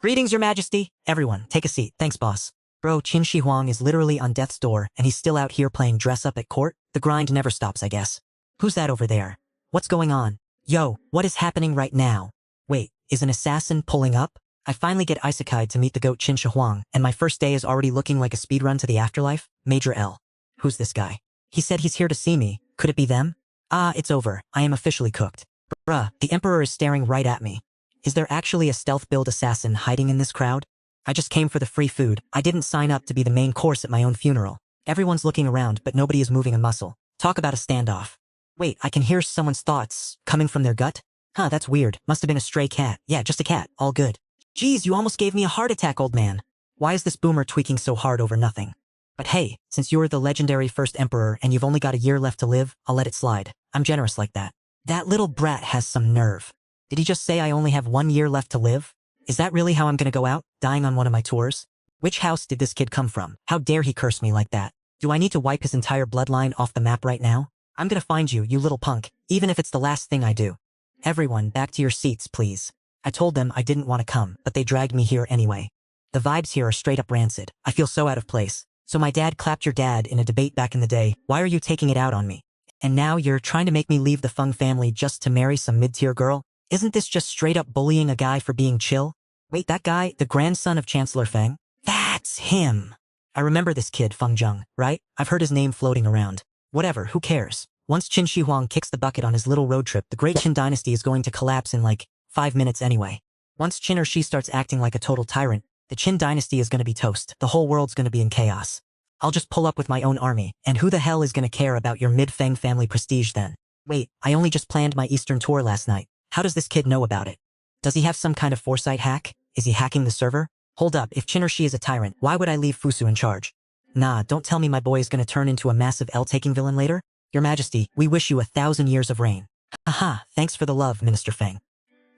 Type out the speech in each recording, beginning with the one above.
Greetings, Your Majesty. Everyone, take a seat. Thanks, boss. Bro, Qin Shi Huang is literally on death's door, and he's still out here playing dress-up at court? The grind never stops, I guess. Who's that over there? What's going on? Yo, what is happening right now? Wait, is an assassin pulling up? I finally get isekai'd to meet the goat Qin Shi Huang, and my first day is already looking like a speedrun to the afterlife? Major L. Who's this guy? He said he's here to see me. Could it be them? Ah, it's over. I am officially cooked. Bruh, the Emperor is staring right at me. Is there actually a stealth build assassin hiding in this crowd? I just came for the free food. I didn't sign up to be the main course at my own funeral. Everyone's looking around, but nobody is moving a muscle. Talk about a standoff. Wait, I can hear someone's thoughts coming from their gut? Huh, that's weird. Must have been a stray cat. Yeah, just a cat. All good. Geez, you almost gave me a heart attack, old man. Why is this boomer tweaking so hard over nothing? But hey, since you're the legendary first emperor and you've only got a year left to live, I'll let it slide. I'm generous like that. That little brat has some nerve. Did he just say I only have 1 year left to live? Is that really how I'm gonna go out, dying on one of my tours? Which house did this kid come from? How dare he curse me like that? Do I need to wipe his entire bloodline off the map right now? I'm gonna find you, you little punk, even if it's the last thing I do. Everyone, back to your seats, please. I told them I didn't want to come, but they dragged me here anyway. The vibes here are straight up rancid. I feel so out of place. So my dad clapped your dad in a debate back in the day. Why are you taking it out on me? And now you're trying to make me leave the Feng family just to marry some mid-tier girl? Isn't this just straight up bullying a guy for being chill? Wait, that guy, the grandson of Chancellor Feng? That's him. I remember this kid, Feng Zheng, right? I've heard his name floating around. Whatever, who cares? Once Qin Shi Huang kicks the bucket on his little road trip, the great Qin Dynasty is going to collapse in like 5 minutes anyway. Once Qin or Shi starts acting like a total tyrant, the Qin Dynasty is going to be toast. The whole world's going to be in chaos. I'll just pull up with my own army, and who the hell is going to care about your mid-Feng family prestige then? Wait, I only just planned my Eastern tour last night. How does this kid know about it? Does he have some kind of foresight hack? Is he hacking the server? Hold up, if Qin or Shi is a tyrant, why would I leave Fusu in charge? Nah, don't tell me my boy is going to turn into a massive L-taking villain later? Your Majesty, we wish you 1,000 years of reign. Haha, thanks for the love, Minister Feng.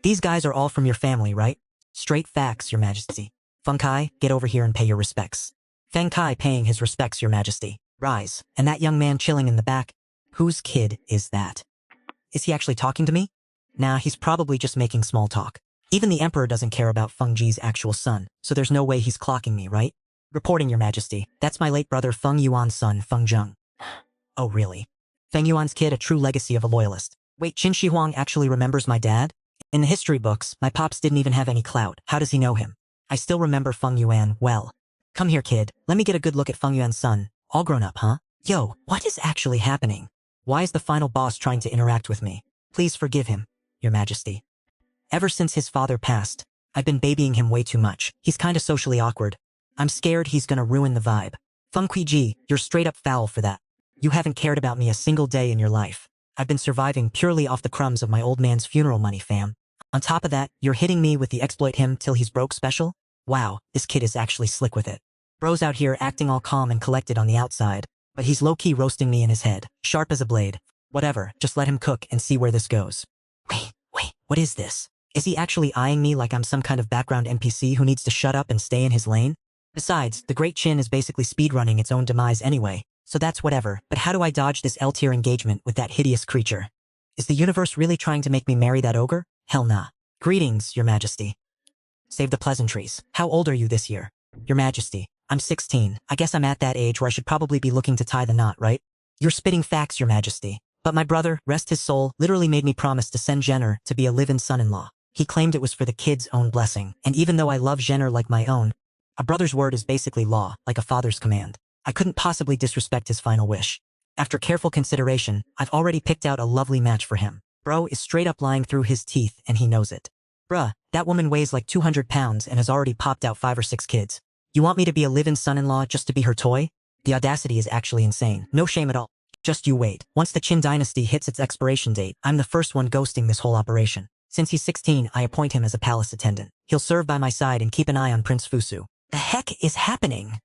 These guys are all from your family, right? Straight facts, Your Majesty. Feng Kai, get over here and pay your respects. Feng Kai paying his respects, Your Majesty. Rise. And that young man chilling in the back? Whose kid is that? Is he actually talking to me? Nah, he's probably just making small talk. Even the Emperor doesn't care about Feng Ji's actual son, so there's no way he's clocking me, right? Reporting, Your Majesty. That's my late brother Feng Yuan's son, Feng Zheng. Oh, really? Feng Yuan's kid, a true legacy of a loyalist. Wait, Qin Shi Huang actually remembers my dad? In the history books, my pops didn't even have any clout. How does he know him? I still remember Feng Yuan well. Come here, kid. Let me get a good look at Feng Yuan's son. All grown up, huh? Yo, what is actually happening? Why is the final boss trying to interact with me? Please forgive him, Your Majesty. Ever since his father passed, I've been babying him way too much. He's kinda socially awkward. I'm scared he's gonna ruin the vibe. Feng Kuiji, you're straight up foul for that. You haven't cared about me a single day in your life. I've been surviving purely off the crumbs of my old man's funeral money, fam. On top of that, you're hitting me with the exploit him till he's broke special? Wow, this kid is actually slick with it. Bro's out here acting all calm and collected on the outside, but he's low-key roasting me in his head, sharp as a blade. Whatever, just let him cook and see where this goes. Wait, what is this? Is he actually eyeing me like I'm some kind of background NPC who needs to shut up and stay in his lane? Besides, the Great Qin is basically speedrunning its own demise anyway, so that's whatever, but how do I dodge this L-tier engagement with that hideous creature? Is the universe really trying to make me marry that ogre? Hell nah. Greetings, Your Majesty. Save the pleasantries. How old are you this year? Your Majesty, I'm 16. I guess I'm at that age where I should probably be looking to tie the knot, right? You're spitting facts, Your Majesty. But my brother, rest his soul, literally made me promise to send Jenner to be a live-in son-in-law. He claimed it was for the kid's own blessing, and even though I love Jenner like my own, a brother's word is basically law, like a father's command. I couldn't possibly disrespect his final wish. After careful consideration, I've already picked out a lovely match for him. Bro is straight up lying through his teeth, and he knows it. Bruh, that woman weighs like 200 pounds and has already popped out 5 or 6 kids. You want me to be a live-in son-in-law just to be her toy? The audacity is actually insane. No shame at all. Just you wait. Once the Qin Dynasty hits its expiration date, I'm the first one ghosting this whole operation. Since he's 16, I appoint him as a palace attendant. He'll serve by my side and keep an eye on Prince Fusu. The heck is happening?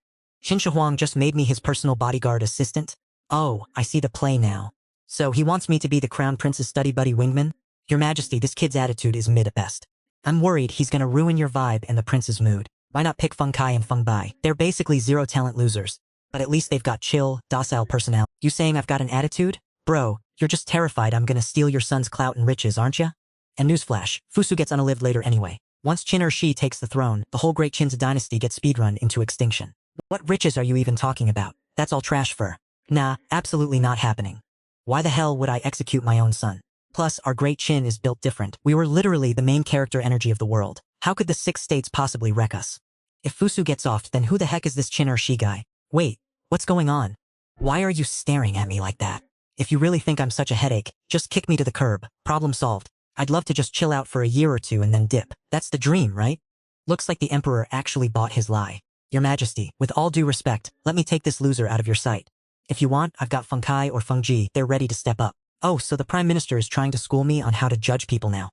Qin Shi Huang just made me his personal bodyguard assistant? Oh, I see the play now. So he wants me to be the Crown Prince's study buddy wingman? Your Majesty, this kid's attitude is mid at best. I'm worried he's gonna ruin your vibe and the prince's mood. Why not pick Feng Kai and Feng Bai? They're basically zero-talent losers. But at least they've got chill, docile personality. You saying I've got an attitude? Bro, you're just terrified I'm gonna steal your son's clout and riches, aren't ya? And newsflash, Fusu gets unalived later anyway. Once Qin Shi takes the throne, the whole Great Qin Dynasty gets speedrun into extinction. What riches are you even talking about? That's all trash fur. Nah, absolutely not happening. Why the hell would I execute my own son? Plus, our Great Qin is built different. We were literally the main character energy of the world. How could the 6 states possibly wreck us? If Fusu gets offed, then who the heck is this Qin Shi guy? Wait, what's going on? Why are you staring at me like that? If you really think I'm such a headache, just kick me to the curb. Problem solved. I'd love to just chill out for a year or two and then dip. That's the dream, right? Looks like the Emperor actually bought his lie. Your Majesty, with all due respect, let me take this loser out of your sight. If you want, I've got Feng Kai or Feng Ji. They're ready to step up. Oh, so the Prime Minister is trying to school me on how to judge people now.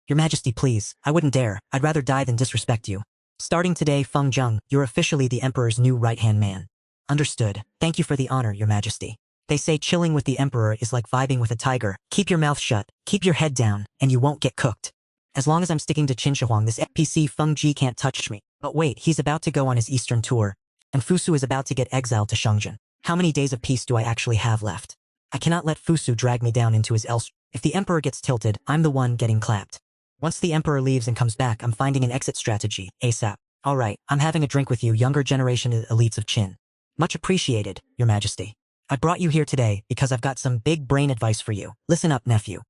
Your Majesty, please. I wouldn't dare. I'd rather die than disrespect you. Starting today, Feng Zheng, you're officially the Emperor's new right-hand man. Understood. Thank you for the honor, Your Majesty. They say chilling with the Emperor is like vibing with a tiger. Keep your mouth shut, keep your head down, and you won't get cooked. As long as I'm sticking to Qin Shi Huang, this NPC Feng Ji can't touch me. But wait, he's about to go on his eastern tour, and Fusu is about to get exiled to Shenzhen. How many days of peace do I actually have left? I cannot let Fusu drag me down into his else. If the Emperor gets tilted, I'm the one getting clapped. Once the Emperor leaves and comes back, I'm finding an exit strategy, ASAP. Alright, I'm having a drink with you, younger generation elites of Qin. Much appreciated, Your Majesty. I brought you here today because I've got some big brain advice for you. Listen up, nephew.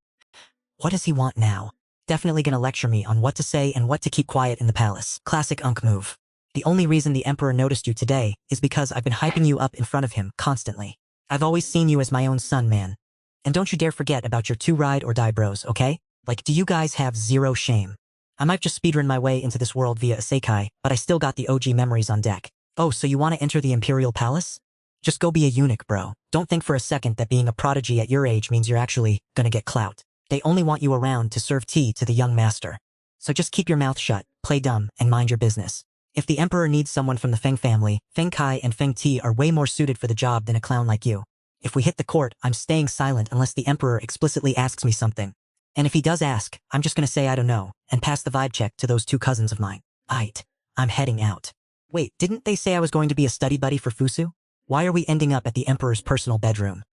What does he want now? Definitely gonna lecture me on what to say and what to keep quiet in the palace. Classic Unk move. The only reason the Emperor noticed you today is because I've been hyping you up in front of him constantly. I've always seen you as my own son, man. And don't you dare forget about your 2 ride or die bros, okay? Like, do you guys have zero shame? I might just speedrun my way into this world via isekai, but I still got the OG memories on deck. Oh, so you want to enter the Imperial Palace? Just go be a eunuch, bro. Don't think for a second that being a prodigy at your age means you're actually gonna get clout. They only want you around to serve tea to the young master. So just keep your mouth shut, play dumb, and mind your business. If the Emperor needs someone from the Feng family, Feng Kai and Feng Ti are way more suited for the job than a clown like you. If we hit the court, I'm staying silent unless the Emperor explicitly asks me something. And if he does ask, I'm just gonna say I don't know, and pass the vibe check to those 2 cousins of mine. Aight. I'm heading out. Wait, didn't they say I was going to be a study buddy for Fusu? Why are we ending up at the Emperor's personal bedroom?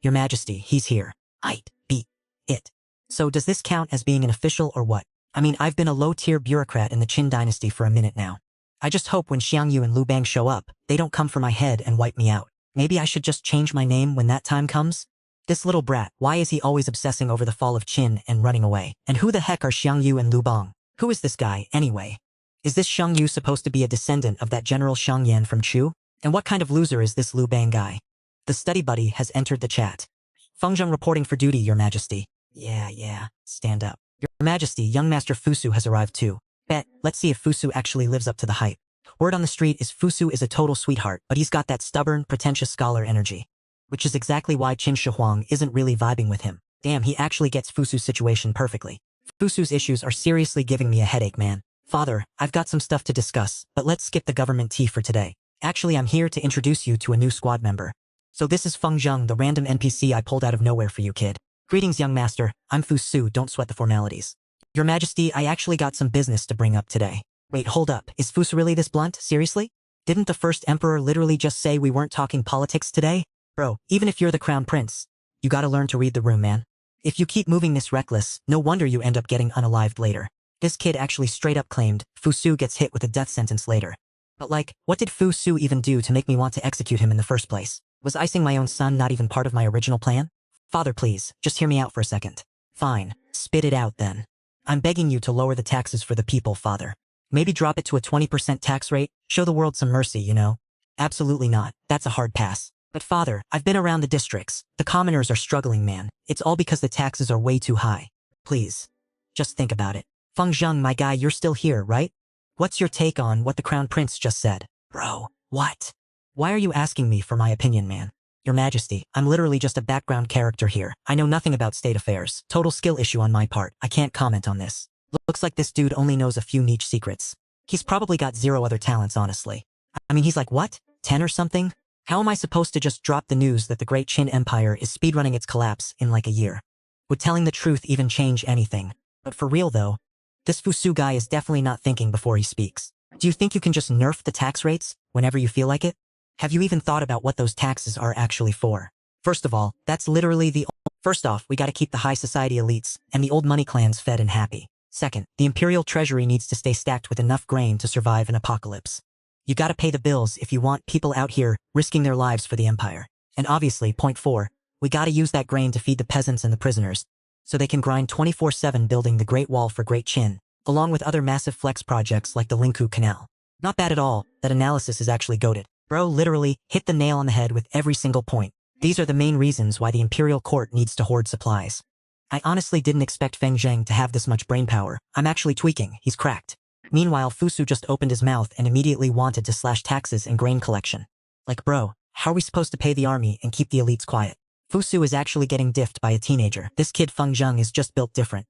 Your Majesty, he's here. Aight, beat it. So does this count as being an official or what? I mean, I've been a low-tier bureaucrat in the Qin Dynasty for a minute now. I just hope when Xiangyu and Liu Bang show up, they don't come for my head and wipe me out. Maybe I should just change my name when that time comes? This little brat, why is he always obsessing over the fall of Qin and running away? And who the heck are Xiangyu and Liu Bang? Who is this guy, anyway? Is this Xiangyu supposed to be a descendant of that General Xiangyan from Chu? And what kind of loser is this Liu Bang guy? The study buddy has entered the chat. Feng Zheng reporting for duty, Your Majesty. Yeah, stand up. Your Majesty, young Master Fusu has arrived too. Bet, let's see if Fusu actually lives up to the hype. Word on the street is Fusu is a total sweetheart, but he's got that stubborn, pretentious scholar energy. Which is exactly why Qin Shi Huang isn't really vibing with him. Damn, he actually gets Fusu's situation perfectly. Fusu's issues are seriously giving me a headache, man. Father, I've got some stuff to discuss, but let's skip the government tea for today. Actually, I'm here to introduce you to a new squad member. So this is Feng Zheng, the random NPC I pulled out of nowhere for you, kid. Greetings, young master. I'm Fusu, don't sweat the formalities. Your Majesty, I actually got some business to bring up today. Wait, hold up. Is Fusu really this blunt? Seriously? Didn't the first emperor literally just say we weren't talking politics today? Bro, even if you're the crown prince, you gotta learn to read the room, man. If you keep moving this reckless, no wonder you end up getting unalived later. This kid actually straight up claimed Fusu gets hit with a death sentence later. But like, what did Fusu even do to make me want to execute him in the first place? Was icing my own son not even part of my original plan? Father, please, just hear me out for a second. Fine, spit it out then. I'm begging you to lower the taxes for the people, father. Maybe drop it to a 20% tax rate, show the world some mercy, you know? Absolutely not, that's a hard pass. But father, I've been around the districts. The commoners are struggling, man. It's all because the taxes are way too high. Please, just think about it. Feng Zheng, my guy, you're still here, right? What's your take on what the crown prince just said? Bro, what? Why are you asking me for my opinion, man? Your Majesty, I'm literally just a background character here. I know nothing about state affairs. Total skill issue on my part. I can't comment on this. Looks like this dude only knows a few niche secrets. He's probably got 0 other talents, honestly. I mean, he's like, what? 10 or something? How am I supposed to just drop the news that the Great Qin Empire is speedrunning its collapse in like a year? Would telling the truth even change anything? But for real though, this Fusu guy is definitely not thinking before he speaks. Do you think you can just nerf the tax rates whenever you feel like it? Have you even thought about what those taxes are actually for? First of all, that's literally First off, we gotta keep the high society elites and the old money clans fed and happy. Second, the imperial treasury needs to stay stacked with enough grain to survive an apocalypse. You gotta pay the bills if you want people out here risking their lives for the empire. And obviously, point 4, we gotta use that grain to feed the peasants and the prisoners, so they can grind 24/7 building the Great Wall for Great Qin, along with other massive flex projects like the Lingkou Canal. Not bad at all, that analysis is actually goated. Bro literally hit the nail on the head with every single point. These are the main reasons why the imperial court needs to hoard supplies. I honestly didn't expect Feng Zheng to have this much brainpower. I'm actually tweaking, he's cracked. Meanwhile, Fusu just opened his mouth and immediately wanted to slash taxes and grain collection. Like bro, how are we supposed to pay the army and keep the elites quiet? Fusu is actually getting diffed by a teenager. This kid Feng Zheng is just built different.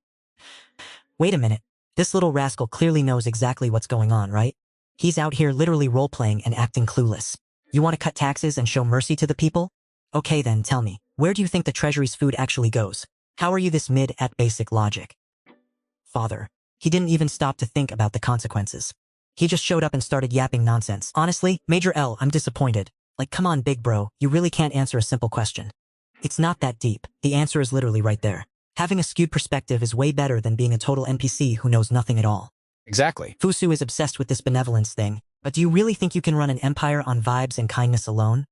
Wait a minute. This little rascal clearly knows exactly what's going on, right? He's out here literally role-playing and acting clueless. You want to cut taxes and show mercy to the people? Okay then, tell me, where do you think the treasury's food actually goes? How are you this mid at basic logic? Father. He didn't even stop to think about the consequences. He just showed up and started yapping nonsense. Honestly, Major L, I'm disappointed. Like, come on, big bro, you really can't answer a simple question. It's not that deep. The answer is literally right there. Having a skewed perspective is way better than being a total NPC who knows nothing at all. Exactly. Fusu is obsessed with this benevolence thing, but do you really think you can run an empire on vibes and kindness alone?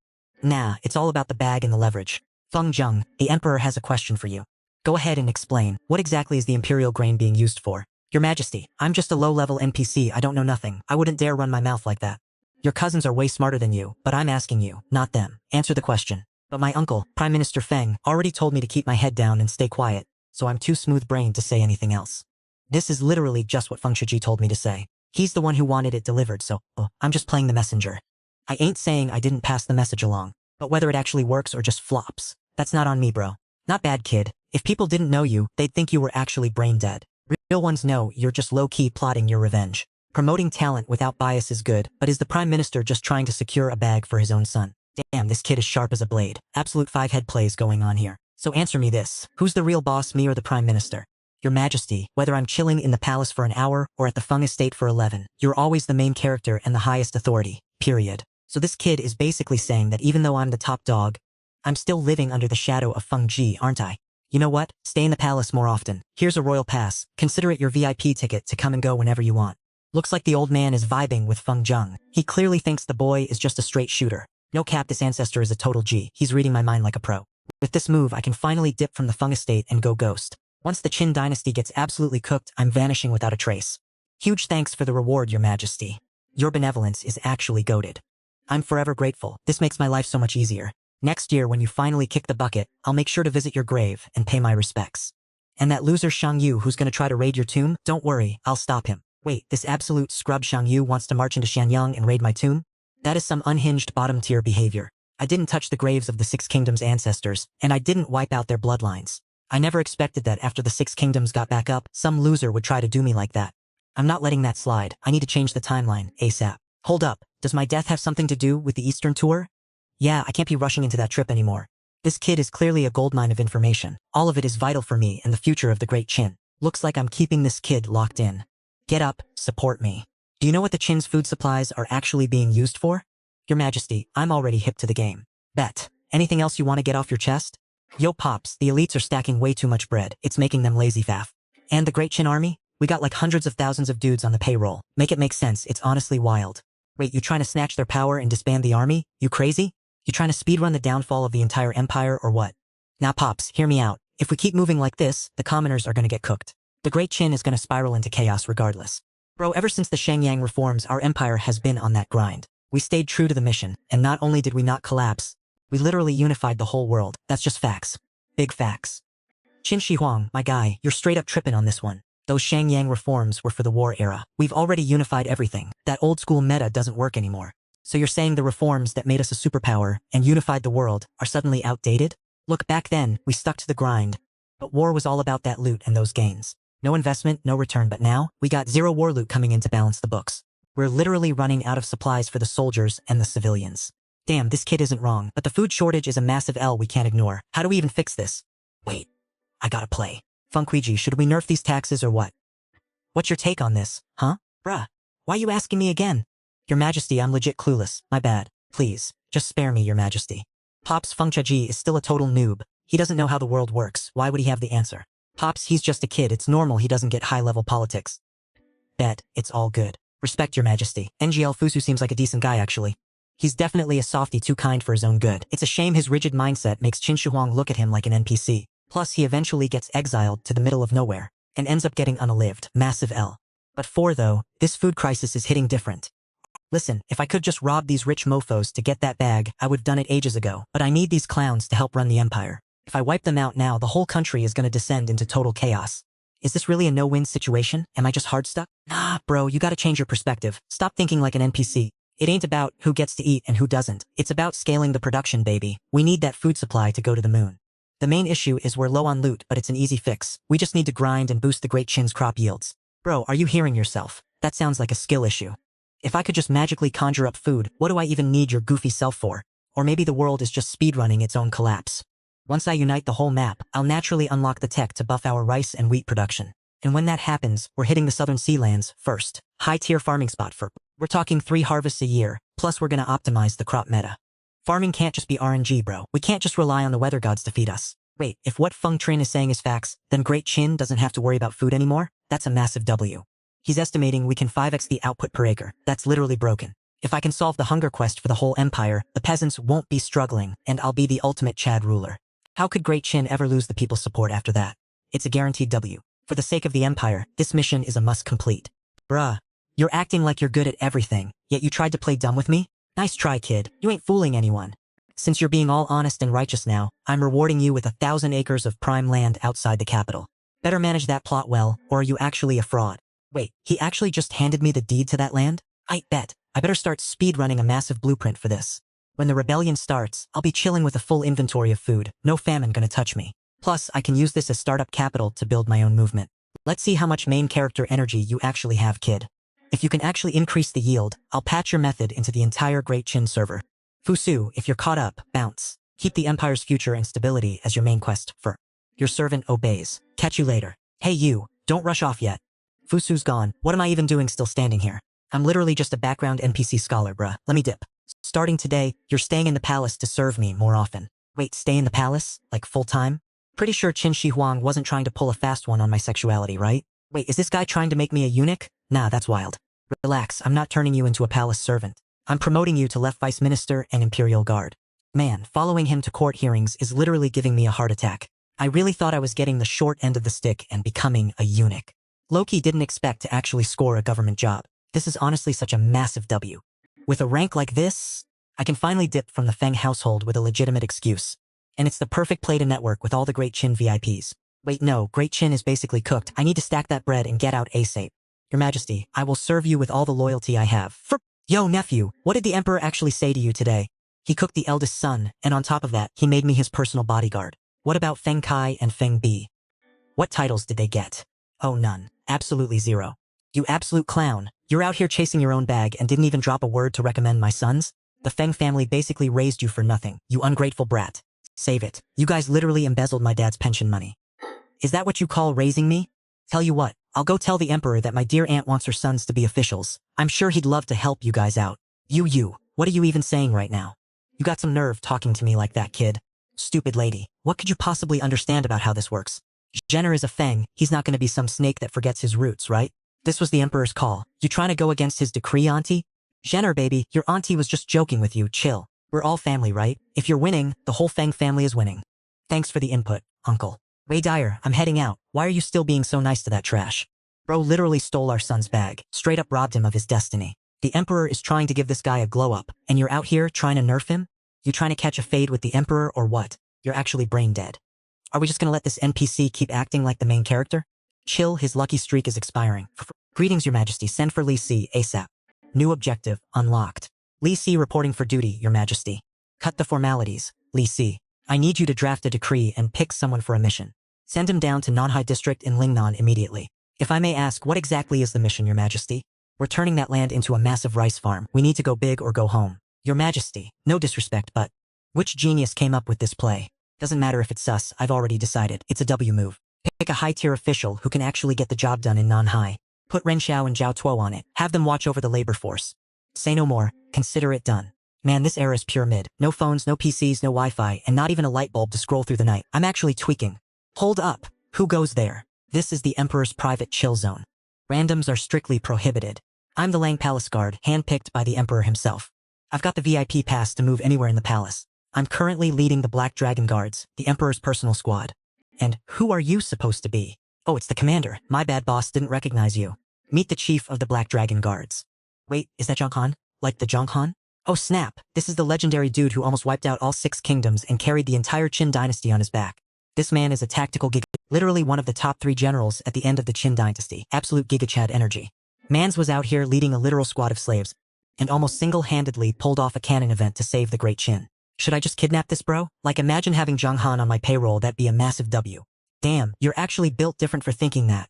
Nah, it's all about the bag and the leverage. Feng Zheng, the Emperor has a question for you. Go ahead and explain. What exactly is the imperial grain being used for? Your Majesty, I'm just a low-level NPC, I don't know nothing. I wouldn't dare run my mouth like that. Your cousins are way smarter than you, but I'm asking you, not them. Answer the question. But my uncle, Prime Minister Feng, already told me to keep my head down and stay quiet, so I'm too smooth-brained to say anything else. This is literally just what Feng Shiji told me to say. He's the one who wanted it delivered, so I'm just playing the messenger. I ain't saying I didn't pass the message along, but whether it actually works or just flops, that's not on me, bro. Not bad, kid. If people didn't know you, they'd think you were actually brain dead. Real ones know you're just low-key plotting your revenge. Promoting talent without bias is good, but is the Prime Minister just trying to secure a bag for his own son? Damn, this kid is sharp as a blade. Absolute five-head plays going on here. So answer me this. Who's the real boss, me or the Prime Minister? Your Majesty, whether I'm chilling in the palace for an hour or at the Feng estate for 11, you're always the main character and the highest authority. Period. So this kid is basically saying that even though I'm the top dog, I'm still living under the shadow of Feng Ji, aren't I? You know what? Stay in the palace more often. Here's a royal pass. Consider it your VIP ticket to come and go whenever you want. Looks like the old man is vibing with Feng Zheng. He clearly thinks the boy is just a straight shooter. No cap, this ancestor is a total G. He's reading my mind like a pro. With this move, I can finally dip from the Feng estate and go ghost. Once the Qin Dynasty gets absolutely cooked, I'm vanishing without a trace. Huge thanks for the reward, Your Majesty. Your benevolence is actually goated. I'm forever grateful. This makes my life so much easier. Next year, when you finally kick the bucket, I'll make sure to visit your grave and pay my respects. And that loser Shang Yu who's gonna try to raid your tomb, don't worry, I'll stop him. Wait, this absolute scrub Shang Yu wants to march into Shanyang and raid my tomb? That is some unhinged bottom-tier behavior. I didn't touch the graves of the Six Kingdoms ancestors, and I didn't wipe out their bloodlines. I never expected that after the Six Kingdoms got back up, some loser would try to do me like that. I'm not letting that slide. I need to change the timeline, ASAP. Hold up, does my death have something to do with the Eastern Tour? Yeah, I can't be rushing into that trip anymore. This kid is clearly a goldmine of information. All of it is vital for me and the future of the Great Qin. Looks like I'm keeping this kid locked in. Get up, support me. Do you know what the Qin's food supplies are actually being used for? Your Majesty, I'm already hip to the game. Bet. Anything else you want to get off your chest? Yo pops, the elites are stacking way too much bread. It's making them lazy faff. And the Great Qin army? We got like hundreds of thousands of dudes on the payroll. Make it make sense, it's honestly wild. Wait, you trying to snatch their power and disband the army? You crazy? You trying to speedrun the downfall of the entire empire or what? Now pops, hear me out. If we keep moving like this, the commoners are gonna get cooked. The Great Qin is gonna spiral into chaos regardless. Bro, ever since the Shenyang reforms, our empire has been on that grind. We stayed true to the mission, and not only did we not collapse, we literally unified the whole world. That's just facts. Big facts. Qin Shi Huang, my guy, you're straight up tripping on this one. Those Shenyang reforms were for the war era. We've already unified everything. That old school meta doesn't work anymore. So you're saying the reforms that made us a superpower and unified the world are suddenly outdated? Look, back then, we stuck to the grind. But war was all about that loot and those gains. No investment, no return, but now, we got zero war loot coming in to balance the books. We're literally running out of supplies for the soldiers and the civilians. Damn, this kid isn't wrong, but the food shortage is a massive L we can't ignore. How do we even fix this? Wait, I gotta play. Funquiji, should we nerf these taxes or what? What's your take on this, huh? Bruh, why you asking me again? Your Majesty, I'm legit clueless. My bad. Please, just spare me, Your Majesty. Pops Fengchaji is still a total noob. He doesn't know how the world works. Why would he have the answer? Pops, he's just a kid. It's normal he doesn't get high-level politics. Bet, it's all good. Respect, your majesty. NGL Fusu seems like a decent guy, actually. He's definitely a softie, too kind for his own good. It's a shame his rigid mindset makes Qin Shi Huang look at him like an NPC. Plus, he eventually gets exiled to the middle of nowhere and ends up getting unalived. Massive L. But though, this food crisis is hitting different. Listen, if I could just rob these rich mofos to get that bag, I would've done it ages ago. But I need these clowns to help run the empire. If I wipe them out now, the whole country is gonna descend into total chaos. Is this really a no-win situation? Am I just hard stuck? Nah, bro, you gotta change your perspective. Stop thinking like an NPC. It ain't about who gets to eat and who doesn't. It's about scaling the production, baby. We need that food supply to go to the moon. The main issue is we're low on loot, but it's an easy fix. We just need to grind and boost the Great Qin's crop yields. Bro, are you hearing yourself? That sounds like a skill issue. If I could just magically conjure up food, what do I even need your goofy self for? Or maybe the world is just speedrunning its own collapse. Once I unite the whole map, I'll naturally unlock the tech to buff our rice and wheat production. And when that happens, we're hitting the southern sea lands first. High-tier farming spot for. We're talking 3 harvests a year, plus we're gonna optimize the crop meta. Farming can't just be RNG, bro. We can't just rely on the weather gods to feed us. Wait, if what Feng Trin is saying is facts, then Great Qin doesn't have to worry about food anymore? That's a massive W. He's estimating we can 5x the output per acre. That's literally broken. If I can solve the hunger quest for the whole empire, the peasants won't be struggling, and I'll be the ultimate Chad ruler. How could Great Qin ever lose the people's support after that? It's a guaranteed W. For the sake of the empire, this mission is a must complete. Bruh, you're acting like you're good at everything, yet you tried to play dumb with me? Nice try, kid. You ain't fooling anyone. Since you're being all honest and righteous now, I'm rewarding you with 1,000 acres of prime land outside the capital. Better manage that plot well, or are you actually a fraud? Wait, he actually just handed me the deed to that land? I bet. I better start speedrunning a massive blueprint for this. When the rebellion starts, I'll be chilling with a full inventory of food. No famine gonna touch me. Plus, I can use this as startup capital to build my own movement. Let's see how much main character energy you actually have, kid. If you can actually increase the yield, I'll patch your method into the entire Great Qin server. Fusu, if you're caught up, bounce. Keep the empire's future and stability as your main quest for. Your servant obeys. Catch you later. Hey you, don't rush off yet. Fusu's gone. What am I even doing still standing here? I'm literally just a background NPC scholar, bruh. Let me dip. Starting today, you're staying in the palace to serve me more often. Wait, stay in the palace? Like full time? Pretty sure Qin Shi Huang wasn't trying to pull a fast one on my sexuality, right? Wait, is this guy trying to make me a eunuch? Nah, that's wild. Relax, I'm not turning you into a palace servant. I'm promoting you to left vice minister and imperial guard. Man, following him to court hearings is literally giving me a heart attack. I really thought I was getting the short end of the stick and becoming a eunuch. Loki didn't expect to actually score a government job. This is honestly such a massive W. With a rank like this, I can finally dip from the Feng household with a legitimate excuse. And it's the perfect play to network with all the Great Qin VIPs. Wait, no, Great Qin is basically cooked. I need to stack that bread and get out ASAP. Your Majesty, I will serve you with all the loyalty I have. Yo, nephew, what did the Emperor actually say to you today? He cooked the eldest son, and on top of that, he made me his personal bodyguard. What about Feng Kai and Feng Bi? What titles did they get? Oh, none. Absolutely zero. You absolute clown. You're out here chasing your own bag and didn't even drop a word to recommend my sons? The Feng family basically raised you for nothing, you ungrateful brat. Save it. You guys literally embezzled my dad's pension money. Is that what you call raising me? Tell you what, I'll go tell the Emperor that my dear aunt wants her sons to be officials. I'm sure he'd love to help you guys out. What are you even saying right now? You got some nerve talking to me like that, kid. Stupid lady, what could you possibly understand about how this works? Jenner is a Feng, he's not gonna be some snake that forgets his roots, right? This was the Emperor's call. You trying to go against his decree, auntie? Jenner, baby, your auntie was just joking with you, chill. We're all family, right? If you're winning, the whole Feng family is winning. Thanks for the input, uncle. Wei Dyer, I'm heading out. Why are you still being so nice to that trash? Bro literally stole our son's bag, straight up robbed him of his destiny. The Emperor is trying to give this guy a glow up, and you're out here trying to nerf him? You trying to catch a fade with the Emperor or what? You're actually brain dead. Are we just gonna let this NPC keep acting like the main character? Chill, his lucky streak is expiring. Greetings, Your Majesty. Send for Li Si ASAP. New objective unlocked. Li Si reporting for duty, Your Majesty. Cut the formalities, Li Si. I need you to draft a decree and pick someone for a mission. Send him down to Nanhai District in Lingnan immediately. If I may ask, what exactly is the mission, Your Majesty? We're turning that land into a massive rice farm. We need to go big or go home. Your Majesty, no disrespect, but which genius came up with this play? Doesn't matter if it's sus, I've already decided. It's a W move. Pick a high-tier official who can actually get the job done in Nanhai. Put Ren Xiao and Zhao Tuo on it. Have them watch over the labor force. Say no more. Consider it done. Man, this era is pure mid. No phones, no PCs, no Wi-Fi, and not even a light bulb to scroll through the night. I'm actually tweaking. Hold up. Who goes there? This is the Emperor's private chill zone. Randoms are strictly prohibited. I'm the Lang Palace Guard, handpicked by the Emperor himself. I've got the VIP pass to move anywhere in the palace. I'm currently leading the Black Dragon Guards, the Emperor's personal squad. And who are you supposed to be? Oh, it's the commander. My bad, boss, didn't recognize you. Meet the chief of the Black Dragon Guards. Wait, is that Zhang Han? Like the Zhang Han? Oh snap, this is the legendary dude who almost wiped out all 6 kingdoms and carried the entire Qin Dynasty on his back. This man is a tactical literally one of the top 3 generals at the end of the Qin Dynasty. Absolute Giga-Chad energy. Mans was out here leading a literal squad of slaves, and almost single-handedly pulled off a canon event to save the Great Qin. Should I just kidnap this bro? Like imagine having Zhang Han on my payroll, that'd be a massive W. Damn, you're actually built different for thinking that.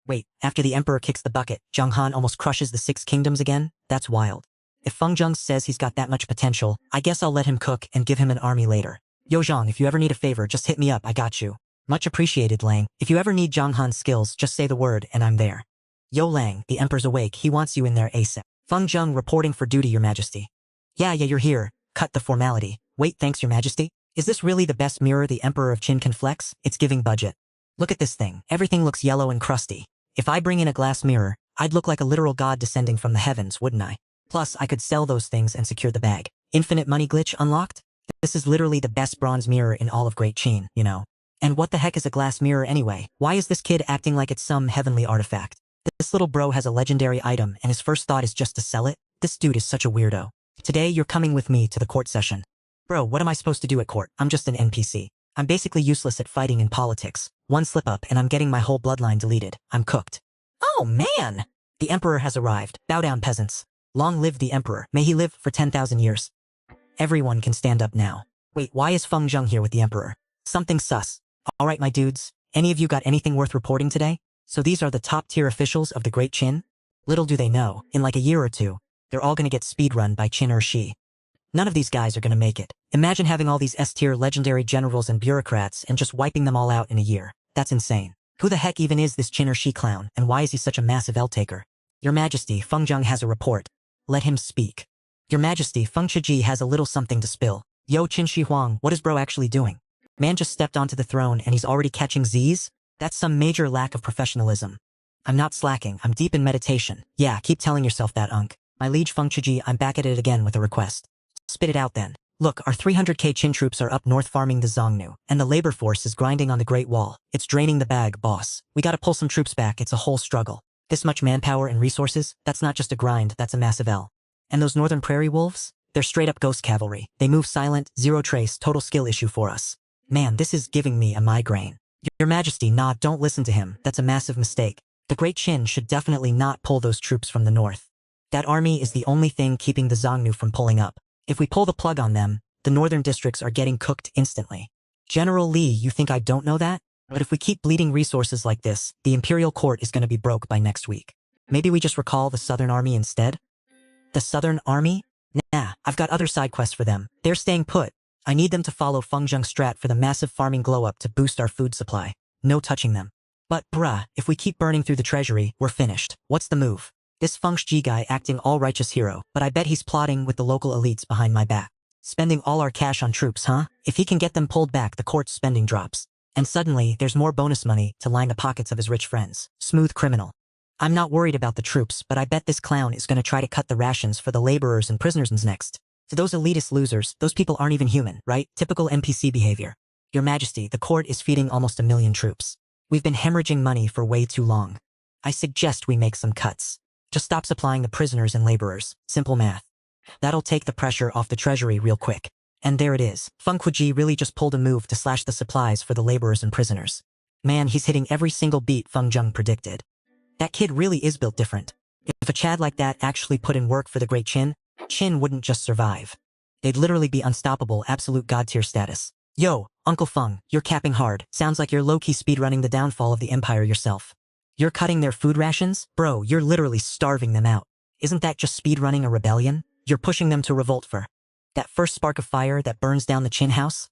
Wait, after the Emperor kicks the bucket, Zhang Han almost crushes the 6 kingdoms again? That's wild. If Feng Zheng says he's got that much potential, I guess I'll let him cook and give him an army later. Yo Zhang, if you ever need a favor, just hit me up, I got you. Much appreciated, Lang. If you ever need Zhang Han's skills, just say the word and I'm there. Yo Lang, the Emperor's awake, he wants you in there ASAP. Feng Zheng reporting for duty, Your Majesty. Yeah, you're here. Cut the formality. Wait, thanks, Your Majesty. Is this really the best mirror the Emperor of Qin can flex? It's giving budget. Look at this thing. Everything looks yellow and crusty. If I bring in a glass mirror, I'd look like a literal god descending from the heavens, wouldn't I? Plus, I could sell those things and secure the bag. Infinite money glitch unlocked? This is literally the best bronze mirror in all of Great Qin, you know. And what the heck is a glass mirror anyway? Why is this kid acting like it's some heavenly artifact? This little bro has a legendary item and his first thought is just to sell it? This dude is such a weirdo. Today, you're coming with me to the court session. Bro, what am I supposed to do at court? I'm just an NPC. I'm basically useless at fighting in politics. One slip up and I'm getting my whole bloodline deleted. I'm cooked. Oh man! The Emperor has arrived. Bow down, peasants. Long live the Emperor. May he live for 10,000 years. Everyone can stand up now. Wait, why is Feng Zheng here with the Emperor? Something sus. Alright, my dudes. Any of you got anything worth reporting today? So these are the top-tier officials of the Great Qin? Little do they know, in like a year or two, they're all gonna get speedrun by Qin Shi. None of these guys are gonna make it. Imagine having all these S-tier legendary generals and bureaucrats and just wiping them all out in a year. That's insane. Who the heck even is this Qin Shi clown, and why is he such a massive L-taker? Your Majesty, Feng Zheng has a report. Let him speak. Your Majesty, Feng Chiji has a little something to spill. Yo, Qin Shi Huang, what is bro actually doing? Man just stepped onto the throne and he's already catching Z's? That's some major lack of professionalism. I'm not slacking, I'm deep in meditation. Yeah, keep telling yourself that, Unk. My liege Feng Chiji, I'm back at it again with a request. Spit it out then. Look, our 300k Qin troops are up north farming the Zongnu, and the labor force is grinding on the Great Wall. It's draining the bag, boss. We gotta pull some troops back, it's a whole struggle. This much manpower and resources, that's not just a grind, that's a massive L. And those northern prairie wolves? They're straight up ghost cavalry. They move silent, zero trace, total skill issue for us. Man, this is giving me a migraine. Your Majesty, nah, don't listen to him. That's a massive mistake. The Great Qin should definitely not pull those troops from the north. That army is the only thing keeping the Zongnu from pulling up. If we pull the plug on them, the northern districts are getting cooked instantly. General Li, you think I don't know that? But if we keep bleeding resources like this, the Imperial Court is going to be broke by next week. Maybe we just recall the Southern Army instead? The Southern Army? Nah, I've got other side quests for them. They're staying put. I need them to follow Feng Zheng's strat for the massive farming glow-up to boost our food supply. No touching them. But bruh, if we keep burning through the treasury, we're finished. What's the move? This Feng Shi guy acting all righteous hero, but I bet he's plotting with the local elites behind my back. Spending all our cash on troops, huh? If he can get them pulled back, the court's spending drops. And suddenly, there's more bonus money to line the pockets of his rich friends. Smooth criminal. I'm not worried about the troops, but I bet this clown is gonna try to cut the rations for the laborers and prisoners next. To those elitist losers, those people aren't even human, right? Typical NPC behavior. Your Majesty, the court is feeding almost 1 million troops. We've been hemorrhaging money for way too long. I suggest we make some cuts. Just stop supplying the prisoners and laborers. Simple math. That'll take the pressure off the treasury real quick. And there it is. Feng Quiji really just pulled a move to slash the supplies for the laborers and prisoners. Man, he's hitting every single beat Feng Zheng predicted. That kid really is built different. If a Chad like that actually put in work for the Great Qin, Qin wouldn't just survive. They'd literally be unstoppable, absolute god-tier status. Yo, Uncle Feng, you're capping hard. Sounds like you're low-key speedrunning the downfall of the Empire yourself. You're cutting their food rations? Bro, you're literally starving them out. Isn't that just speedrunning a rebellion? You're pushing them to revolt for that first spark of fire that burns down the Qin house?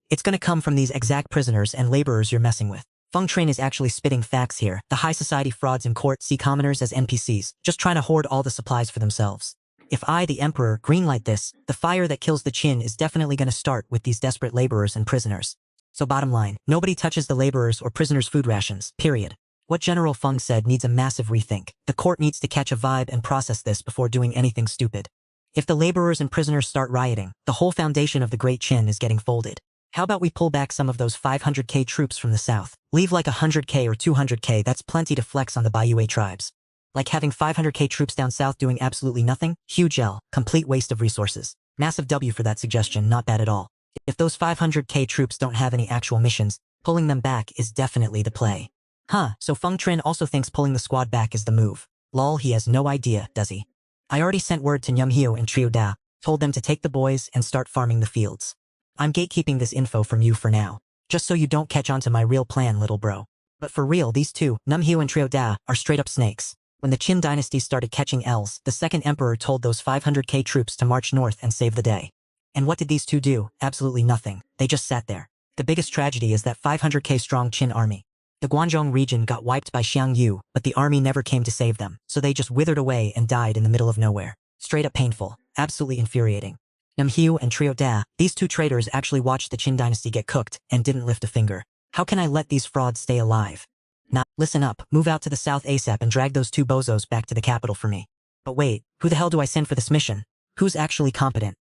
It's gonna come from these exact prisoners and laborers you're messing with. Feng Train is actually spitting facts here. The high society frauds in court see commoners as NPCs, just trying to hoard all the supplies for themselves. If I, the Emperor, greenlight this, the fire that kills the Qin is definitely gonna start with these desperate laborers and prisoners. So bottom line, nobody touches the laborers or prisoners' food rations, period. What General Feng said needs a massive rethink. The court needs to catch a vibe and process this before doing anything stupid. If the laborers and prisoners start rioting, the whole foundation of the Great Qin is getting folded. How about we pull back some of those 500k troops from the south? Leave like 100k or 200k, that's plenty to flex on the Bayue tribes. Like having 500k troops down south doing absolutely nothing? Huge L, complete waste of resources. Massive W for that suggestion, not bad at all. If those 500k troops don't have any actual missions, pulling them back is definitely the play. Huh, so Feng Trin also thinks pulling the squad back is the move. Lol, he has no idea, does he? I already sent word to Nyum Hyo and Trio Da, told them to take the boys and start farming the fields. I'm gatekeeping this info from you for now, just so you don't catch on to my real plan, little bro. But for real, these two, Nyum Hyo and Trio Da, are straight up snakes. When the Qin Dynasty started catching Ls, the second emperor told those 500k troops to march north and save the day. And what did these two do? Absolutely nothing. They just sat there. The biggest tragedy is that 500k strong Qin army. The Guangzhong region got wiped by Xiang Yu, but the army never came to save them, so they just withered away and died in the middle of nowhere. Straight up painful. Absolutely infuriating. Nyum Hyo and Trio Da, these two traitors actually watched the Qin Dynasty get cooked and didn't lift a finger. How can I let these frauds stay alive? Nah, listen up, move out to the south ASAP and drag those two bozos back to the capital for me. But wait, who the hell do I send for this mission? Who's actually competent?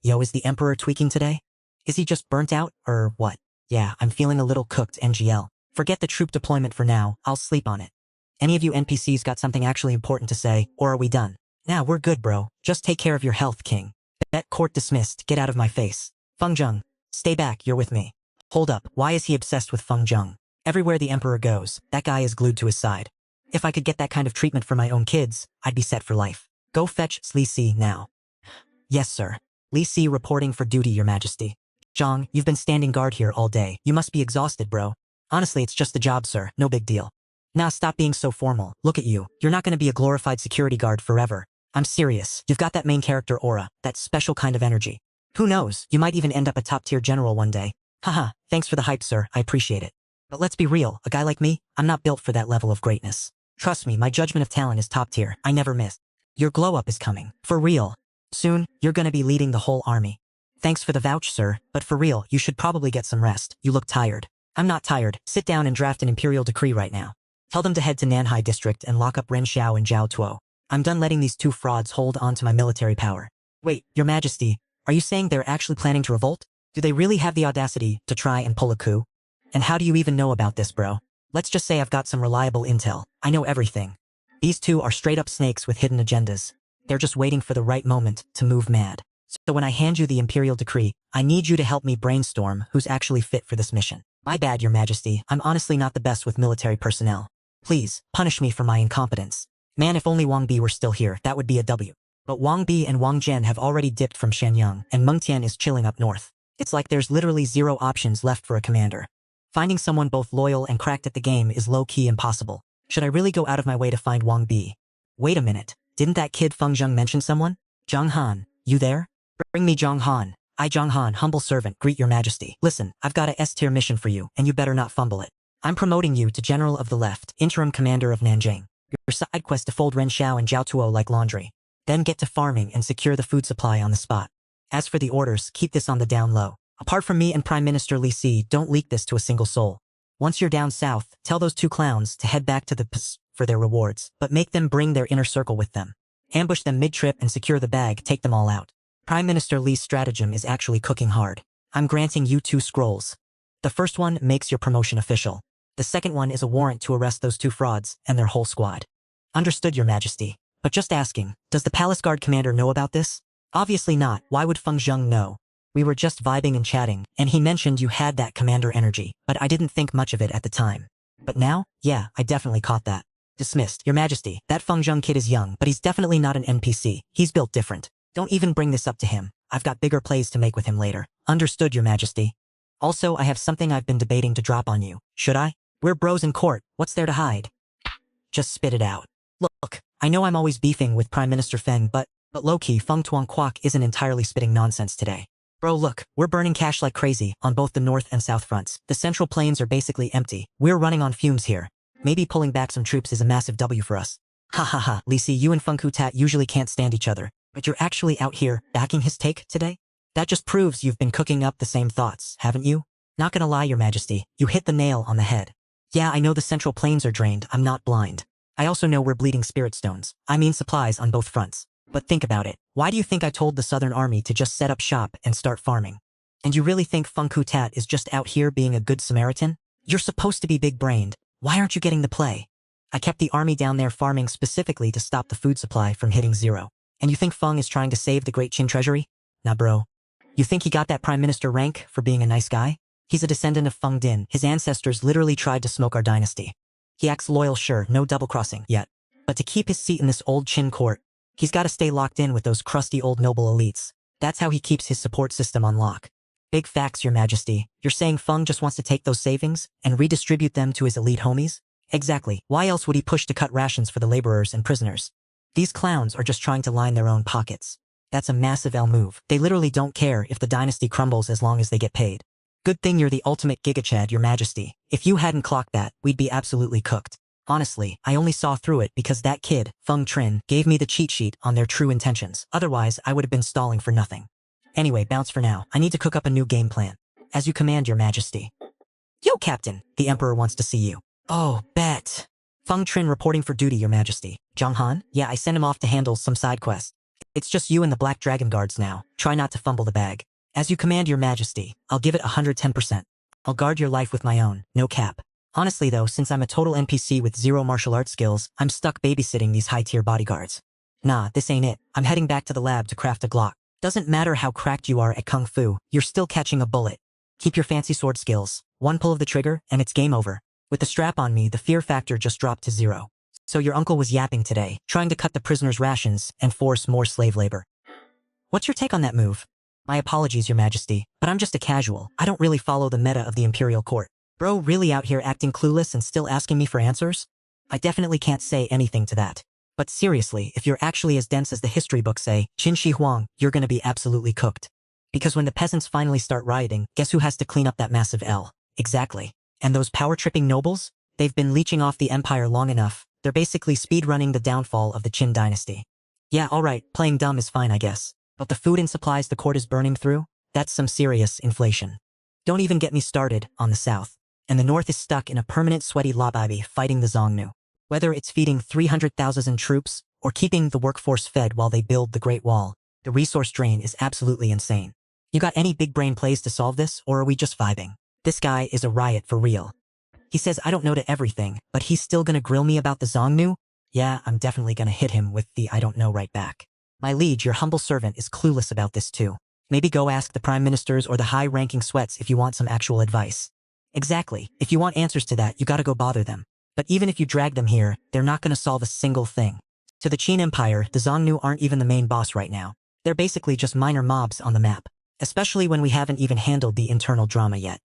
Yo, is the Emperor tweaking today? Is he just burnt out, or what? Yeah, I'm feeling a little cooked, NGL. Forget the troop deployment for now, I'll sleep on it. Any of you NPCs got something actually important to say, or are we done? Nah, we're good, bro. Just take care of your health, King. Bet court dismissed, get out of my face. Feng Zheng, stay back, you're with me. Hold up, why is he obsessed with Feng Zheng? Everywhere the Emperor goes, that guy is glued to his side. If I could get that kind of treatment for my own kids, I'd be set for life. Go fetch Li Si now. Yes, sir. Li Si reporting for duty, Your Majesty. Zhang, you've been standing guard here all day. You must be exhausted, bro. Honestly, it's just a job, sir. No big deal. Nah, stop being so formal. Look at you. You're not going to be a glorified security guard forever. I'm serious. You've got that main character aura, that special kind of energy. Who knows? You might even end up a top-tier general one day. Haha, thanks for the hype, sir. I appreciate it. But let's be real, a guy like me, I'm not built for that level of greatness. Trust me, my judgment of talent is top tier. I never miss. Your glow-up is coming. For real. Soon, you're gonna be leading the whole army. Thanks for the vouch, sir, but for real, you should probably get some rest. You look tired. I'm not tired. Sit down and draft an imperial decree right now. Tell them to head to Nanhai district and lock up Ren Xiao and Zhao Tuo. I'm done letting these two frauds hold on to my military power. Wait, Your Majesty, are you saying they're actually planning to revolt? Do they really have the audacity to try and pull a coup? And how do you even know about this, bro? Let's just say I've got some reliable intel. I know everything. These two are straight up snakes with hidden agendas. They're just waiting for the right moment to move mad. So when I hand you the Imperial Decree, I need you to help me brainstorm who's actually fit for this mission. My bad, Your Majesty. I'm honestly not the best with military personnel. Please, punish me for my incompetence. Man, if only Wang Bi were still here, that would be a W. But Wang Bi and Wang Zhen have already dipped from Shenyang, and Meng Tian is chilling up north. It's like there's literally zero options left for a commander. Finding someone both loyal and cracked at the game is low-key impossible. Should I really go out of my way to find Wang Bi? Wait a minute, didn't that kid Feng Zheng mention someone? Zhang Han, you there? Bring me Zhang Han. I, Zhang Han, humble servant, greet Your Majesty. Listen, I've got a S-tier mission for you, and you better not fumble it. I'm promoting you to General of the Left, Interim Commander of Nanjing. Your side quest to fold Ren Xiao and Zhao Tuo like laundry. Then get to farming and secure the food supply on the spot. As for the orders, keep this on the down low. Apart from me and Prime Minister Li Si, don't leak this to a single soul. Once you're down south, tell those two clowns to head back to the PS for their rewards, but make them bring their inner circle with them. Ambush them mid-trip and secure the bag, take them all out. Prime Minister Li's stratagem is actually cooking hard. I'm granting you 2 scrolls. The first one makes your promotion official. The second one is a warrant to arrest those 2 frauds and their whole squad. Understood, Your Majesty. But just asking, does the Palace Guard commander know about this? Obviously not. Why would Feng Zheng know? We were just vibing and chatting, and he mentioned you had that commander energy, but I didn't think much of it at the time. But now, yeah, I definitely caught that. Dismissed, Your Majesty. That Feng Zheng kid is young, but he's definitely not an NPC. He's built different. Don't even bring this up to him. I've got bigger plays to make with him later. Understood, Your Majesty. Also, I have something I've been debating to drop on you. Should I? We're bros in court. What's there to hide? Just spit it out. Look, I know I'm always beefing with Prime Minister Feng, but low-key, Feng Tuan Quoc isn't entirely spitting nonsense today. Bro, look, we're burning cash like crazy on both the north and south fronts. The central plains are basically empty. We're running on fumes here. Maybe pulling back some troops is a massive W for us. Ha ha ha, Li Si, you and Feng Kutat usually can't stand each other, but you're actually out here backing his take today? That just proves you've been cooking up the same thoughts, haven't you? Not gonna lie, your majesty, you hit the nail on the head. Yeah, I know the central plains are drained, I'm not blind. I also know we're bleeding spirit stones. I mean supplies on both fronts. But think about it. Why do you think I told the southern army to just set up shop and start farming? And you really think Feng Kutat is just out here being a good Samaritan? You're supposed to be big-brained. Why aren't you getting the play? I kept the army down there farming specifically to stop the food supply from hitting zero. And you think Feng is trying to save the great Qin treasury? Nah, bro. You think he got that prime minister rank for being a nice guy? He's a descendant of Feng Din. His ancestors literally tried to smoke our dynasty. He acts loyal, sure, no double-crossing yet. But to keep his seat in this old Qin court, he's got to stay locked in with those crusty old noble elites. That's how he keeps his support system on lock. Big facts, your majesty. You're saying Feng just wants to take those savings and redistribute them to his elite homies? Exactly. Why else would he push to cut rations for the laborers and prisoners? These clowns are just trying to line their own pockets. That's a massive L move. They literally don't care if the dynasty crumbles as long as they get paid. Good thing you're the ultimate gigachad, your majesty. If you hadn't clocked that, we'd be absolutely cooked. Honestly, I only saw through it because that kid, Feng Trin, gave me the cheat sheet on their true intentions. Otherwise, I would have been stalling for nothing. Anyway, bounce for now. I need to cook up a new game plan. As you command, your majesty. Yo, Captain. The Emperor wants to see you. Oh, bet. Feng Trin reporting for duty, your majesty. Zhang Han? Yeah, I sent him off to handle some side quest. It's just you and the Black Dragon Guards now. Try not to fumble the bag. As you command, your majesty. I'll give it 110%. I'll guard your life with my own, no cap. Honestly though, since I'm a total NPC with zero martial arts skills, I'm stuck babysitting these high-tier bodyguards. Nah, this ain't it. I'm heading back to the lab to craft a Glock. Doesn't matter how cracked you are at Kung Fu, you're still catching a bullet. Keep your fancy sword skills. One pull of the trigger, and it's game over. With the strap on me, the fear factor just dropped to 0. So your uncle was yapping today, trying to cut the prisoners' rations and force more slave labor. What's your take on that move? My apologies, your majesty, but I'm just a casual. I don't really follow the meta of the imperial court. Bro, really out here acting clueless and still asking me for answers? I definitely can't say anything to that. But seriously, if you're actually as dense as the history books say, Qin Shi Huang, you're gonna be absolutely cooked. Because when the peasants finally start rioting, guess who has to clean up that massive L? Exactly. And those power-tripping nobles? They've been leeching off the empire long enough. They're basically speedrunning the downfall of the Qin Dynasty. Yeah, alright, playing dumb is fine, I guess. But the food and supplies the court is burning through? That's some serious inflation. Don't even get me started on the south. And the north is stuck in a permanent sweaty lobby fighting the Xiongnu. Whether it's feeding 300,000 troops or keeping the workforce fed while they build the Great Wall, the resource drain is absolutely insane. You got any big brain plays to solve this, or are we just vibing? This guy is a riot for real. He says I don't know to everything, but he's still gonna grill me about the Xiongnu? Yeah, I'm definitely gonna hit him with the I don't know right back. My liege, your humble servant is clueless about this too. Maybe go ask the prime ministers or the high-ranking sweats if you want some actual advice. Exactly. If you want answers to that, you gotta go bother them. But even if you drag them here, they're not gonna solve a single thing. To the Qin Empire, the Xiongnu aren't even the main boss right now. They're basically just minor mobs on the map. Especially when we haven't even handled the internal drama yet.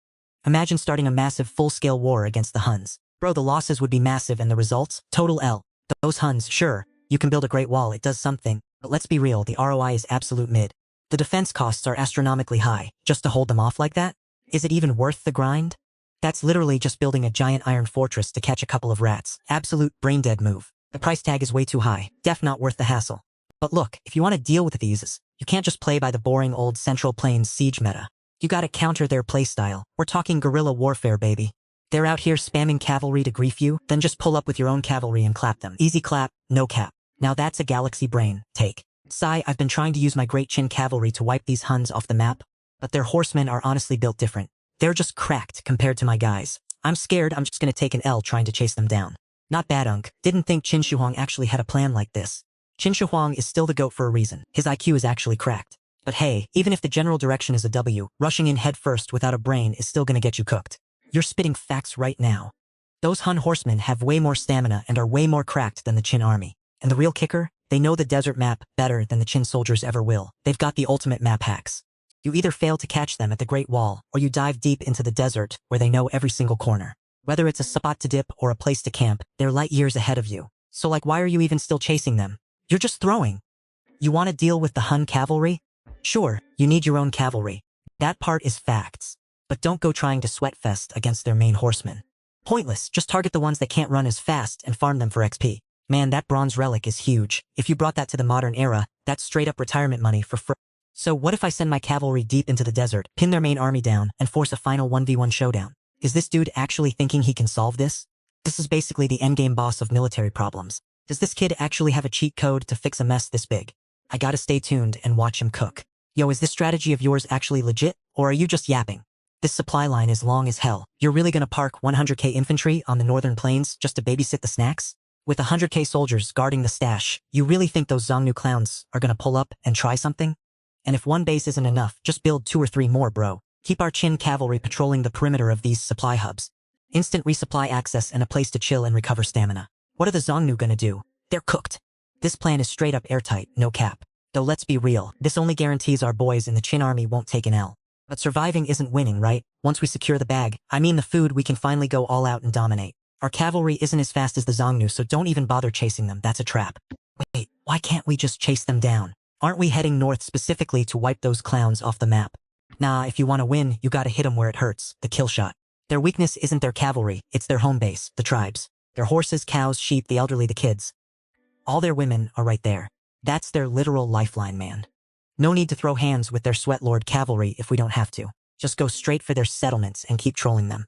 Imagine starting a massive full-scale war against the Huns. Bro, the losses would be massive and the results? Total L. Those Huns, sure, you can build a great wall, it does something. But let's be real, the ROI is absolute mid. The defense costs are astronomically high. Just to hold them off like that? Is it even worth the grind? That's literally just building a giant iron fortress to catch a couple of rats. Absolute brain-dead move. The price tag is way too high. Def not worth the hassle. But look, if you want to deal with these, you can't just play by the boring old Central Plains siege meta. You gotta counter their playstyle. We're talking guerrilla warfare, baby. They're out here spamming cavalry to grief you, then just pull up with your own cavalry and clap them. Easy clap, no cap. Now that's a galaxy brain take. Sigh, I've been trying to use my great Qin cavalry to wipe these Huns off the map, but their horsemen are honestly built different. They're just cracked compared to my guys. I'm scared I'm just gonna take an L trying to chase them down. Not bad, Unk. Didn't think Qin Shi Huang actually had a plan like this. Qin Shi Huang is still the GOAT for a reason. His IQ is actually cracked. But hey, even if the general direction is a W, rushing in head first without a brain is still gonna get you cooked. You're spitting facts right now. Those Hun horsemen have way more stamina and are way more cracked than the Qin army. And the real kicker? They know the desert map better than the Qin soldiers ever will. They've got the ultimate map hacks. You either fail to catch them at the Great Wall, or you dive deep into the desert where they know every single corner. Whether it's a spot to dip or a place to camp, they're light years ahead of you. So like, why are you even still chasing them? You're just throwing. You want to deal with the Hun cavalry? Sure, you need your own cavalry. That part is facts. But don't go trying to sweatfest against their main horsemen. Pointless, just target the ones that can't run as fast and farm them for XP. Man, that bronze relic is huge. If you brought that to the modern era, that's straight up retirement money for free. So what if I send my cavalry deep into the desert, pin their main army down, and force a final 1v1 showdown? Is this dude actually thinking he can solve this? This is basically the endgame boss of military problems. Does this kid actually have a cheat code to fix a mess this big? I gotta stay tuned and watch him cook. Yo, is this strategy of yours actually legit, or are you just yapping? This supply line is long as hell. You're really gonna park 100k infantry on the northern plains just to babysit the snacks? With 100k soldiers guarding the stash, you really think those Xiongnu clowns are gonna pull up and try something? And if one base isn't enough, just build 2 or 3 more, bro. Keep our Qin cavalry patrolling the perimeter of these supply hubs. Instant resupply access and a place to chill and recover stamina. What are the Xiongnu gonna do? They're cooked. This plan is straight up airtight, no cap. Though let's be real, this only guarantees our boys in the Qin army won't take an L. But surviving isn't winning, right? Once we secure the bag, I mean the food, we can finally go all out and dominate. Our cavalry isn't as fast as the Xiongnu, so don't even bother chasing them, that's a trap. Wait, why can't we just chase them down? Aren't we heading north specifically to wipe those clowns off the map? Nah, if you want to win, you gotta hit them where it hurts, the kill shot. Their weakness isn't their cavalry, it's their home base, the tribes. Their horses, cows, sheep, the elderly, the kids. All their women are right there. That's their literal lifeline, man. No need to throw hands with their sweatlord cavalry if we don't have to. Just go straight for their settlements and keep trolling them.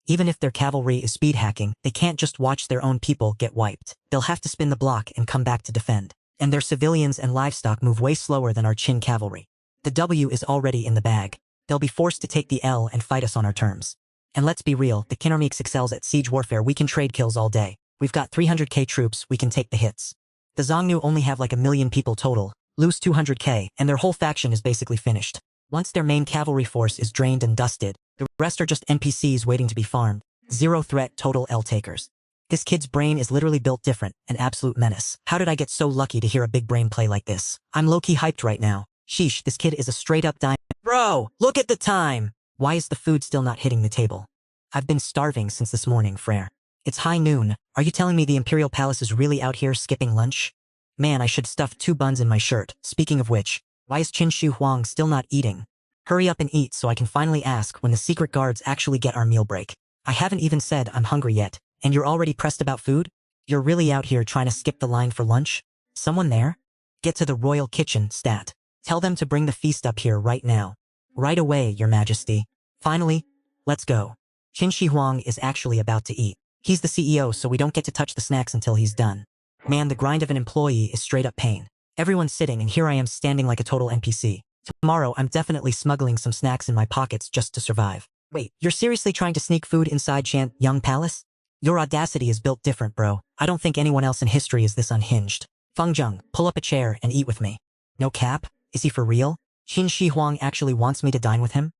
Even if their cavalry is speed hacking, they can't just watch their own people get wiped. They'll have to spin the block and come back to defend. And their civilians and livestock move way slower than our Qin cavalry. The W is already in the bag. They'll be forced to take the L and fight us on our terms. And let's be real, the Qin army excels at siege warfare. We can trade kills all day. We've got 300k troops, we can take the hits. The Xiongnu only have like 1 million people total, lose 200k, and their whole faction is basically finished. Once their main cavalry force is drained and dusted, the rest are just NPCs waiting to be farmed. 0 threat, total L takers. This kid's brain is literally built different, an absolute menace. How did I get so lucky to hear a big brain play like this? I'm low-key hyped right now. Sheesh, this kid is a straight-up dime. Bro, look at the time! Why is the food still not hitting the table? I've been starving since this morning, Frere. It's high noon. Are you telling me the Imperial Palace is really out here skipping lunch? Man, I should stuff 2 buns in my shirt. Speaking of which, why is Qin Shi Huang still not eating? Hurry up and eat so I can finally ask when the secret guards actually get our meal break. I haven't even said I'm hungry yet. And you're already pressed about food? You're really out here trying to skip the line for lunch? Someone there? Get to the royal kitchen, stat. Tell them to bring the feast up here right now. Right away, your majesty. Finally, let's go. Qin Shi Huang is actually about to eat. He's the CEO, so we don't get to touch the snacks until he's done. Man, the grind of an employee is straight up pain. Everyone's sitting and here I am standing like a total NPC. Tomorrow, I'm definitely smuggling some snacks in my pockets just to survive. Wait, you're seriously trying to sneak food inside Young Palace? Your audacity is built different, bro. I don't think anyone else in history is this unhinged. Feng Zheng, pull up a chair and eat with me. No cap? Is he for real? Qin Shi Huang actually wants me to dine with him?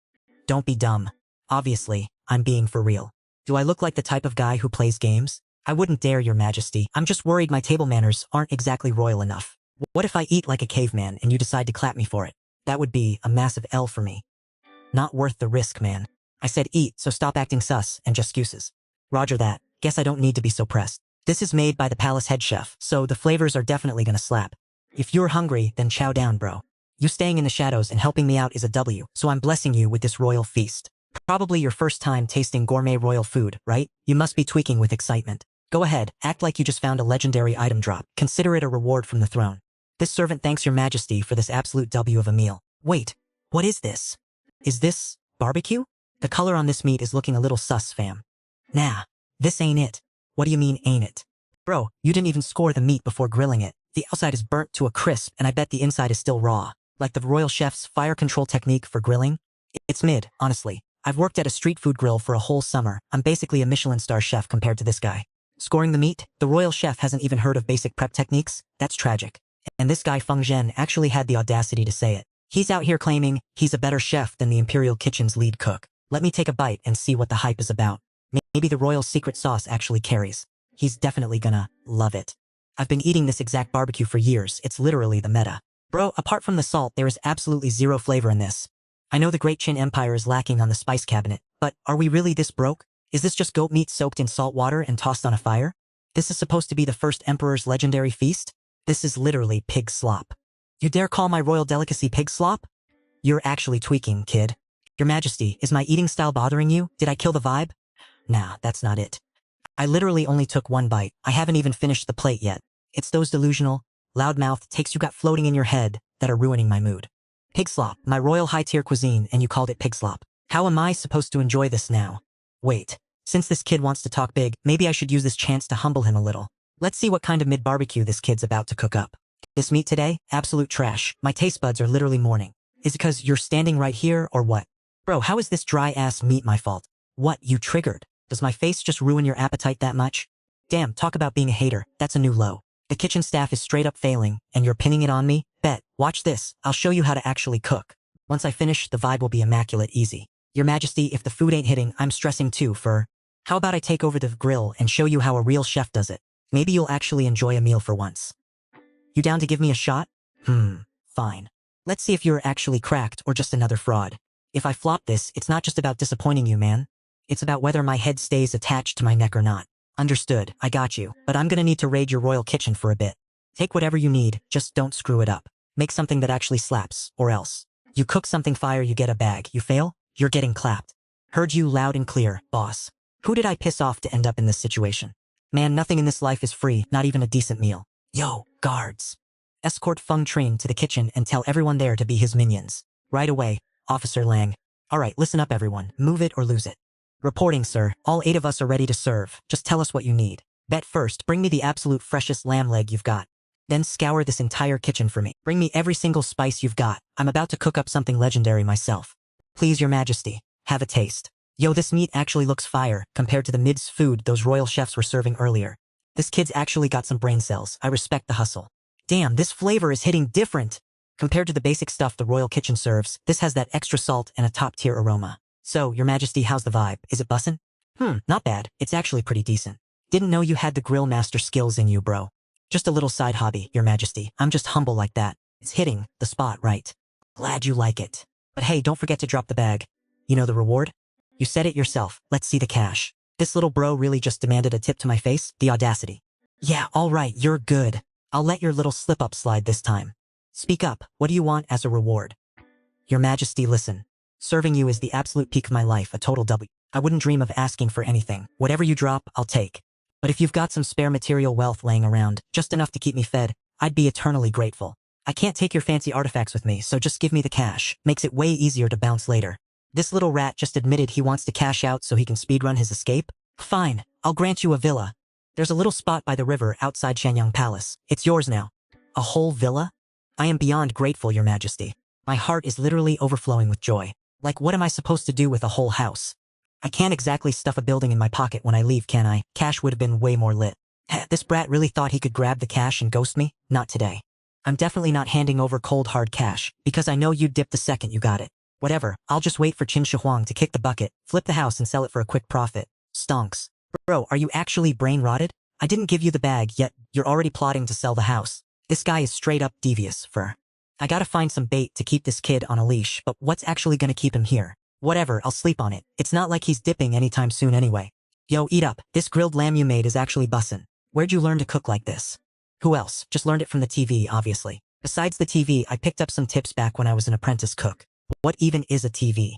Don't be dumb. Obviously, I'm being for real. Do I look like the type of guy who plays games? I wouldn't dare, your majesty. I'm just worried my table manners aren't exactly royal enough. What if I eat like a caveman and you decide to clap me for it? That would be a massive L for me. Not worth the risk, man. I said eat, so stop acting sus and just excuses. Roger that. Guess I don't need to be so pressed. This is made by the palace head chef, so the flavors are definitely gonna slap. If you're hungry, then chow down, bro. You staying in the shadows and helping me out is a W, so I'm blessing you with this royal feast. Probably your first time tasting gourmet royal food, right? You must be tweaking with excitement. Go ahead, act like you just found a legendary item drop. Consider it a reward from the throne. This servant thanks your majesty for this absolute W of a meal. Wait, what is this? Is this barbecue? The color on this meat is looking a little sus, fam. Nah, this ain't it. What do you mean ain't it? Bro, you didn't even score the meat before grilling it. The outside is burnt to a crisp and I bet the inside is still raw. Like the royal chef's fire control technique for grilling? It's mid, honestly. I've worked at a street food grill for a whole summer. I'm basically a Michelin star chef compared to this guy. Scoring the meat? The royal chef hasn't even heard of basic prep techniques? That's tragic. And this guy Feng Zhen actually had the audacity to say it. He's out here claiming he's a better chef than the Imperial Kitchen's lead cook. Let me take a bite and see what the hype is about. Maybe the royal secret sauce actually carries. He's definitely gonna love it. I've been eating this exact barbecue for years. It's literally the meta. Bro, apart from the salt, there is absolutely zero flavor in this. I know the Great Qin Empire is lacking on the spice cabinet, but are we really this broke? Is this just goat meat soaked in salt water and tossed on a fire? This is supposed to be the first emperor's legendary feast? This is literally pig slop. You dare call my royal delicacy pig slop? You're actually tweaking, kid. Your majesty, is my eating style bothering you? Did I kill the vibe? Nah, that's not it. I literally only took 1 bite. I haven't even finished the plate yet. It's those delusional, loudmouth takes you got floating in your head that are ruining my mood. Pig slop, my royal high-tier cuisine, and you called it pig slop. How am I supposed to enjoy this now? Wait, since this kid wants to talk big, maybe I should use this chance to humble him a little. Let's see what kind of mid-barbecue this kid's about to cook up. This meat today? Absolute trash. My taste buds are literally mourning. Is it because you're standing right here, or what? Bro, how is this dry-ass meat my fault? What, you triggered? Does my face just ruin your appetite that much? Damn, talk about being a hater. That's a new low. The kitchen staff is straight up failing, and you're pinning it on me? Bet. Watch this. I'll show you how to actually cook. Once I finish, the vibe will be immaculate easy. Your Majesty, if the food ain't hitting, I'm stressing too, How about I take over the grill and show you how a real chef does it? Maybe you'll actually enjoy a meal for once. You down to give me a shot? Fine. Let's see if you're actually cracked or just another fraud. If I flop this, it's not just about disappointing you, man. It's about whether my head stays attached to my neck or not. Understood, I got you, but I'm gonna need to raid your royal kitchen for a bit. Take whatever you need, just don't screw it up. Make something that actually slaps, or else. You cook something fire, you get a bag. You fail? You're getting clapped. Heard you loud and clear, boss. Who did I piss off to end up in this situation? Man, nothing in this life is free, not even a decent meal. Yo, guards. Escort Feng Trin to the kitchen and tell everyone there to be his minions. Right away, Officer Lang. Alright, listen up everyone, move it or lose it. Reporting, sir. All 8 of us are ready to serve. Just tell us what you need. Bet first, bring me the absolute freshest lamb leg you've got. Then scour this entire kitchen for me. Bring me every single spice you've got. I'm about to cook up something legendary myself. Please, your majesty, have a taste. Yo, this meat actually looks fire compared to the mid's food those royal chefs were serving earlier. This kid's actually got some brain cells. I respect the hustle. Damn, this flavor is hitting different. Compared to the basic stuff the royal kitchen serves, this has that extra salt and a top-tier aroma. So, your majesty, how's the vibe? Is it bussin'? Not bad. It's actually pretty decent. Didn't know you had the grill master skills in you, bro. Just a little side hobby, your majesty. I'm just humble like that. It's hitting the spot right. Glad you like it. But hey, don't forget to drop the bag. You know the reward? You said it yourself. Let's see the cash. This little bro really just demanded a tip to my face? The audacity. Yeah, alright, you're good. I'll let your little slip-up slide this time. Speak up. What do you want as a reward? Your majesty, listen. Serving you is the absolute peak of my life, a total W. I wouldn't dream of asking for anything. Whatever you drop, I'll take. But if you've got some spare material wealth laying around, just enough to keep me fed, I'd be eternally grateful. I can't take your fancy artifacts with me, so just give me the cash. Makes it way easier to bounce later. This little rat just admitted he wants to cash out so he can speedrun his escape? Fine, I'll grant you a villa. There's a little spot by the river outside Shanyang Palace. It's yours now. A whole villa? I am beyond grateful, your majesty. My heart is literally overflowing with joy. Like, what am I supposed to do with a whole house? I can't exactly stuff a building in my pocket when I leave, can I? Cash would have been way more lit. This brat really thought he could grab the cash and ghost me? Not today. I'm definitely not handing over cold hard cash, because I know you'd dip the second you got it. Whatever, I'll just wait for Qin Shi Huang to kick the bucket, flip the house and sell it for a quick profit. Stonks. Bro, are you actually brain rotted? I didn't give you the bag, yet you're already plotting to sell the house. This guy is straight up devious, I gotta find some bait to keep this kid on a leash, but what's actually gonna keep him here? Whatever, I'll sleep on it. It's not like he's dipping anytime soon anyway. Yo, eat up. This grilled lamb you made is actually bussin'. Where'd you learn to cook like this? Who else? Just learned it from the TV, obviously. Besides the TV, I picked up some tips back when I was an apprentice cook. What even is a TV?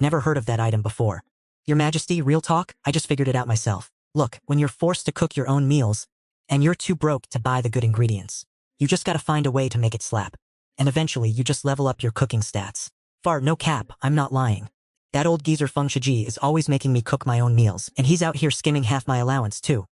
Never heard of that item before. Your Majesty, real talk? I just figured it out myself. Look, when you're forced to cook your own meals, and you're too broke to buy the good ingredients, you just gotta find a way to make it slap. And eventually, you just level up your cooking stats. Fart, no cap, I'm not lying. That old geezer Feng Shiji is always making me cook my own meals, and he's out here skimming half my allowance too.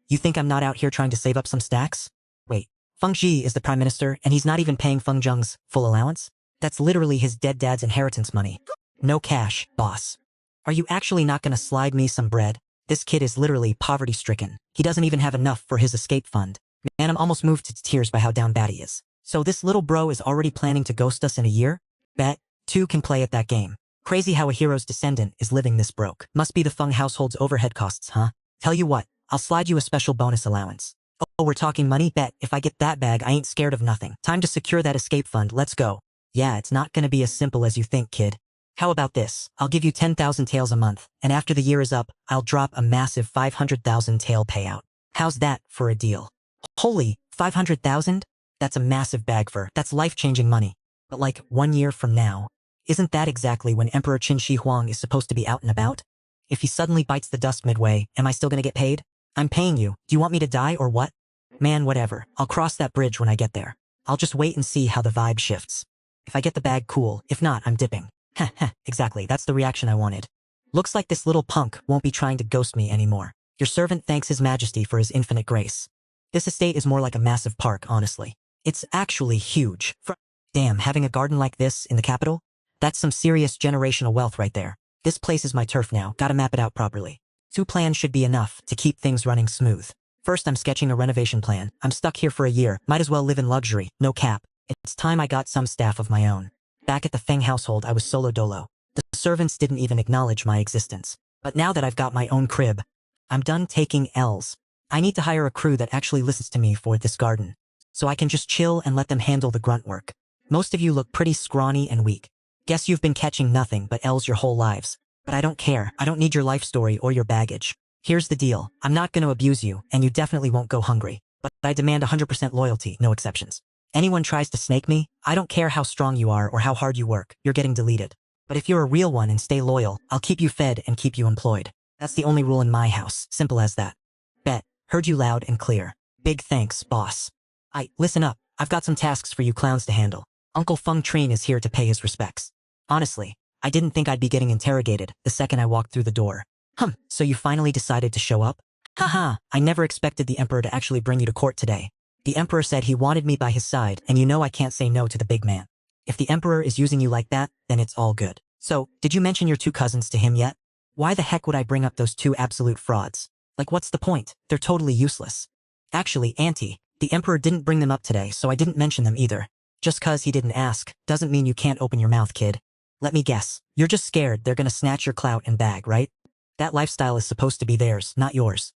You think I'm not out here trying to save up some stacks? Wait, Feng Ji is the prime minister, and he's not even paying Feng Zheng's full allowance? That's literally his dead dad's inheritance money. No cash, boss. Are you actually not gonna slide me some bread? This kid is literally poverty-stricken. He doesn't even have enough for his escape fund. Man, I'm almost moved to tears by how down bad he is. So this little bro is already planning to ghost us in a year? Bet, 2 can play at that game. Crazy how a hero's descendant is living this broke. Must be the Feng household's overhead costs, huh? Tell you what, I'll slide you a special bonus allowance. Oh, we're talking money? Bet, if I get that bag, I ain't scared of nothing. Time to secure that escape fund, let's go. Yeah, it's not gonna be as simple as you think, kid. How about this? I'll give you 10,000 taels a month, and after the year is up, I'll drop a massive 500,000 tael payout. How's that for a deal? Holy, 500,000? That's a massive bag that's life-changing money. But like, 1 year from now, isn't that exactly when Emperor Qin Shi Huang is supposed to be out and about? If he suddenly bites the dust midway, am I still gonna get paid? I'm paying you. Do you want me to die or what? Man, whatever. I'll cross that bridge when I get there. I'll just wait and see how the vibe shifts. If I get the bag, cool. If not, I'm dipping. Heh heh, exactly, that's the reaction I wanted. Looks like this little punk won't be trying to ghost me anymore. Your servant thanks His Majesty for his infinite grace. This estate is more like a massive park, honestly. It's actually huge. Damn, having a garden like this in the capital? That's some serious generational wealth right there. This place is my turf now, gotta map it out properly. 2 plans should be enough to keep things running smooth. First, I'm sketching a renovation plan. I'm stuck here for a year, might as well live in luxury, no cap. It's time I got some staff of my own. Back at the Feng household, I was solo dolo. The servants didn't even acknowledge my existence. But now that I've got my own crib, I'm done taking L's. I need to hire a crew that actually listens to me for this garden, so I can just chill and let them handle the grunt work. Most of you look pretty scrawny and weak. Guess you've been catching nothing but L's your whole lives. But I don't care. I don't need your life story or your baggage. Here's the deal. I'm not gonna abuse you, and you definitely won't go hungry. But I demand 100% loyalty, no exceptions. Anyone tries to snake me, I don't care how strong you are or how hard you work, you're getting deleted. But if you're a real one and stay loyal, I'll keep you fed and keep you employed. That's the only rule in my house, simple as that. Bet. Heard you loud and clear. Big thanks, boss. Listen up. I've got some tasks for you clowns to handle. Uncle Feng Trin is here to pay his respects. Honestly, I didn't think I'd be getting interrogated the second I walked through the door. So you finally decided to show up? Haha, I never expected the Emperor to actually bring you to court today. The Emperor said he wanted me by his side, and you know I can't say no to the big man. If the Emperor is using you like that, then it's all good. So, did you mention your 2 cousins to him yet? Why the heck would I bring up those 2 absolute frauds? Like, what's the point? They're totally useless. Actually, Auntie, the Emperor didn't bring them up today, so I didn't mention them either. Just 'cause he didn't ask, doesn't mean you can't open your mouth, kid. Let me guess. You're just scared they're gonna snatch your clout and bag, right? That lifestyle is supposed to be theirs, not yours.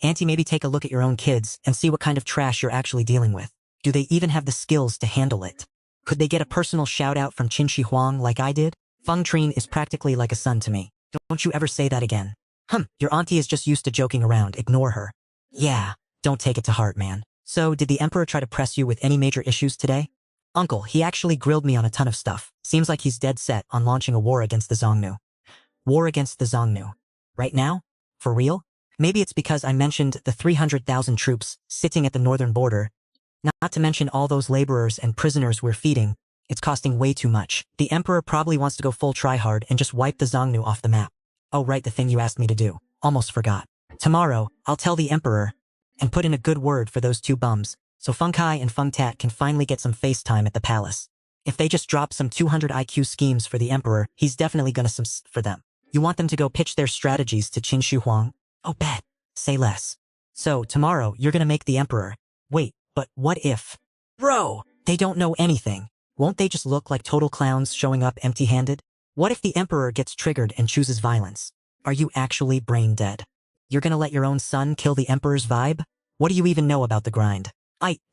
Auntie, maybe take a look at your own kids and see what kind of trash you're actually dealing with. Do they even have the skills to handle it? Could they get a personal shout-out from Qin Shi Huang like I did? Feng Trin is practically like a son to me. Don't you ever say that again. Your auntie is just used to joking around, ignore her. Yeah, don't take it to heart, man. So, did the Emperor try to press you with any major issues today? Uncle, he actually grilled me on a ton of stuff. Seems like he's dead set on launching a war against the Xiongnu. War against the Xiongnu. Right now? For real? Maybe it's because I mentioned the 300,000 troops sitting at the northern border. Not to mention all those laborers and prisoners we're feeding. It's costing way too much. The Emperor probably wants to go full tryhard and just wipe the Xiongnu off the map. Oh right, the thing you asked me to do. Almost forgot. Tomorrow, I'll tell the Emperor and put in a good word for those 2 bums, so Feng Kai and Feng Tat can finally get some face time at the palace. If they just drop some 200 IQ schemes for the Emperor, he's definitely gonna for them. You want them to go pitch their strategies to Qin Shi Huang? Oh bet. Say less. So, tomorrow, you're gonna make the Emperor. Wait, but what if? Bro! They don't know anything. Won't they just look like total clowns showing up empty-handed? What if the Emperor gets triggered and chooses violence? Are you actually brain dead? You're gonna let your own son kill the Emperor's vibe? What do you even know about the grind?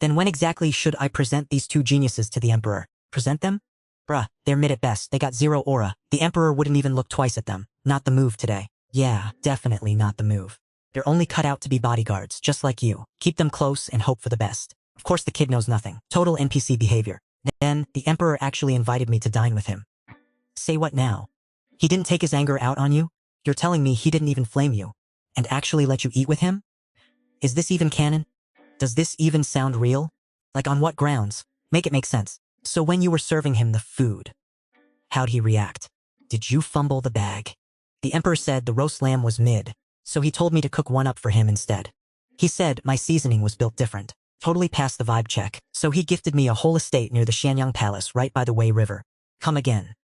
Then when exactly should I present these 2 geniuses to the Emperor? Present them? Bruh, they're mid at best, they got 0 aura. The Emperor wouldn't even look twice at them. Not the move today. Yeah, definitely not the move. They're only cut out to be bodyguards, just like you. Keep them close and hope for the best. Of course the kid knows nothing. Total NPC behavior. Then, the Emperor actually invited me to dine with him. Say what now? He didn't take his anger out on you? You're telling me he didn't even flame you? And actually let you eat with him? Is this even canon? Does this even sound real? Like on what grounds? Make it make sense. So when you were serving him the food, how'd he react? Did you fumble the bag? The Emperor said the roast lamb was mid, so he told me to cook one up for him instead. He said my seasoning was built different. Totally passed the vibe check, so he gifted me a whole estate near the Shanyang Palace right by the Wei River. Come again.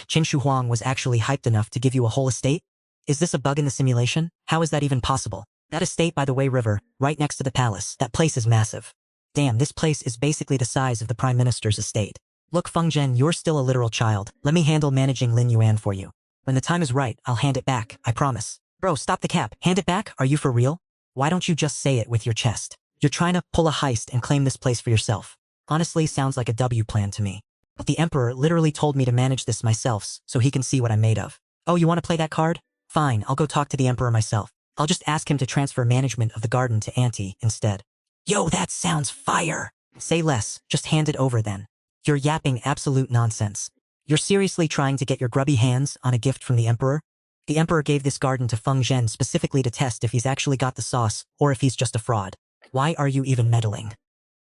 Qin Shi Huang was actually hyped enough to give you a whole estate? Is this a bug in the simulation? How is that even possible? That estate by the Wei River, right next to the palace, that place is massive. Damn, this place is basically the size of the Prime Minister's estate. Look Feng Zhen, you're still a literal child. Let me handle managing Lin Yuan for you. When the time is right, I'll hand it back, I promise. Bro, stop the cap. Hand it back? Are you for real? Why don't you just say it with your chest? You're trying to pull a heist and claim this place for yourself. Honestly, sounds like a W plan to me. But the Emperor literally told me to manage this myself so he can see what I'm made of. Oh, you want to play that card? Fine, I'll go talk to the Emperor myself. I'll just ask him to transfer management of the garden to Auntie instead. Yo, that sounds fire! Say less, just hand it over then. You're yapping absolute nonsense. You're seriously trying to get your grubby hands on a gift from the Emperor? The Emperor gave this garden to Feng Zhen specifically to test if he's actually got the sauce or if he's just a fraud. Why are you even meddling?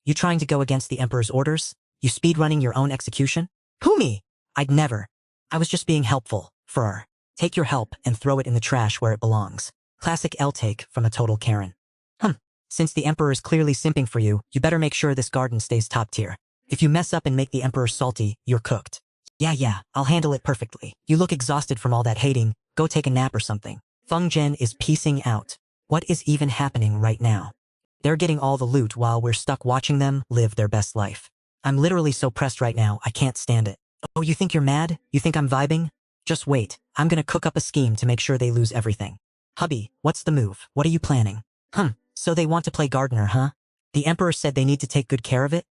You trying to go against the Emperor's orders? You speedrunning your own execution? Who me? I'd never. I was just being helpful. Fur. Take your help and throw it in the trash where it belongs. Classic L-take from a total Karen. Since the Emperor is clearly simping for you, you better make sure this garden stays top tier. If you mess up and make the Emperor salty, you're cooked. Yeah, I'll handle it perfectly. You look exhausted from all that hating. Go take a nap or something. Feng Zhen is piecing out. What is even happening right now? They're getting all the loot while we're stuck watching them live their best life. I'm literally so pressed right now, I can't stand it. Oh, you think you're mad? You think I'm vibing? Just wait. I'm gonna cook up a scheme to make sure they lose everything. Hubby, what's the move? What are you planning? So they want to play gardener, huh? The Emperor said they need to take good care of it?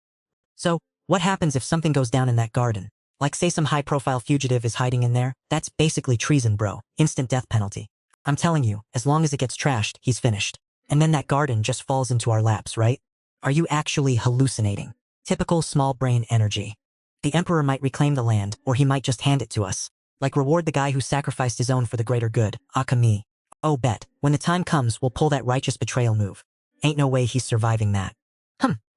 So, what happens if something goes down in that garden? Like say some high-profile fugitive is hiding in there? That's basically treason, bro. Instant death penalty. I'm telling you, as long as it gets trashed, he's finished. And then that garden just falls into our laps, right? Are you actually hallucinating? Typical small brain energy. The Emperor might reclaim the land, or he might just hand it to us. Like reward the guy who sacrificed his own for the greater good, aka me. Oh, bet. When the time comes, we'll pull that righteous betrayal move. Ain't no way he's surviving that.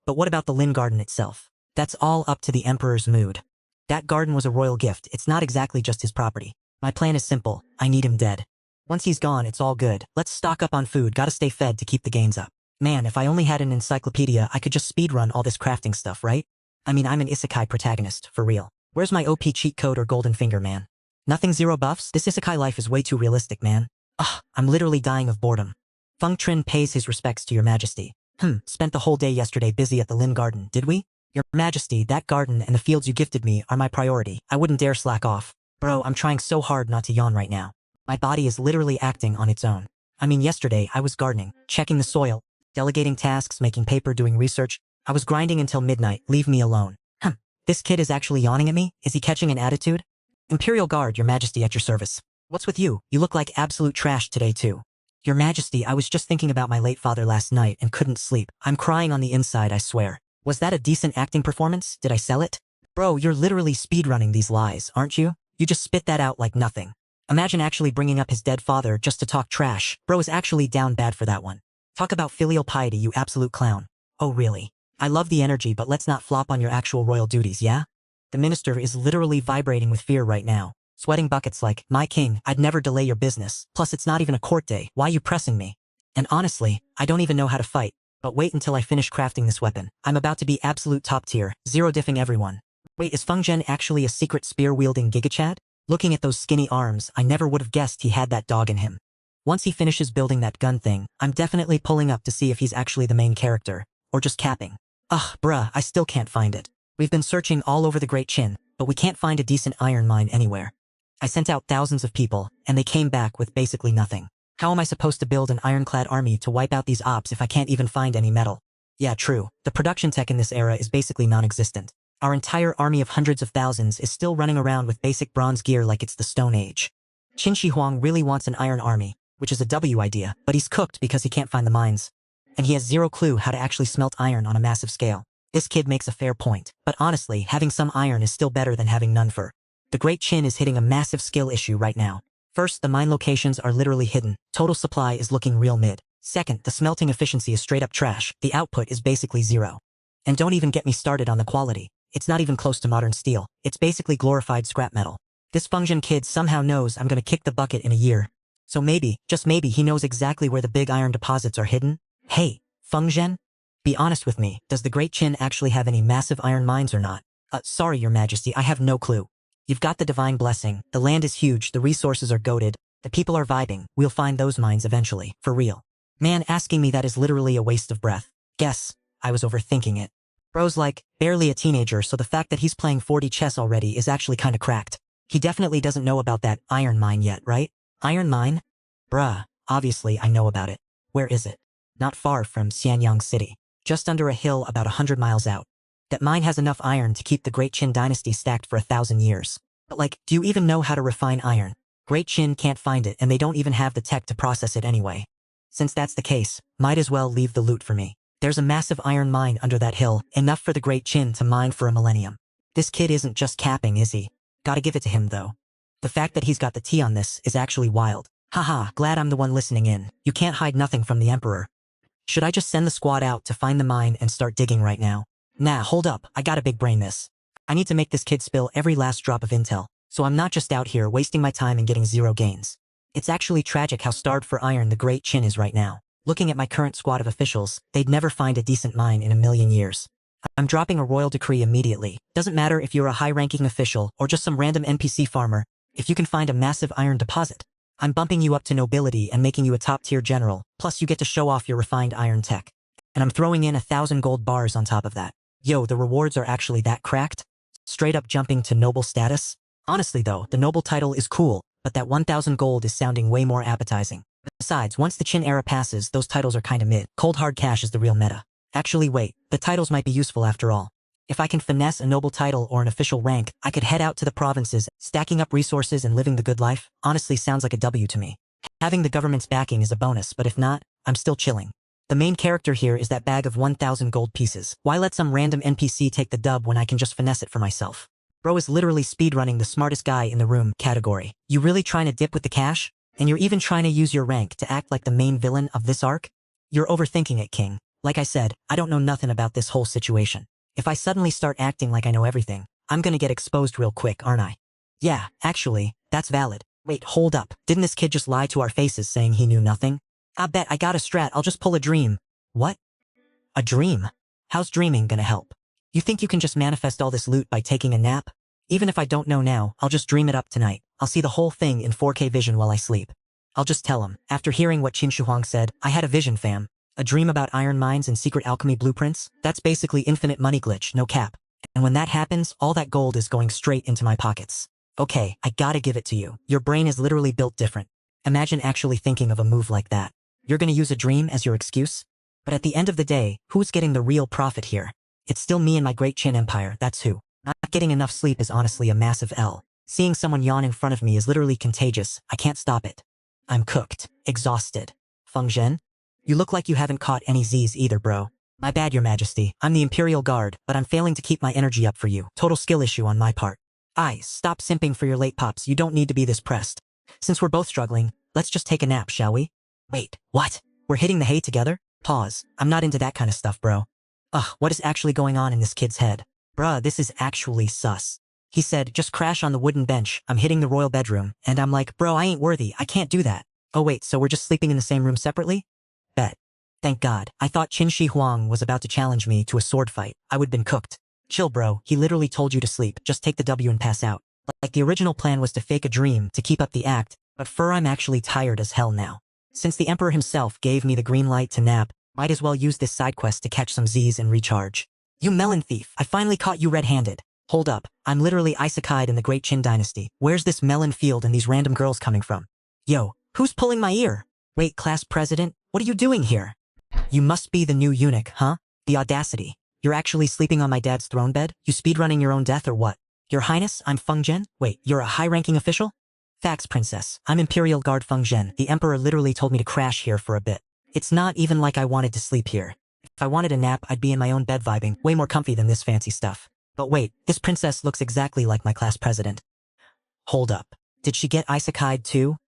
But what about the Lin Garden itself? That's all up to the Emperor's mood. That garden was a royal gift. It's not exactly just his property. My plan is simple. I need him dead. Once he's gone, it's all good. Let's stock up on food. Gotta stay fed to keep the gains up. Man, if I only had an encyclopedia, I could just speedrun all this crafting stuff, right? I mean, I'm an isekai protagonist, for real. Where's my OP cheat code or golden finger, man? Nothing zero buffs? This isekai life is way too realistic, man. I'm literally dying of boredom. Feng Trin pays his respects to your majesty. Spent the whole day yesterday busy at the Lin Garden, did we? Your majesty, that garden and the fields you gifted me are my priority. I wouldn't dare slack off. Bro, I'm trying so hard not to yawn right now. My body is literally acting on its own. I mean, yesterday I was gardening, checking the soil, delegating tasks, making paper, doing research. I was grinding until midnight. Leave me alone. This kid is actually yawning at me? Is he catching an attitude? Imperial Guard, your majesty, at your service. What's with you? You look like absolute trash today too. Your majesty, I was just thinking about my late father last night and couldn't sleep. I'm crying on the inside, I swear. Was that a decent acting performance? Did I sell it? Bro, you're literally speedrunning these lies, aren't you? You just spit that out like nothing. Imagine actually bringing up his dead father just to talk trash. Bro is actually down bad for that one. Talk about filial piety, you absolute clown. Oh really? I love the energy, but let's not flop on your actual royal duties, yeah? The minister is literally vibrating with fear right now. Sweating buckets like, my king, I'd never delay your business. Plus it's not even a court day. Why you pressing me? And honestly, I don't even know how to fight. But wait until I finish crafting this weapon. I'm about to be absolute top tier, zero diffing everyone. Wait, is Feng Zhen actually a secret spear-wielding gigachad? Looking at those skinny arms, I never would have guessed he had that dog in him. Once he finishes building that gun thing, I'm definitely pulling up to see if he's actually the main character. Or just capping. Bruh, I still can't find it. We've been searching all over the Great Qin, but we can't find a decent iron mine anywhere. I sent out thousands of people, and they came back with basically nothing. How am I supposed to build an ironclad army to wipe out these ops if I can't even find any metal? Yeah, true. The production tech in this era is basically non-existent. Our entire army of hundreds of thousands is still running around with basic bronze gear like it's the Stone Age. Qin Shi Huang really wants an iron army, which is a W idea, but he's cooked because he can't find the mines. And he has zero clue how to actually smelt iron on a massive scale. This kid makes a fair point, but honestly, having some iron is still better than having none for. The Great Qin is hitting a massive skill issue right now. First, the mine locations are literally hidden. Total supply is looking real mid. Second, the smelting efficiency is straight up trash. The output is basically zero. And don't even get me started on the quality. It's not even close to modern steel. It's basically glorified scrap metal. This Feng Zhen kid somehow knows I'm gonna kick the bucket in a year. So maybe, just maybe he knows exactly where the big iron deposits are hidden? Hey, Feng Zhen? Be honest with me, does the Great Qin actually have any massive iron mines or not? Sorry, your majesty, I have no clue. You've got the divine blessing, the land is huge, the resources are goated, the people are vibing, we'll find those mines eventually, for real. Man, asking me that is literally a waste of breath. Guess, I was overthinking it. Bro's like, barely a teenager, so the fact that he's playing 40 chess already is actually kinda cracked. He definitely doesn't know about that iron mine yet, right? Iron mine? Bruh, obviously I know about it. Where is it? Not far from Xianyang City. Just under a hill about 100 miles out. That mine has enough iron to keep the Great Qin Dynasty stacked for 1,000 years. But like, do you even know how to refine iron? Great Qin can't find it and they don't even have the tech to process it anyway. Since that's the case, might as well leave the loot for me. There's a massive iron mine under that hill, enough for the Great Qin to mine for a millennium. This kid isn't just capping, is he? Gotta give it to him though. The fact that he's got the tea on this is actually wild. Haha, glad I'm the one listening in. You can't hide nothing from the Emperor. Should I just send the squad out to find the mine and start digging right now? Nah, hold up, I gotta big brain this. I need to make this kid spill every last drop of intel, so I'm not just out here wasting my time and getting zero gains. It's actually tragic how starved for iron the great Qin is right now. Looking at my current squad of officials, they'd never find a decent mine in a million years. I'm dropping a royal decree immediately. Doesn't matter if you're a high-ranking official or just some random NPC farmer, if you can find a massive iron deposit. I'm bumping you up to nobility and making you a top-tier general, plus you get to show off your refined iron tech. And I'm throwing in 1,000 gold bars on top of that. Yo, the rewards are actually that cracked? Straight up jumping to noble status? Honestly though, the noble title is cool, but that 1,000 gold is sounding way more appetizing. Besides, once the Qin era passes, those titles are kinda mid. Cold hard cash is the real meta. Actually wait, the titles might be useful after all. If I can finesse a noble title or an official rank, I could head out to the provinces, stacking up resources and living the good life. Honestly sounds like a W to me. Having the government's backing is a bonus, but if not, I'm still chilling. The main character here is that bag of 1,000 gold pieces. Why let some random NPC take the dub when I can just finesse it for myself? Bro is literally speedrunning the smartest guy in the room category. You really trying to dip with the cash? And you're even trying to use your rank to act like the main villain of this arc? You're overthinking it, King. Like I said, I don't know nothing about this whole situation. If I suddenly start acting like I know everything, I'm gonna get exposed real quick, aren't I? Yeah, actually, that's valid. Wait, hold up. Didn't this kid just lie to our faces saying he knew nothing? I bet I got a strat, I'll just pull a dream. What? A dream? How's dreaming gonna help? You think you can just manifest all this loot by taking a nap? Even if I don't know now, I'll just dream it up tonight. I'll see the whole thing in 4K vision while I sleep. I'll just tell him. After hearing what Qin Shi Huang said, I had a vision, fam. A dream about iron mines and secret alchemy blueprints? That's basically infinite money glitch, no cap. And when that happens, all that gold is going straight into my pockets. Okay, I gotta give it to you. Your brain is literally built different. Imagine actually thinking of a move like that. You're gonna use a dream as your excuse? But at the end of the day, who's getting the real profit here? It's still me and my great Qin Empire, that's who. Not getting enough sleep is honestly a massive L. Seeing someone yawn in front of me is literally contagious. I can't stop it. I'm cooked. Exhausted. Feng Zhen? You look like you haven't caught any Z's either, bro. My bad, your majesty. I'm the Imperial Guard, but I'm failing to keep my energy up for you. Total skill issue on my part. Stop simping for your late pops. You don't need to be this pressed. Since we're both struggling, let's just take a nap, shall we? Wait, what? We're hitting the hay together? Pause. I'm not into that kind of stuff, bro. Ugh, what is actually going on in this kid's head? Bruh, this is actually sus. He said, just crash on the wooden bench. I'm hitting the royal bedroom. And I'm like, bro, I ain't worthy. I can't do that. Oh wait, so we're just sleeping in the same room separately? Bet. Thank God. I thought Qin Shi Huang was about to challenge me to a sword fight. I would've been cooked. Chill, bro. He literally told you to sleep. Just take the W and pass out. Like the original plan was to fake a dream to keep up the act, but I'm actually tired as hell now. Since the Emperor himself gave me the green light to nap, might as well use this side quest to catch some Z's and recharge. You melon thief. I finally caught you red-handed. Hold up. I'm literally isekai'd in the great Qin Dynasty. Where's this melon field and these random girls coming from? Yo, who's pulling my ear? Wait, class president? What are you doing here? You must be the new eunuch, huh? The audacity. You're actually sleeping on my dad's throne bed? You speedrunning your own death or what? Your Highness, I'm Feng Zhen? Wait, you're a high-ranking official? Facts, princess. I'm Imperial Guard Feng Zhen. The Emperor literally told me to crash here for a bit. It's not even like I wanted to sleep here. If I wanted a nap, I'd be in my own bed vibing, way more comfy than this fancy stuff. But wait, this princess looks exactly like my class president. Hold up. Did she get isekai'd too?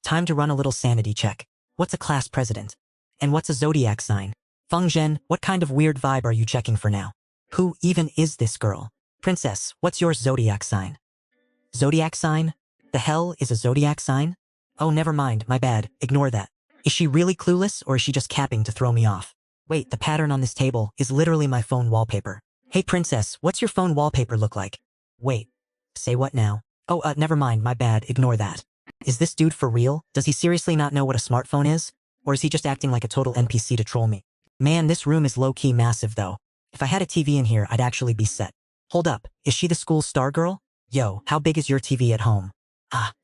Time to run a little sanity check. What's a class president? And what's a zodiac sign? Feng Zhen, what kind of weird vibe are you checking for now? Who even is this girl? Princess, what's your zodiac sign? Zodiac sign? The hell is a zodiac sign? Oh, never mind, my bad, ignore that. Is she really clueless or is she just capping to throw me off? Wait, the pattern on this table is literally my phone wallpaper. Hey princess, what's your phone wallpaper look like? Wait, say what now? Oh, never mind, my bad, ignore that. Is this dude for real? Does he seriously not know what a smartphone is? Or is he just acting like a total NPC to troll me? Man, this room is low-key massive though. If I had a TV in here, I'd actually be set. Hold up, is she the school's star girl? Yo, how big is your TV at home?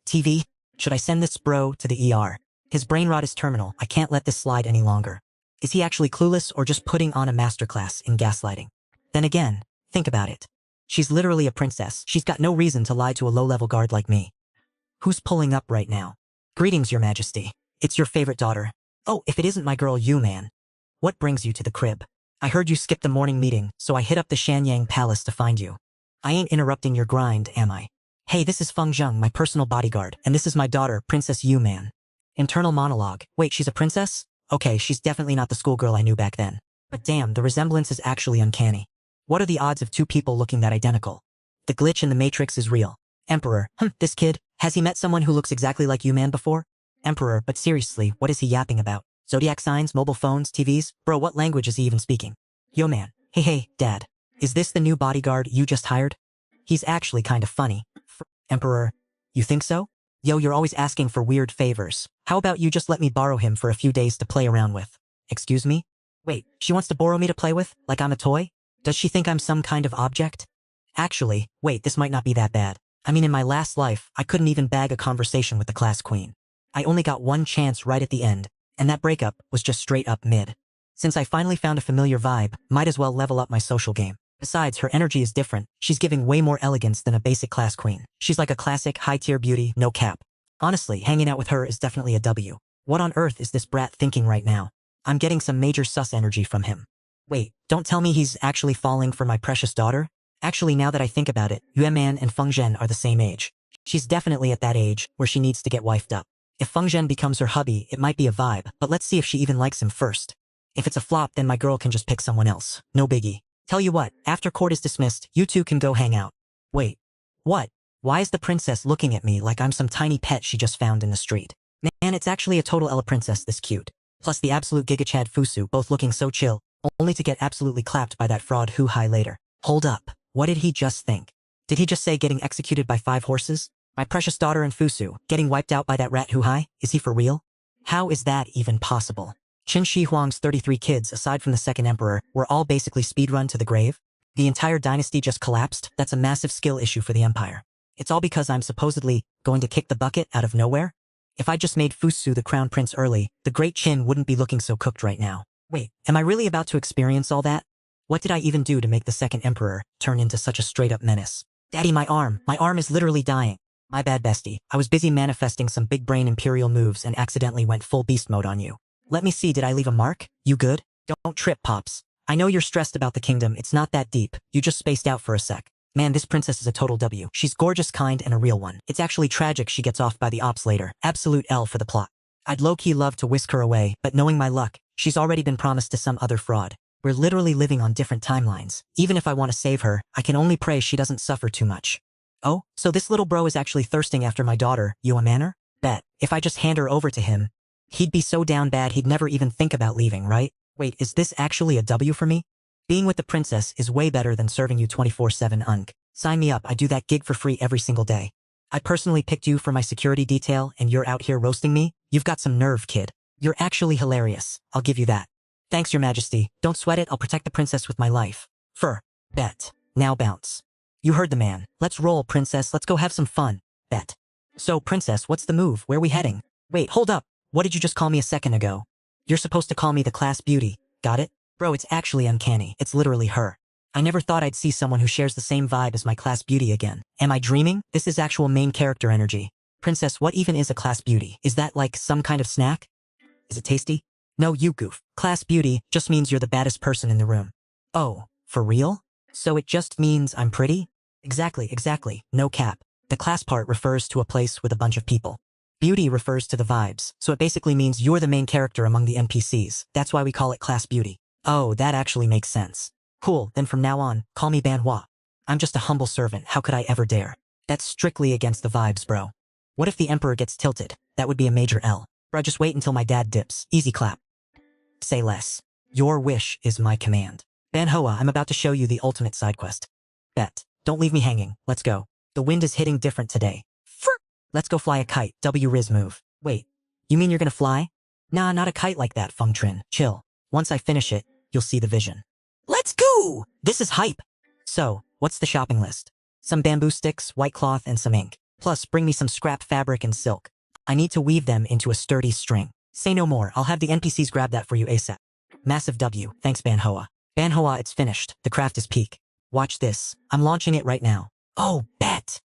TV? Should I send this bro to the ER? His brain rot is terminal, I can't let this slide any longer. Is he actually clueless or just putting on a masterclass in gaslighting? Then again, think about it. She's literally a princess. She's got no reason to lie to a low-level guard like me. Who's pulling up right now? Greetings, your majesty. It's your favorite daughter. Oh, if it isn't my girl Yu, man. What brings you to the crib? I heard you skipped the morning meeting, so I hit up the Shanyang Palace to find you. I ain't interrupting your grind, am I? Hey, this is Feng Zheng, my personal bodyguard, and this is my daughter, Princess Yu, man. Internal monologue. Wait, she's a princess? Okay, she's definitely not the schoolgirl I knew back then. But damn, the resemblance is actually uncanny. What are the odds of two people looking that identical? The glitch in the Matrix is real. Emperor, this kid, has he met someone who looks exactly like you man before? Emperor, but seriously, what is he yapping about? Zodiac signs, mobile phones, TVs? Bro, what language is he even speaking? Yo man, hey, dad. Is this the new bodyguard you just hired? He's actually kind of funny. Emperor, you think so? Yo, you're always asking for weird favors. How about you just let me borrow him for a few days to play around with? Excuse me? Wait, she wants to borrow me to play with? Like I'm a toy? Does she think I'm some kind of object? Actually, wait, this might not be that bad. I mean, in my last life, I couldn't even bag a conversation with the class queen. I only got one chance right at the end, and that breakup was just straight up mid. Since I finally found a familiar vibe, might as well level up my social game. Besides, her energy is different. She's giving way more elegance than a basic class queen. She's like a classic, high-tier beauty, no cap. Honestly, hanging out with her is definitely a W. What on earth is this brat thinking right now? I'm getting some major sus energy from him. Wait, don't tell me he's actually falling for my precious daughter? Actually, now that I think about it, Yuan Man and Feng Zhen are the same age. She's definitely at that age where she needs to get wifed up. If Feng Zhen becomes her hubby, it might be a vibe, but let's see if she even likes him first. If it's a flop, then my girl can just pick someone else. No biggie. Tell you what, after court is dismissed, you two can go hang out. Wait. What? Why is the princess looking at me like I'm some tiny pet she just found in the street? Man, it's actually a total Ella princess this cute. Plus the absolute gigachad Fusu both looking so chill, only to get absolutely clapped by that fraud Hu-Hai later. Hold up. What did he just think? Did he just say getting executed by 5 horses? My precious daughter and Fusu, getting wiped out by that rat Hu-Hai? Is he for real? How is that even possible? Qin Shi Huang's 33 kids, aside from the second emperor, were all basically speedrun to the grave? The entire dynasty just collapsed? That's a massive skill issue for the empire. It's all because I'm supposedly going to kick the bucket out of nowhere? If I just made Fusu the crown prince early, the great Qin wouldn't be looking so cooked right now. Wait, am I really about to experience all that? What did I even do to make the second emperor turn into such a straight-up menace? Daddy, my arm is literally dying. My bad, bestie. I was busy manifesting some big-brain imperial moves and accidentally went full beast mode on you. Let me see, did I leave a mark? You good? Don't trip, Pops. I know you're stressed about the kingdom, it's not that deep. You just spaced out for a sec. Man, this princess is a total W. She's gorgeous, kind, and a real one. It's actually tragic she gets off by the ops later. Absolute L for the plot. I'd low-key love to whisk her away, but knowing my luck, she's already been promised to some other fraud. We're literally living on different timelines. Even if I want to save her, I can only pray she doesn't suffer too much. Oh, so this little bro is actually thirsting after my daughter, Yuan Manor? Bet. If I just hand her over to him, he'd be so down bad he'd never even think about leaving, right? Wait, is this actually a W for me? Being with the princess is way better than serving you 24/7 unk. Sign me up, I do that gig for free every single day. I personally picked you for my security detail and you're out here roasting me? You've got some nerve, kid. You're actually hilarious, I'll give you that. Thanks, your majesty. Don't sweat it, I'll protect the princess with my life. Bet. Now bounce. You heard the man. Let's roll, princess, let's go have some fun. Bet. So, princess, what's the move? Where are we heading? Wait, hold up. What did you just call me a second ago? You're supposed to call me the class beauty. Got it? Bro, it's actually uncanny. It's literally her. I never thought I'd see someone who shares the same vibe as my class beauty again. Am I dreaming? This is actual main character energy. Princess, what even is a class beauty? Is that like some kind of snack? Is it tasty? No, you goof. Class beauty just means you're the baddest person in the room. Oh, for real? So it just means I'm pretty? Exactly. No cap. The class part refers to a place with a bunch of people. Beauty refers to the vibes, so it basically means you're the main character among the NPCs. That's why we call it class beauty. Oh, that actually makes sense. Cool, then from now on, call me manhua. I'm just a humble servant, how could I ever dare? That's strictly against the vibes, bro. What if the emperor gets tilted? That would be a major L. Bro, just wait until my dad dips. Easy clap. Say less. Your wish is my command. Manhua, I'm about to show you the ultimate side quest. Bet. Don't leave me hanging. Let's go. The wind is hitting different today. Let's go fly a kite. W-Riz move. Wait, you mean you're gonna fly? Nah, not a kite like that, Feng Trin. Chill. Once I finish it, you'll see the vision. Let's go! This is hype! So, what's the shopping list? Some bamboo sticks, white cloth, and some ink. Plus, bring me some scrap fabric and silk. I need to weave them into a sturdy string. Say no more, I'll have the NPCs grab that for you ASAP. Massive W, thanks Manhua. Manhua, it's finished. The craft is peak. Watch this. I'm launching it right now. Oh, bet.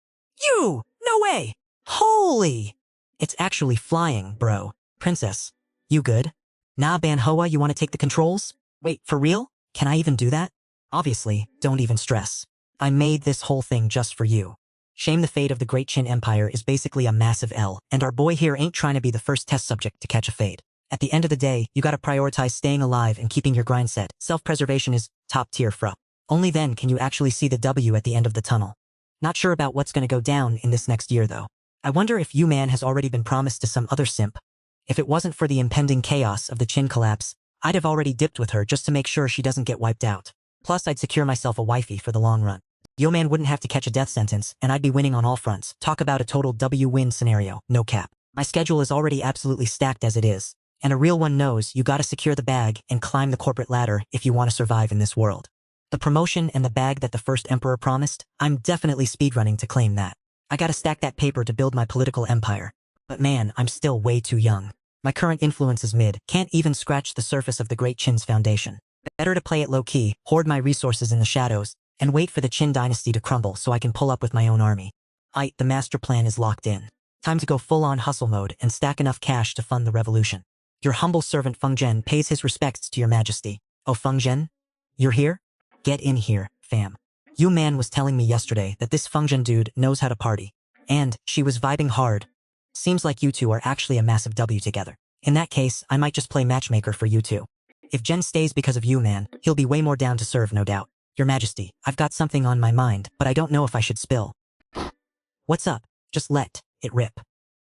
You! No way! Holy! It's actually flying, bro. Princess, you good? Nah, Manhua, you want to take the controls? Wait, for real? Can I even do that? Obviously, don't even stress. I made this whole thing just for you. Shame the fate of the Great Qin Empire is basically a massive L, and our boy here ain't trying to be the first test subject to catch a fade. At the end of the day, you gotta prioritize staying alive and keeping your grind set. Self-preservation is top tier, fruh. Only then can you actually see the W at the end of the tunnel. Not sure about what's gonna go down in this next year though. I wonder if man has already been promised to some other simp. If it wasn't for the impending chaos of the Qin collapse, I'd have already dipped with her just to make sure she doesn't get wiped out. Plus I'd secure myself a wifey for the long run. Man wouldn't have to catch a death sentence, and I'd be winning on all fronts. Talk about a total W-win scenario, no cap. My schedule is already absolutely stacked as it is. And a real one knows you gotta secure the bag and climb the corporate ladder if you want to survive in this world. The promotion and the bag that the first emperor promised, I'm definitely speedrunning to claim that. I gotta stack that paper to build my political empire. But man, I'm still way too young. My current influence is mid, can't even scratch the surface of the Great Qin's foundation. Better to play it low-key, hoard my resources in the shadows, and wait for the Qin Dynasty to crumble so I can pull up with my own army. The master plan is locked in. Time to go full-on hustle mode and stack enough cash to fund the revolution. Your humble servant Feng Zhen pays his respects to your majesty. Oh Feng Zhen? You're here? Get in here, fam. Man was telling me yesterday that this Feng Zhen dude knows how to party. And she was vibing hard. Seems like you two are actually a massive W together. In that case, I might just play matchmaker for you two. If Zhen stays because of man, he'll be way more down to serve no doubt. Your majesty, I've got something on my mind, but I don't know if I should spill. What's up? Just let it rip.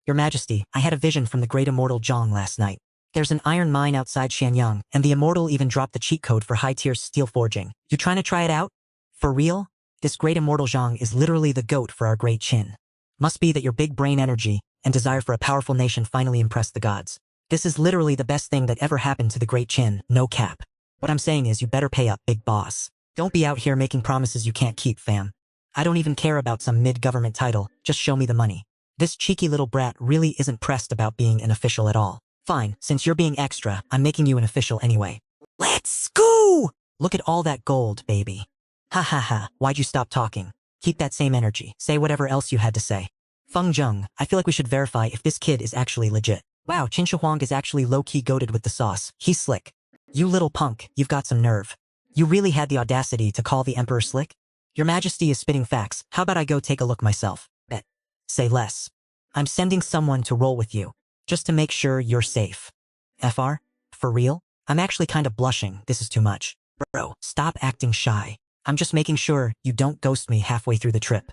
Your majesty, I had a vision from the great immortal Zhang last night. There's an iron mine outside Xianyang, and the immortal even dropped the cheat code for high-tier steel forging. You trying to try it out? For real? This great immortal Zhang is literally the GOAT for our great Qin. Must be that your big brain energy and desire for a powerful nation finally impressed the gods. This is literally the best thing that ever happened to the great Qin, no cap. What I'm saying is you better pay up, big boss. Don't be out here making promises you can't keep, fam. I don't even care about some mid-government title, just show me the money. This cheeky little brat really isn't pressed about being an official at all. Fine, since you're being extra, I'm making you an official anyway. Let's go! Look at all that gold, baby. Ha ha ha, why'd you stop talking? Keep that same energy, say whatever else you had to say. Feng Zheng, I feel like we should verify if this kid is actually legit. Wow, Qin Shi Huang is actually low-key goated with the sauce. He's slick. You little punk, you've got some nerve. You really had the audacity to call the Emperor slick? Your Majesty is spitting facts, how about I go take a look myself? Bet. Say less. I'm sending someone to roll with you, just to make sure you're safe. FR? For real? I'm actually kind of blushing, this is too much. Bro, stop acting shy. I'm just making sure you don't ghost me halfway through the trip.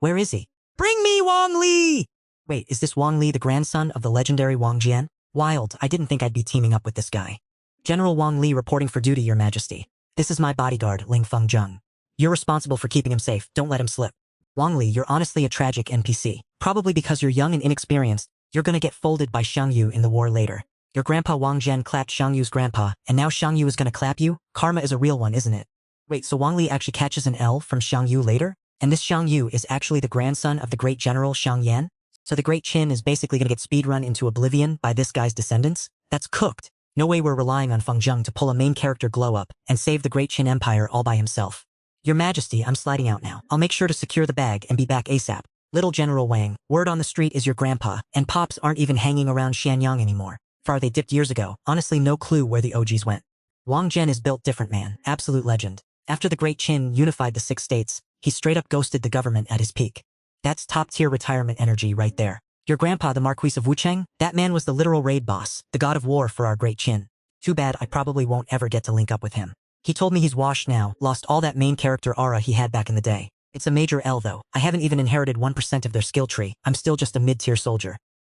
Where is he? Bring me Wang Li! Wait, is this Wang Li the grandson of the legendary Wang Jian? Wild, I didn't think I'd be teaming up with this guy. General Wang Li reporting for duty, Your Majesty. This is my bodyguard, Ling Feng Zheng. You're responsible for keeping him safe, don't let him slip. Wang Li, you're honestly a tragic NPC. Probably because you're young and inexperienced, you're gonna get folded by Xiang Yu in the war later. Your grandpa Wang Zhen clapped Xiang Yu's grandpa, and now Xiang Yu is gonna clap you? Karma is a real one, isn't it? Wait, so Wang Li actually catches an L from Xiang Yu later? And this Xiang Yu is actually the grandson of the great general Xiang Yan? So the great Qin is basically gonna get speedrun into oblivion by this guy's descendants? That's cooked. No way we're relying on Feng Zheng to pull a main character glow up and save the great Qin Empire all by himself. Your Majesty, I'm sliding out now. I'll make sure to secure the bag and be back ASAP. Little General Wang, word on the street is your grandpa, and pops aren't even hanging around Xianyang anymore. Far they dipped years ago, honestly no clue where the OGs went. Wang Zhen is built different, man, absolute legend. After the great Qin unified the 6 states, he straight up ghosted the government at his peak. That's top-tier retirement energy right there. Your grandpa, the Marquis of Wucheng, that man was the literal raid boss, the god of war for our great Qin. Too bad I probably won't ever get to link up with him. He told me he's washed now, lost all that main character aura he had back in the day. It's a major L though. I haven't even inherited 1% of their skill tree. I'm still just a mid-tier soldier.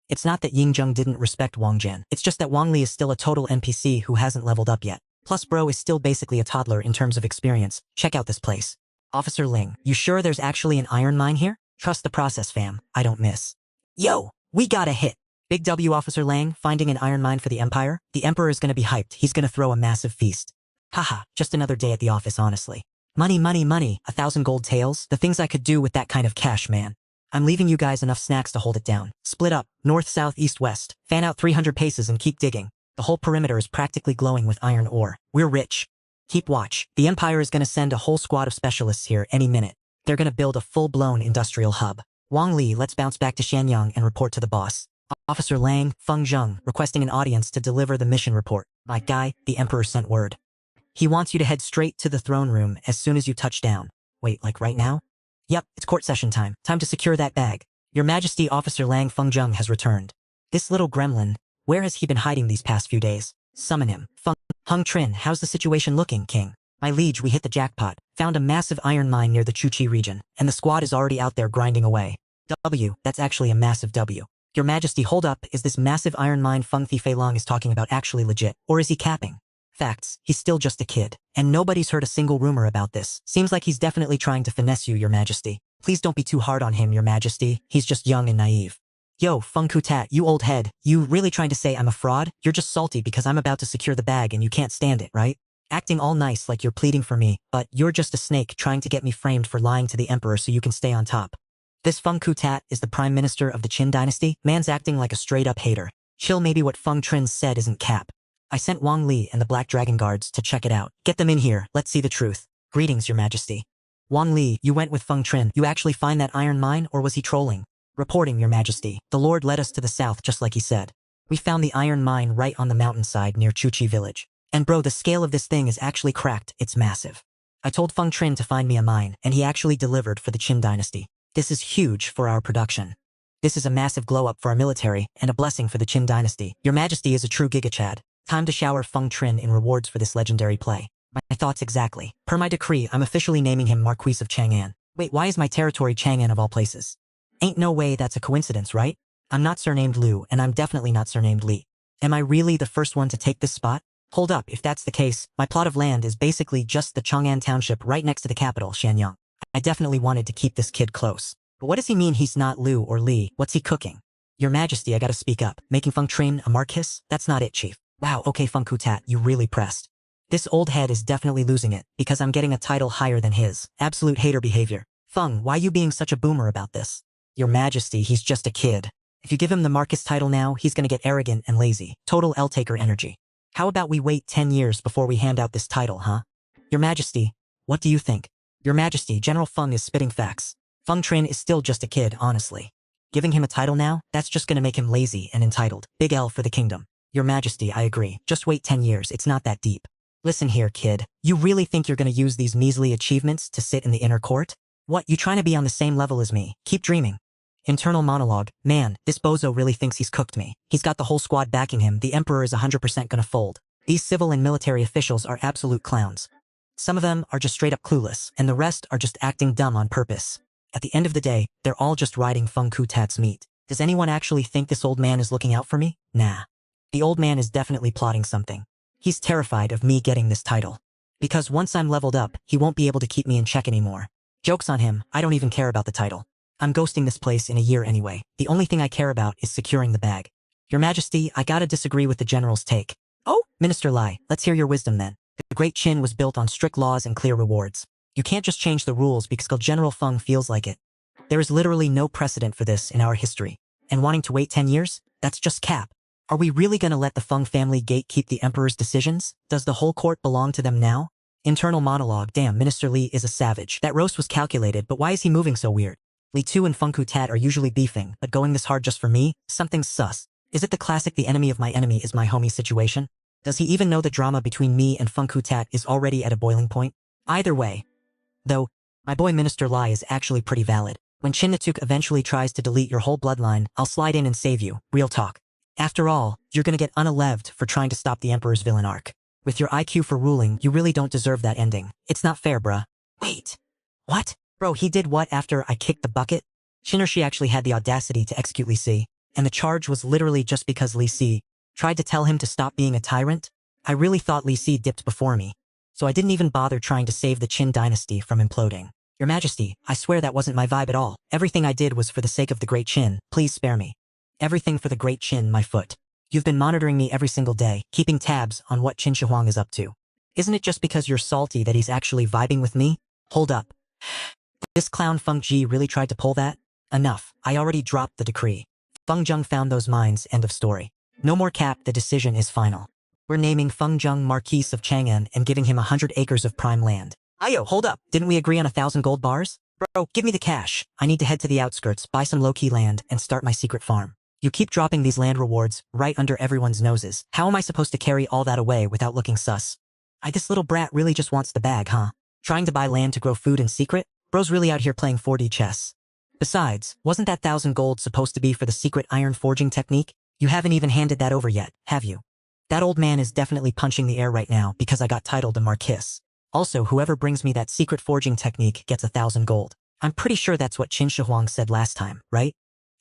It's not that Yingzheng didn't respect Wang Zhen. It's just that Wang Li is still a total NPC who hasn't leveled up yet. Plus bro is still basically a toddler in terms of experience. Check out this place. Officer Ling, you sure there's actually an iron mine here? Trust the process, fam. I don't miss. Yo, we got a hit. Big W, Officer Lang, finding an iron mine for the Empire? The Emperor is gonna be hyped. He's gonna throw a massive feast. Haha, just another day at the office, honestly. Money, money, money, 1,000 gold taels, the things I could do with that kind of cash, man. I'm leaving you guys enough snacks to hold it down. Split up, north, south, east, west. Fan out 300 paces and keep digging. The whole perimeter is practically glowing with iron ore. We're rich. Keep watch. The Empire is gonna send a whole squad of specialists here any minute. They're gonna build a full-blown industrial hub. Wang Li, let's bounce back to Xianyang and report to the boss. Officer Lang, Feng Zheng, requesting an audience to deliver the mission report. My guy, the Emperor sent word. He wants you to head straight to the throne room as soon as you touch down. Wait, like right now? Yep, it's court session time. Time to secure that bag. Your Majesty, Officer Lang Feng Zheng has returned. This little gremlin, where has he been hiding these past few days? Summon him. Hung Trin, how's the situation looking, King? My liege, we hit the jackpot. Found a massive iron mine near the Chuchi region, and the squad is already out there grinding away. W, that's actually a massive W. Your Majesty, hold up, is this massive iron mine Feng Thifeilong is talking about actually legit, or is he capping? Facts, he's still just a kid, and nobody's heard a single rumor about this. Seems like he's definitely trying to finesse you, Your Majesty. Please don't be too hard on him, Your Majesty, he's just young and naive. Yo, Feng Kutat, you old head, you really trying to say I'm a fraud? You're just salty because I'm about to secure the bag and you can't stand it, right? Acting all nice like you're pleading for me, but you're just a snake trying to get me framed for lying to the Emperor so you can stay on top. This Feng Kutat is the Prime Minister of the Qin Dynasty. Man's acting like a straight-up hater. Chill, maybe what Feng Trin said isn't cap. I sent Wang Li and the Black Dragon Guards to check it out. Get them in here, let's see the truth. Greetings, Your Majesty. Wang Li, you went with Feng Trin. You actually find that iron mine, or was he trolling? Reporting, Your Majesty. The Lord led us to the south just like he said. We found the iron mine right on the mountainside near Chuchi village. And bro, the scale of this thing is actually cracked, it's massive. I told Feng Trin to find me a mine, and he actually delivered for the Qin Dynasty. This is huge for our production. This is a massive glow-up for our military, and a blessing for the Qin Dynasty. Your Majesty is a true gigachad. Time to shower Feng Trin in rewards for this legendary play. My thoughts exactly. Per my decree, I'm officially naming him Marquis of Chang'an. Wait, why is my territory Chang'an of all places? Ain't no way that's a coincidence, right? I'm not surnamed Liu, and I'm definitely not surnamed Li. Am I really the first one to take this spot? Hold up, if that's the case, my plot of land is basically just the Chang'an township right next to the capital, Shanyang. I definitely wanted to keep this kid close. But what does he mean he's not Liu or Li? What's he cooking? Your Majesty, I gotta speak up. Making Feng Trin a Marquis? That's not it, Chief. Wow, okay Feng Kutat, you really pressed. This old head is definitely losing it, because I'm getting a title higher than his. Absolute hater behavior. Feng, why you being such a boomer about this? Your Majesty, he's just a kid. If you give him the Marquis title now, he's gonna get arrogant and lazy. Total L-taker energy. How about we wait 10 years before we hand out this title, huh? Your Majesty, what do you think? Your Majesty, General Feng is spitting facts. Feng Trin is still just a kid, honestly. Giving him a title now, that's just gonna make him lazy and entitled. Big L for the kingdom. Your Majesty, I agree. Just wait 10 years, it's not that deep. Listen here, kid. You really think you're gonna use these measly achievements to sit in the inner court? What, you trying to be on the same level as me? Keep dreaming. Internal monologue. Man, this bozo really thinks he's cooked me. He's got the whole squad backing him. The Emperor is 100% gonna fold. These civil and military officials are absolute clowns. Some of them are just straight up clueless, and the rest are just acting dumb on purpose. At the end of the day, they're all just riding Feng Kutat's meat. Does anyone actually think this old man is looking out for me? Nah. The old man is definitely plotting something. He's terrified of me getting this title. Because once I'm leveled up, he won't be able to keep me in check anymore. Joke's on him, I don't even care about the title. I'm ghosting this place in a year anyway. The only thing I care about is securing the bag. Your Majesty, I gotta disagree with the general's take. Oh, Minister Lai, let's hear your wisdom then. The Great Qin was built on strict laws and clear rewards. You can't just change the rules because General Feng feels like it. There is literally no precedent for this in our history. And wanting to wait 10 years? That's just cap. Are we really gonna let the Feng family gatekeep the Emperor's decisions? Does the whole court belong to them now? Internal monologue. Damn, Minister Li is a savage. That roast was calculated, but why is he moving so weird? Li Tu and Feng Kutat are usually beefing, but going this hard just for me? Something's sus. Is it the classic the enemy of my enemy is my homie situation? Does he even know the drama between me and Feng Kutat is already at a boiling point? Either way. Though, my boy Minister Lai is actually pretty valid. When Qin Natuk eventually tries to delete your whole bloodline, I'll slide in and save you. Real talk. After all, you're gonna get unaleved for trying to stop the Emperor's villain arc. With your IQ for ruling, you really don't deserve that ending. It's not fair, bruh. Wait. What? Bro, he did what after I kicked the bucket? Shi actually had the audacity to execute Li Si, and the charge was literally just because Li Si tried to tell him to stop being a tyrant? I really thought Li Si dipped before me, so I didn't even bother trying to save the Qin Dynasty from imploding. Your Majesty, I swear that wasn't my vibe at all. Everything I did was for the sake of the Great Qin. Please spare me. Everything for the Great Qin, my foot. You've been monitoring me every single day, keeping tabs on what Qin Shi Huang is up to. Isn't it just because you're salty that he's actually vibing with me? Hold up. This clown Feng Ji really tried to pull that? Enough. I already dropped the decree. Feng Zheng found those mines, end of story. No more cap, the decision is final. We're naming Feng Zheng Marquis of Chang'an and giving him 100 acres of prime land. Ayo, hold up. Didn't we agree on 1,000 gold bars? Bro, give me the cash. I need to head to the outskirts, buy some low-key land, and start my secret farm. You keep dropping these land rewards right under everyone's noses. How am I supposed to carry all that away without looking sus? This little brat really just wants the bag, huh? Trying to buy land to grow food in secret? Bro's really out here playing 4D chess. Besides, wasn't that 1,000 gold supposed to be for the secret iron forging technique? You haven't even handed that over yet, have you? That old man is definitely punching the air right now because I got titled a Marquis. Also, whoever brings me that secret forging technique gets 1,000 gold. I'm pretty sure that's what Qin Shi Huang said last time, right?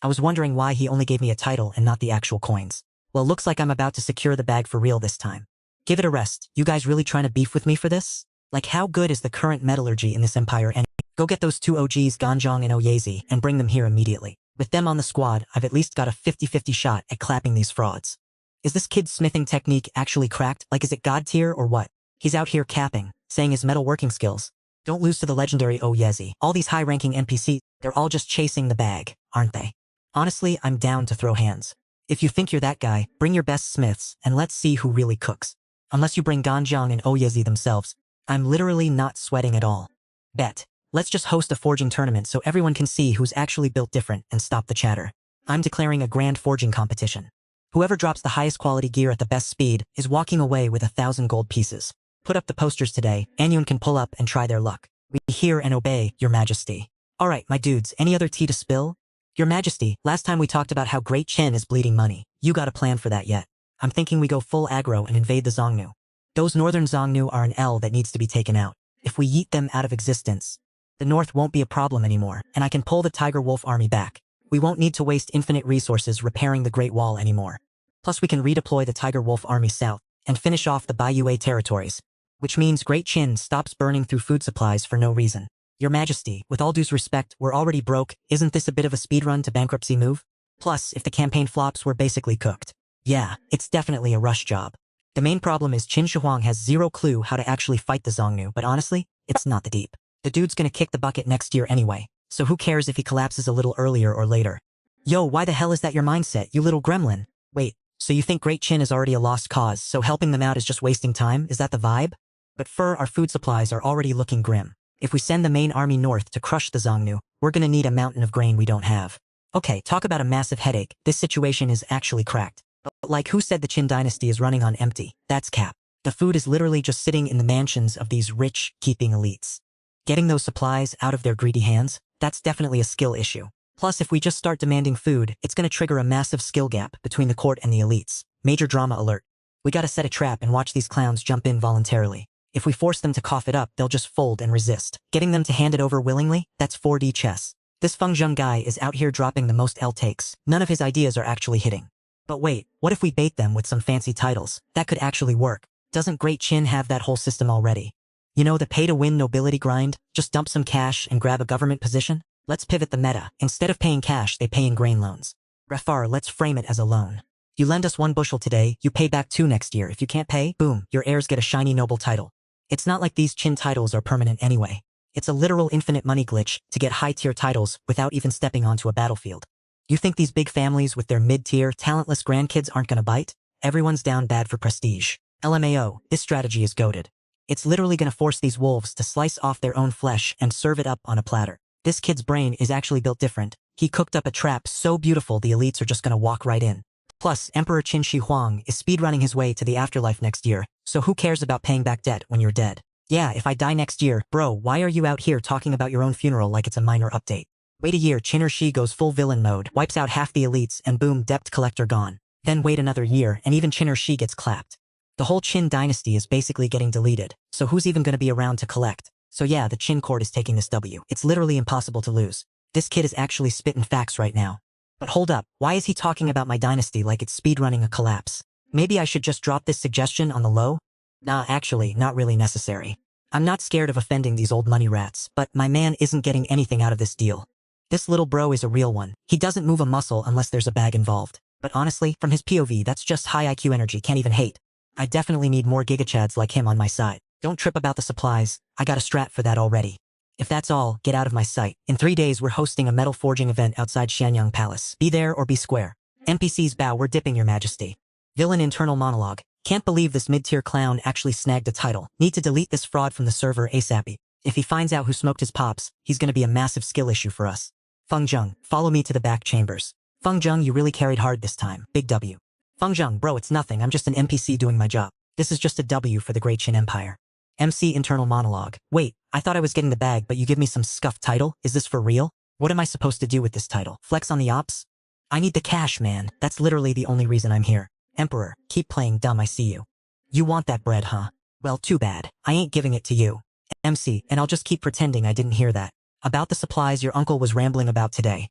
I was wondering why he only gave me a title and not the actual coins. Well, looks like I'm about to secure the bag for real this time. Give it a rest. You guys really trying to beef with me for this? Like, how good is the current metallurgy in this empire anyway? Go get those two OGs Ganzhong and Oyezi and bring them here immediately. With them on the squad, I've at least got a 50-50 shot at clapping these frauds. Is this kid's smithing technique actually cracked? Like, is it god tier or what? He's out here capping, saying his metalworking skills. Don't lose to the legendary Oyezi. All these high-ranking NPCs, they're all just chasing the bag, aren't they? Honestly, I'm down to throw hands. If you think you're that guy, bring your best smiths and let's see who really cooks. Unless you bring Ganzhong and Oyezi themselves, I'm literally not sweating at all. Bet. Let's just host a forging tournament so everyone can see who's actually built different and stop the chatter. I'm declaring a grand forging competition. Whoever drops the highest quality gear at the best speed is walking away with 1,000 gold pieces. Put up the posters today, anyone can pull up and try their luck. We hear and obey, Your Majesty. Alright, my dudes, any other tea to spill? Your Majesty, last time we talked about how Great Qin is bleeding money. You got a plan for that yet? I'm thinking we go full aggro and invade the Xiongnu. Those northern Xiongnu are an L that needs to be taken out. If we yeet them out of existence, the north won't be a problem anymore, and I can pull the Tiger Wolf army back. We won't need to waste infinite resources repairing the Great Wall anymore. Plus we can redeploy the Tiger Wolf army south and finish off the Baiyue territories, which means Great Qin stops burning through food supplies for no reason. Your Majesty, with all due respect, we're already broke. Isn't this a bit of a speedrun to bankruptcy move? Plus, if the campaign flops, we're basically cooked. Yeah, it's definitely a rush job. The main problem is Qin Shi Huang has zero clue how to actually fight the Xiongnu, but honestly, it's not that deep. The dude's gonna kick the bucket next year anyway, so who cares if he collapses a little earlier or later? Yo, why the hell is that your mindset, you little gremlin? Wait, so you think Great Qin is already a lost cause, so helping them out is just wasting time? Is that the vibe? But our food supplies are already looking grim. If we send the main army north to crush the Xiongnu, we're gonna need a mountain of grain we don't have. Okay, talk about a massive headache. This situation is actually cracked. But like, who said the Qin Dynasty is running on empty? That's cap. The food is literally just sitting in the mansions of these rich, keeping elites. Getting those supplies out of their greedy hands, that's definitely a skill issue. Plus, if we just start demanding food, it's gonna trigger a massive skill gap between the court and the elites. Major drama alert. We gotta set a trap and watch these clowns jump in voluntarily. If we force them to cough it up, they'll just fold and resist. Getting them to hand it over willingly, that's 4D chess. This Feng Zheng guy is out here dropping the most L takes. None of his ideas are actually hitting. But wait, what if we bait them with some fancy titles? That could actually work. Doesn't Great Qin have that whole system already? You know, the pay-to-win nobility grind? Just dump some cash and grab a government position? Let's pivot the meta. Instead of paying cash, they pay in grain loans. Refar, let's frame it as a loan. You lend us 1 bushel today, you pay back 2 next year. If you can't pay, boom, your heirs get a shiny noble title. It's not like these Qin titles are permanent anyway. It's a literal infinite money glitch to get high-tier titles without even stepping onto a battlefield. You think these big families with their mid-tier, talentless grandkids aren't gonna bite? Everyone's down bad for prestige. LMAO, this strategy is goated. It's literally gonna force these wolves to slice off their own flesh and serve it up on a platter. This kid's brain is actually built different. He cooked up a trap so beautiful the elites are just gonna walk right in. Plus, Emperor Qin Shi Huang is speedrunning his way to the afterlife next year, so who cares about paying back debt when you're dead? Yeah, if I die next year, bro, why are you out here talking about your own funeral like it's a minor update? Wait a year, Qin Shi goes full villain mode, wipes out half the elites, and boom, debt collector gone. Then wait another year, and even Qin Shi gets clapped. The whole Qin Dynasty is basically getting deleted, so who's even gonna be around to collect? So yeah, the Qin court is taking this W. It's literally impossible to lose. This kid is actually spitting facts right now. But hold up, why is he talking about my dynasty like it's speedrunning a collapse? Maybe I should just drop this suggestion on the low? Nah, actually, not really necessary. I'm not scared of offending these old money rats, but my man isn't getting anything out of this deal. This little bro is a real one. He doesn't move a muscle unless there's a bag involved. But honestly, from his POV, that's just high IQ energy, can't even hate. I definitely need more gigachads like him on my side. Don't trip about the supplies, I got a strat for that already. If that's all, get out of my sight. In 3 days we're hosting a metal forging event outside Xianyang Palace. Be there or be square. NPCs bow, we're dipping, Your Majesty. Villain internal monologue. Can't believe this mid-tier clown actually snagged a title. Need to delete this fraud from the server ASAP. If he finds out who smoked his pops, he's gonna be a massive skill issue for us. Feng Zheng, follow me to the back chambers. Feng Zheng, you really carried hard this time. Big W. Feng Zheng, bro, it's nothing. I'm just an NPC doing my job. This is just a W for the Great Qin Empire. MC internal monologue. Wait, I thought I was getting the bag, but you give me some scuffed title? Is this for real? What am I supposed to do with this title? Flex on the ops? I need the cash, man. That's literally the only reason I'm here. Emperor, keep playing dumb, I see you. You want that bread, huh? Well, too bad. I ain't giving it to you. MC, and I'll just keep pretending I didn't hear that. About the supplies your uncle was rambling about today.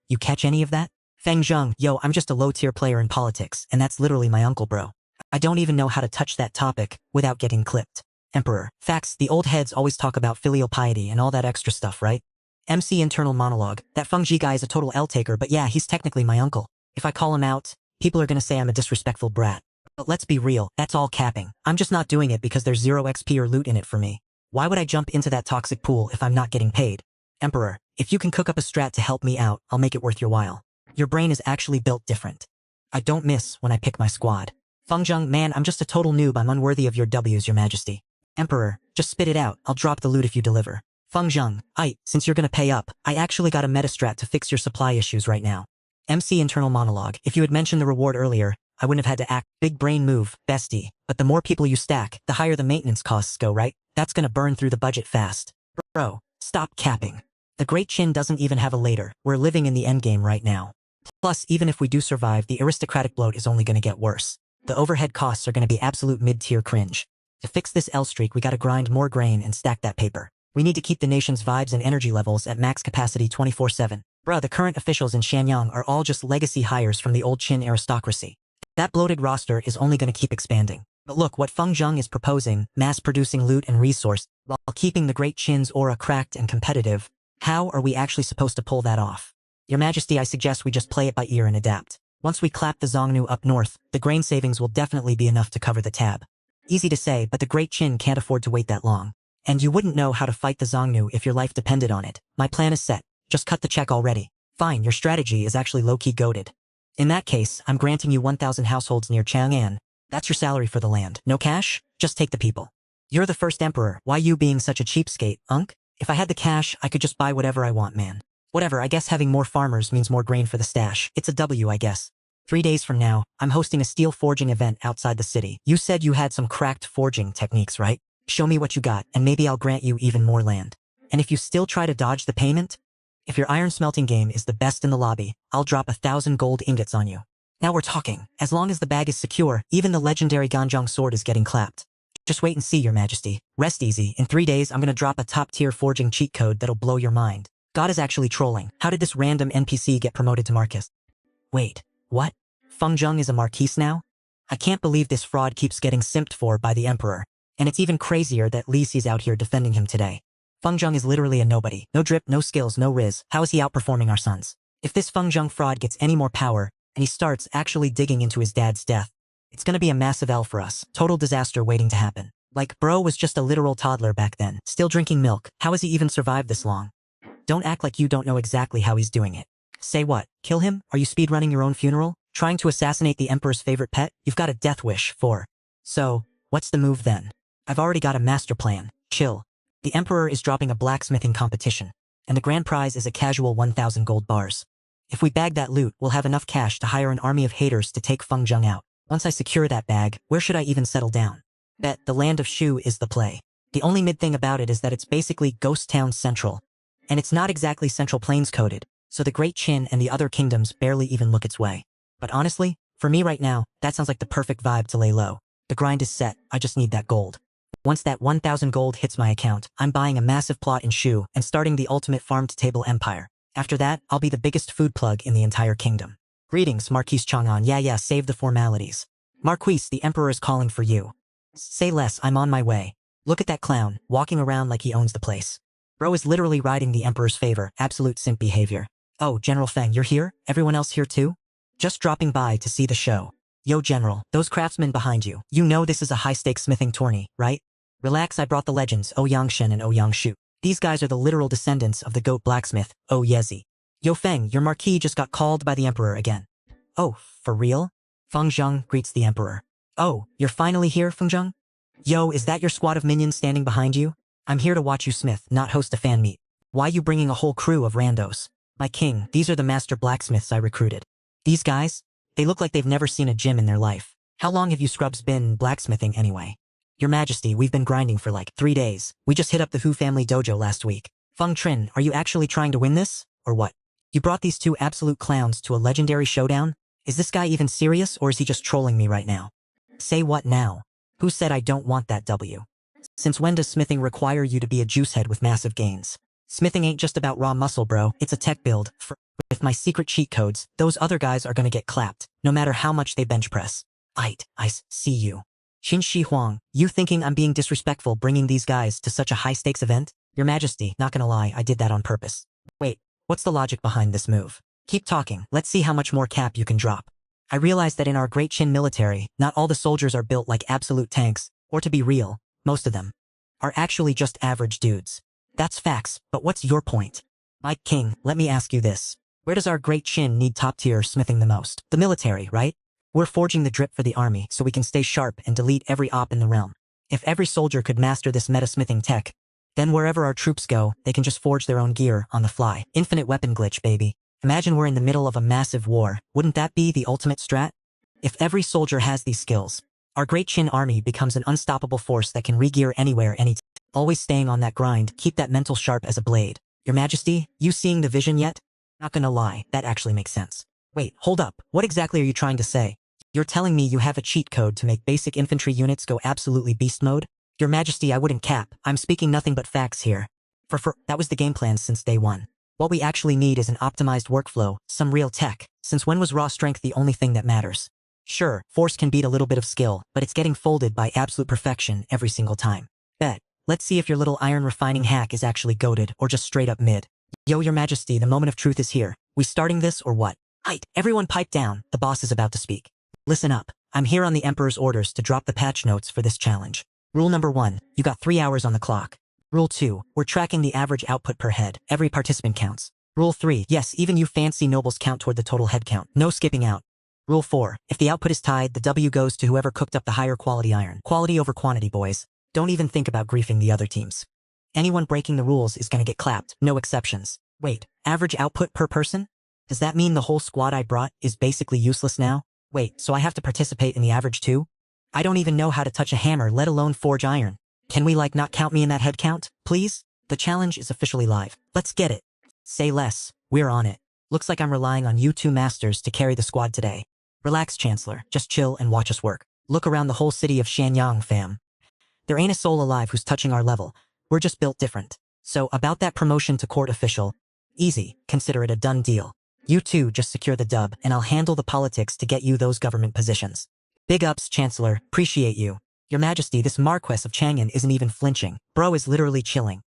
You catch any of that? Feng Zheng, yo, I'm just a low-tier player in politics, and that's literally my uncle, bro. I don't even know how to touch that topic without getting clipped. Emperor, facts, the old heads always talk about filial piety and all that extra stuff, right? MC internal monologue, that Feng Ji guy is a total L-taker, but yeah, he's technically my uncle. If I call him out, people are gonna say I'm a disrespectful brat. But let's be real, that's all capping. I'm just not doing it because there's 0 XP or loot in it for me. Why would I jump into that toxic pool if I'm not getting paid? Emperor, if you can cook up a strat to help me out, I'll make it worth your while. Your brain is actually built different. I don't miss when I pick my squad. Feng Zheng, man, I'm just a total noob, I'm unworthy of your W's, your majesty. Emperor, just spit it out, I'll drop the loot if you deliver. Feng Zheng, since you're gonna pay up, I actually got a meta strat to fix your supply issues right now. MC internal monologue, if you had mentioned the reward earlier, I wouldn't have had to act. Big brain move, bestie. But the more people you stack, the higher the maintenance costs go, right? That's gonna burn through the budget fast. Bro, stop capping. The Great Qin doesn't even have a later. We're living in the endgame right now. Plus, even if we do survive, the aristocratic bloat is only gonna get worse. The overhead costs are gonna be absolute mid-tier cringe. To fix this L streak, we gotta grind more grain and stack that paper. We need to keep the nation's vibes and energy levels at max capacity 24/7. Bruh, the current officials in Shanyang are all just legacy hires from the old Qin aristocracy. That bloated roster is only gonna keep expanding. But look, what Feng Zheng is proposing, mass-producing loot and resource, while keeping the Great Qin's aura cracked and competitive, how are we actually supposed to pull that off? Your Majesty, I suggest we just play it by ear and adapt. Once we clap the Xiongnu up north, the grain savings will definitely be enough to cover the tab. Easy to say, but the Great Qin can't afford to wait that long. And you wouldn't know how to fight the Xiongnu if your life depended on it. My plan is set. Just cut the check already. Fine, your strategy is actually low-key goated. In that case, I'm granting you 1,000 households near Chang'an. That's your salary for the land. No cash? Just take the people. You're the first emperor. Why you being such a cheapskate, Unk? If I had the cash, I could just buy whatever I want, man. Whatever, I guess having more farmers means more grain for the stash. It's a W, I guess. 3 days from now, I'm hosting a steel forging event outside the city. You said you had some cracked forging techniques, right? Show me what you got, and maybe I'll grant you even more land. And if you still try to dodge the payment, if your iron smelting game is the best in the lobby, I'll drop 1,000 gold ingots on you. Now we're talking. As long as the bag is secure, even the legendary Ganjiang sword is getting clapped. Just wait and see, your majesty. Rest easy. In 3 days, I'm gonna drop a top-tier forging cheat code that'll blow your mind. God is actually trolling. How did this random NPC get promoted to Marquis? Wait, what? Feng Zheng is a Marquis now? I can't believe this fraud keeps getting simped for by the Emperor. And it's even crazier that Li Si's out here defending him today. Feng Zheng is literally a nobody. No drip, no skills, no riz. How is he outperforming our sons? If this Feng Zheng fraud gets any more power, and he starts actually digging into his dad's death, it's gonna be a massive L for us. Total disaster waiting to happen. Like, bro was just a literal toddler back then, still drinking milk. How has he even survived this long? Don't act like you don't know exactly how he's doing it. Say what? Kill him? Are you speedrunning your own funeral? Trying to assassinate the Emperor's favorite pet? You've got a death wish for. So, what's the move then? I've already got a master plan. Chill. The Emperor is dropping a blacksmithing competition, and the grand prize is a casual 1,000 gold bars. If we bag that loot, we'll have enough cash to hire an army of haters to take Feng Zheng out. Once I secure that bag, where should I even settle down? Bet the land of Shu is the play. The only mid thing about it is that it's basically Ghost Town Central. And it's not exactly Central Plains coded, so the Great Qin and the other kingdoms barely even look its way. But honestly, for me right now, that sounds like the perfect vibe to lay low. The grind is set, I just need that gold. Once that 1,000 gold hits my account, I'm buying a massive plot in Shu and starting the ultimate farm-to-table empire. After that, I'll be the biggest food plug in the entire kingdom. Greetings, Marquis Chang'an. Yeah, save the formalities. Marquis, the Emperor is calling for you. Say less, I'm on my way. Look at that clown, walking around like he owns the place. Bro is literally riding the Emperor's favor, absolute simp behavior. Oh, General Feng, you're here? Everyone else here too? Just dropping by to see the show. Yo, General, those craftsmen behind you. You know this is a high-stakes smithing tourney, right? Relax, I brought the legends, Ouyang Shen and Ouyang Shu. These guys are the literal descendants of the goat blacksmith, O Yezi. Yo Feng, your marquis just got called by the Emperor again. Oh, for real? Feng Zheng greets the Emperor. Oh, you're finally here, Feng Zheng? Yo, is that your squad of minions standing behind you? I'm here to watch you smith, not host a fan meet. Why you bringing a whole crew of randos? My king, these are the master blacksmiths I recruited. These guys? They look like they've never seen a gym in their life. How long have you scrubs been blacksmithing anyway? Your Majesty, we've been grinding for like 3 days. We just hit up the Hu family dojo last week. Feng Trin, are you actually trying to win this? Or what? You brought these two absolute clowns to a legendary showdown? Is this guy even serious or is he just trolling me right now? Say what now? Who said I don't want that W? Since when does smithing require you to be a juicehead with massive gains? Smithing ain't just about raw muscle, bro. It's a tech build. With my secret cheat codes, those other guys are gonna get clapped, no matter how much they bench press. I see you. Qin Shi Huang, you thinking I'm being disrespectful bringing these guys to such a high-stakes event? Your Majesty, not gonna lie, I did that on purpose. Wait, what's the logic behind this move? Keep talking, let's see how much more cap you can drop. I realize that in our great Qin military, not all the soldiers are built like absolute tanks, or to be real, most of them are actually just average dudes. That's facts, but what's your point? My king, let me ask you this. Where does our great Qin need top-tier smithing the most? The military, right? We're forging the drip for the army so we can stay sharp and delete every op in the realm. If every soldier could master this meta-smithing tech, then wherever our troops go, they can just forge their own gear on the fly. Infinite weapon glitch, baby. Imagine we're in the middle of a massive war. Wouldn't that be the ultimate strat? If every soldier has these skills, our great Qin army becomes an unstoppable force that can re-gear anywhere, anytime. Always staying on that grind, keep that mental sharp as a blade. Your Majesty, you seeing the vision yet? Not gonna lie, that actually makes sense. Wait, hold up, what exactly are you trying to say? You're telling me you have a cheat code to make basic infantry units go absolutely beast mode? Your Majesty, I wouldn't cap, I'm speaking nothing but facts here. That was the game plan since day one. What we actually need is an optimized workflow, some real tech, since when was raw strength the only thing that matters? Sure, force can beat a little bit of skill, but it's getting folded by absolute perfection every single time. Bet. Let's see if your little iron refining hack is actually goated or just straight up mid. Yo, Your Majesty, the moment of truth is here. We starting this or what? Everyone pipe down, the boss is about to speak. Listen up, I'm here on the Emperor's orders to drop the patch notes for this challenge. Rule number 1, you got 3 hours on the clock. Rule 2, we're tracking the average output per head. Every participant counts. Rule 3, yes, even you fancy nobles count toward the total head count. No skipping out. Rule 4, if the output is tied, the W goes to whoever cooked up the higher quality iron. Quality over quantity, boys. Don't even think about griefing the other teams. Anyone breaking the rules is gonna get clapped, no exceptions. Wait, average output per person? Does that mean the whole squad I brought is basically useless now? Wait, so I have to participate in the average too? I don't even know how to touch a hammer, let alone forge iron. Can we not count me in that head count, please? The challenge is officially live. Let's get it. Say less, we're on it. Looks like I'm relying on you two masters to carry the squad today. Relax, Chancellor, just chill and watch us work. Look around the whole city of Shanyang, fam. There ain't a soul alive who's touching our level. We're just built different. So about that promotion to court official, easy, consider it a done deal. You two just secure the dub and I'll handle the politics to get you those government positions. Big ups, Chancellor, appreciate you. Your Majesty, this Marquess of Chang'an isn't even flinching. Bro is literally chilling.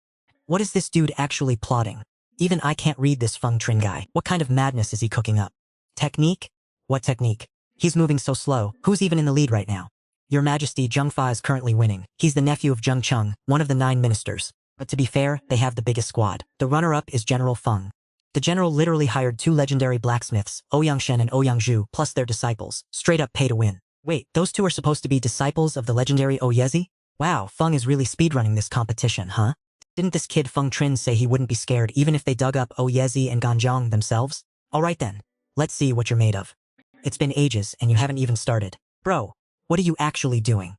What is this dude actually plotting? Even I can't read this Feng Trin guy. What kind of madness is he cooking up? Technique? What technique? He's moving so slow. Who's even in the lead right now? Your Majesty, Zheng Fa is currently winning. He's the nephew of Zheng Cheng, one of the 9 ministers. But to be fair, they have the biggest squad. The runner-up is General Feng. The general literally hired 2 legendary blacksmiths, Ouyang Shen and Ouyang Zhu, plus their disciples. Straight up pay to win. Wait, those 2 are supposed to be disciples of the legendary Oyezi? Wow, Feng is really speedrunning this competition, huh? Didn't this kid Feng Trin say he wouldn't be scared even if they dug up Oyezi and Ganjiang themselves? Alright then, let's see what you're made of. It's been ages and you haven't even started. Bro, what are you actually doing?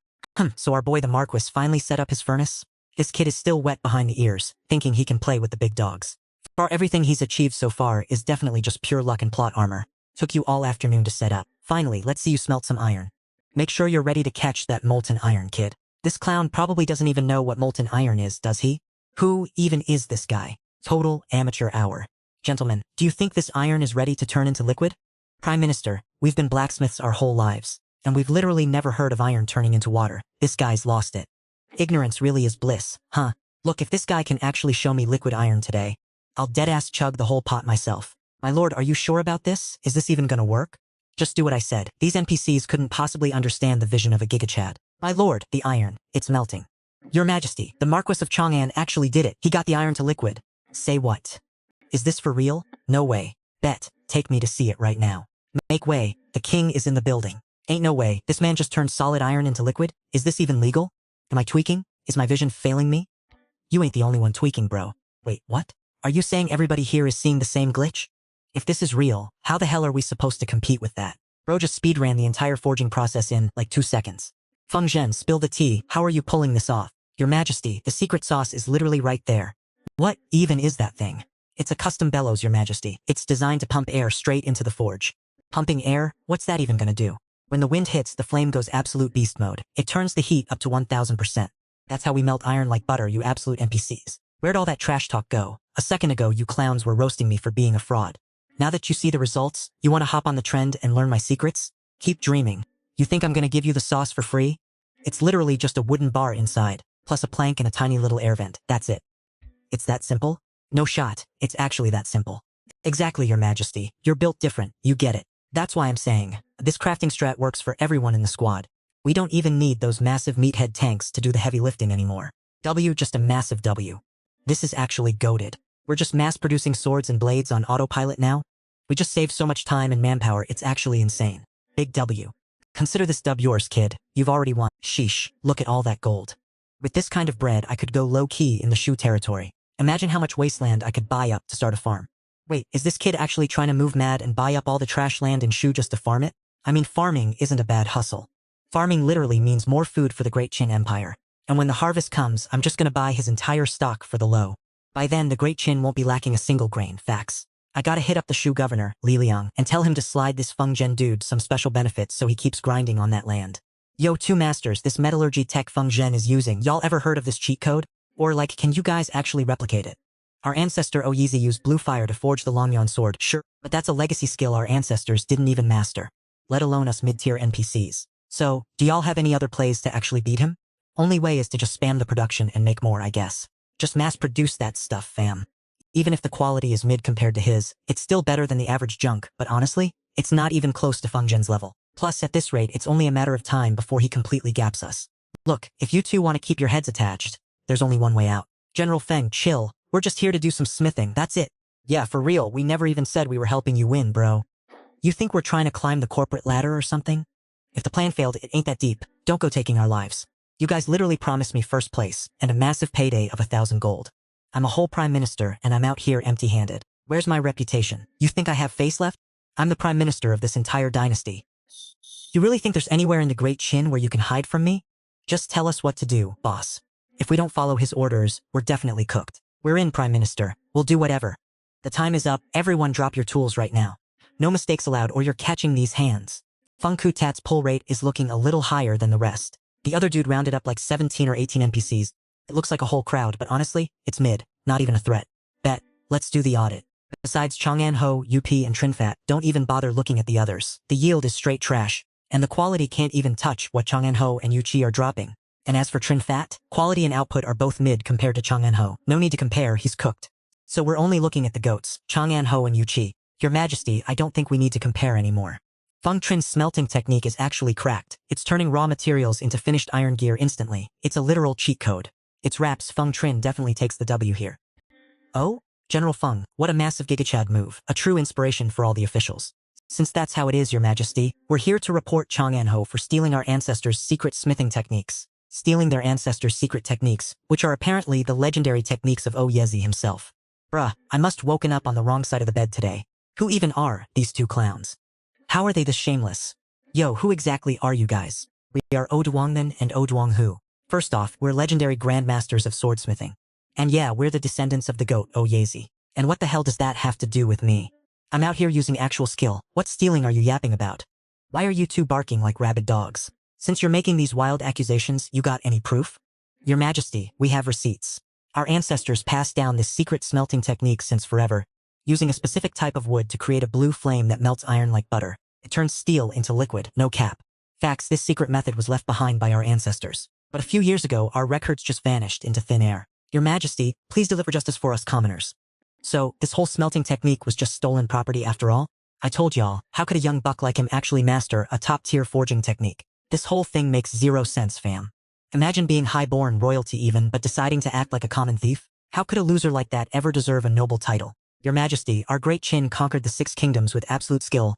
So our boy the Marquis finally set up his furnace? This kid is still wet behind the ears, thinking he can play with the big dogs. For everything he's achieved so far is definitely just pure luck and plot armor. Took you all afternoon to set up. Finally, let's see you smelt some iron. Make sure you're ready to catch that molten iron, kid. This clown probably doesn't even know what molten iron is, does he? Who even is this guy? Total amateur hour. Gentlemen, do you think this iron is ready to turn into liquid? Prime Minister, we've been blacksmiths our whole lives, and we've literally never heard of iron turning into water. This guy's lost it. Ignorance really is bliss, huh? Look, if this guy can actually show me liquid iron today, I'll deadass chug the whole pot myself. My lord, are you sure about this? Is this even gonna work? Just do what I said. These NPCs couldn't possibly understand the vision of a gigachad. My lord, the iron, it's melting. Your Majesty, the Marquis of Chang'an actually did it. He got the iron to liquid. Say what? Is this for real? No way. Bet, take me to see it right now. Make way, the king is in the building. Ain't no way, this man just turned solid iron into liquid? Is this even legal? Am I tweaking? Is my vision failing me? You ain't the only one tweaking, bro. Wait, what? Are you saying everybody here is seeing the same glitch? If this is real, how the hell are we supposed to compete with that? Bro just speedran the entire forging process in, 2 seconds. Feng Zhen, spill the tea, how are you pulling this off? Your Majesty, the secret sauce is literally right there. What even is that thing? It's a custom bellows, Your Majesty. It's designed to pump air straight into the forge. Pumping air? What's that even gonna do? When the wind hits, the flame goes absolute beast mode. It turns the heat up to 1000%. That's how we melt iron like butter, you absolute NPCs. Where'd all that trash talk go? A second ago, you clowns were roasting me for being a fraud. Now that you see the results, you want to hop on the trend and learn my secrets? Keep dreaming. You think I'm gonna give you the sauce for free? It's literally just a wooden bar inside, plus a plank and a tiny little air vent. That's it. It's that simple? No shot. It's actually that simple. Exactly, Your Majesty. You're built different. You get it. That's why I'm saying, this crafting strat works for everyone in the squad. We don't even need those massive meathead tanks to do the heavy lifting anymore. Just a massive W. This is actually goated. We're just mass-producing swords and blades on autopilot now? We just saved so much time and manpower, it's actually insane. Big W. Consider this dub yours, kid. You've already won. Sheesh, look at all that gold. With this kind of bread, I could go low-key in the shoe territory. Imagine how much wasteland I could buy up to start a farm. Wait, is this kid actually trying to move mad and buy up all the trash land in Shu just to farm it? I mean, farming isn't a bad hustle. Farming literally means more food for the great Qin Empire. And when the harvest comes, I'm just gonna buy his entire stock for the low. By then, the great Qin won't be lacking a single grain. Facts. I gotta hit up the Shu governor, Li Liang, and tell him to slide this Feng Zhen dude some special benefits so he keeps grinding on that land. Yo, two masters, this metallurgy tech Feng Zhen is using, y'all ever heard of this cheat code? Or like, can you guys actually replicate it? Our ancestor Oyizi used blue fire to forge the Longyan sword, sure, but that's a legacy skill our ancestors didn't even master, let alone us mid-tier NPCs. So, do y'all have any other plays to actually beat him? Only way is to just spam the production and make more, I guess. Just mass-produce that stuff, fam. Even if the quality is mid compared to his, it's still better than the average junk, but honestly, it's not even close to Feng Zhen's level. Plus, at this rate, it's only a matter of time before he completely gaps us. Look, if you two want to keep your heads attached, there's only one way out. General Feng, chill. We're just here to do some smithing, that's it. Yeah, for real, we never even said we were helping you win, bro. You think we're trying to climb the corporate ladder or something? If the plan failed, it ain't that deep. Don't go taking our lives. You guys literally promised me first place, and a massive payday of 1,000 gold. I'm a whole prime minister, and I'm out here empty-handed. Where's my reputation? You think I have face left? I'm the prime minister of this entire dynasty. You really think there's anywhere in the Great Qin where you can hide from me? Just tell us what to do, boss. If we don't follow his orders, we're definitely cooked. We're in, Prime Minister. We'll do whatever. The time is up. Everyone drop your tools right now. No mistakes allowed or you're catching these hands. Feng Kutat's pull rate is looking a little higher than the rest. The other dude rounded up like 17 or 18 NPCs. It looks like a whole crowd, but honestly, it's mid. Not even a threat. Bet. Let's do the audit. Besides Chang'an Ho, UP, and Trinfat, don't even bother looking at the others. The yield is straight trash, and the quality can't even touch what Chang'an Ho and Yuqi are dropping. And as for Trinfat, quality and output are both mid compared to Chang'an Ho. No need to compare, he's cooked. So we're only looking at the goats, Chang'an Ho and Yuqi. Your Majesty, I don't think we need to compare anymore. Feng Trin's smelting technique is actually cracked. It's turning raw materials into finished iron gear instantly. It's a literal cheat code. Its raps, Feng Trin definitely takes the W here. Oh? General Feng, what a massive gigachad move. A true inspiration for all the officials. Since that's how it is, Your Majesty, we're here to report Chang'an Ho for stealing our ancestors' secret smithing techniques. Stealing their ancestors' secret techniques, which are apparently the legendary techniques of Oyizi himself. Bruh, I must woken up on the wrong side of the bed today. Who even are these two clowns? How are they this shameless? Yo, who exactly are you guys? We are Oduangnan and Oduanghu. First off, we're legendary grandmasters of swordsmithing. And yeah, we're the descendants of the goat Oyizi. And what the hell does that have to do with me? I'm out here using actual skill. What stealing are you yapping about? Why are you two barking like rabid dogs? Since you're making these wild accusations, you got any proof? Your Majesty, we have receipts. Our ancestors passed down this secret smelting technique since forever, using a specific type of wood to create a blue flame that melts iron like butter. It turns steel into liquid, no cap. Facts, this secret method was left behind by our ancestors. But a few years ago, our records just vanished into thin air. Your Majesty, please deliver justice for us commoners. So, this whole smelting technique was just stolen property after all? I told y'all, how could a young buck like him actually master a top-tier forging technique? This whole thing makes zero sense, fam. Imagine being high-born royalty even, but deciding to act like a common thief? How could a loser like that ever deserve a noble title? Your Majesty, our great Qin conquered the 6 kingdoms with absolute skill,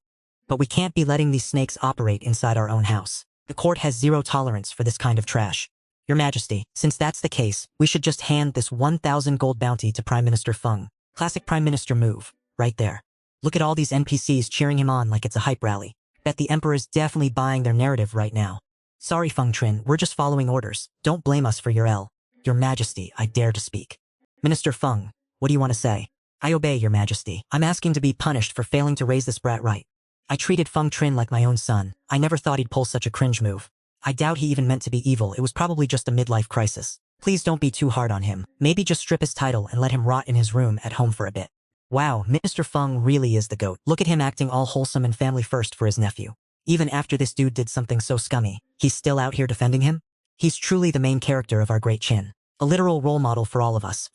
but we can't be letting these snakes operate inside our own house. The court has zero tolerance for this kind of trash. Your Majesty, since that's the case, we should just hand this 1,000 gold bounty to Prime Minister Feng. Classic Prime Minister move, right there. Look at all these NPCs cheering him on like it's a hype rally. Bet the Emperor's definitely buying their narrative right now. Sorry, Feng Trin, we're just following orders. Don't blame us for your L. Your Majesty, I dare to speak. Minister Feng, what do you want to say? I obey, Your Majesty. I'm asking to be punished for failing to raise this brat right. I treated Feng Trin like my own son. I never thought he'd pull such a cringe move. I doubt he even meant to be evil. It was probably just a midlife crisis. Please don't be too hard on him. Maybe just strip his title and let him rot in his room at home for a bit. Wow, Mr. Feng really is the GOAT. Look at him acting all wholesome and family first for his nephew. Even after this dude did something so scummy, he's still out here defending him? He's truly the main character of our great Qin. A literal role model for all of us.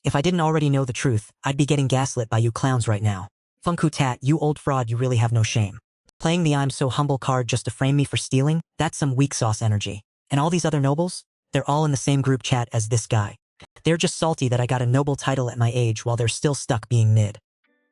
If I didn't already know the truth, I'd be getting gaslit by you clowns right now. Feng Ku Tat, you old fraud, you really have no shame. Playing the I'm so humble card just to frame me for stealing? That's some weak sauce energy. And all these other nobles? They're all in the same group chat as this guy. They're just salty that I got a noble title at my age while they're still stuck being mid.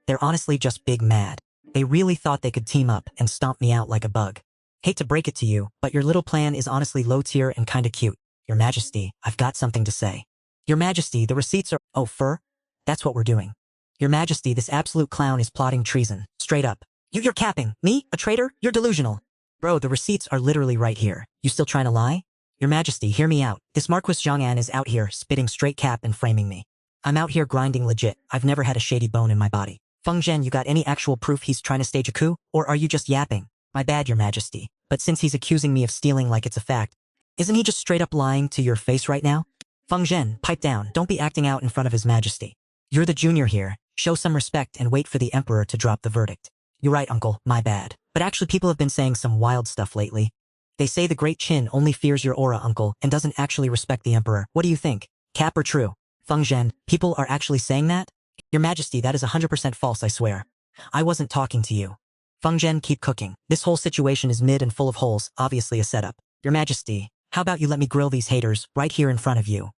They're honestly just big mad. They really thought they could team up and stomp me out like a bug. Hate to break it to you, but your little plan is honestly low tier and kinda cute. Your Majesty, I've got something to say. Your Majesty, the receipts are— Oh, fur? That's what we're doing. Your Majesty, this absolute clown is plotting treason. Straight up. You're capping. Me? A traitor? You're delusional. Bro, the receipts are literally right here. You still trying to lie? Your Majesty, hear me out. This Marquis Zhong'an is out here spitting straight cap and framing me. I'm out here grinding legit. I've never had a shady bone in my body. Feng Zhen, you got any actual proof he's trying to stage a coup? Or are you just yapping? My bad, Your Majesty. But since he's accusing me of stealing like it's a fact, isn't he just straight up lying to your face right now? Feng Zhen, pipe down. Don't be acting out in front of His Majesty. You're the junior here. Show some respect and wait for the Emperor to drop the verdict. You're right, Uncle. My bad. But actually people have been saying some wild stuff lately. They say the great Qin only fears your aura, Uncle, and doesn't actually respect the Emperor. What do you think? Cap or true? Feng Zhen, people are actually saying that? Your Majesty, that is 100% false, I swear. I wasn't talking to you. Feng Zhen, keep cooking. This whole situation is mid and full of holes, obviously a setup. Your Majesty, how about you let me grill these haters right here in front of you?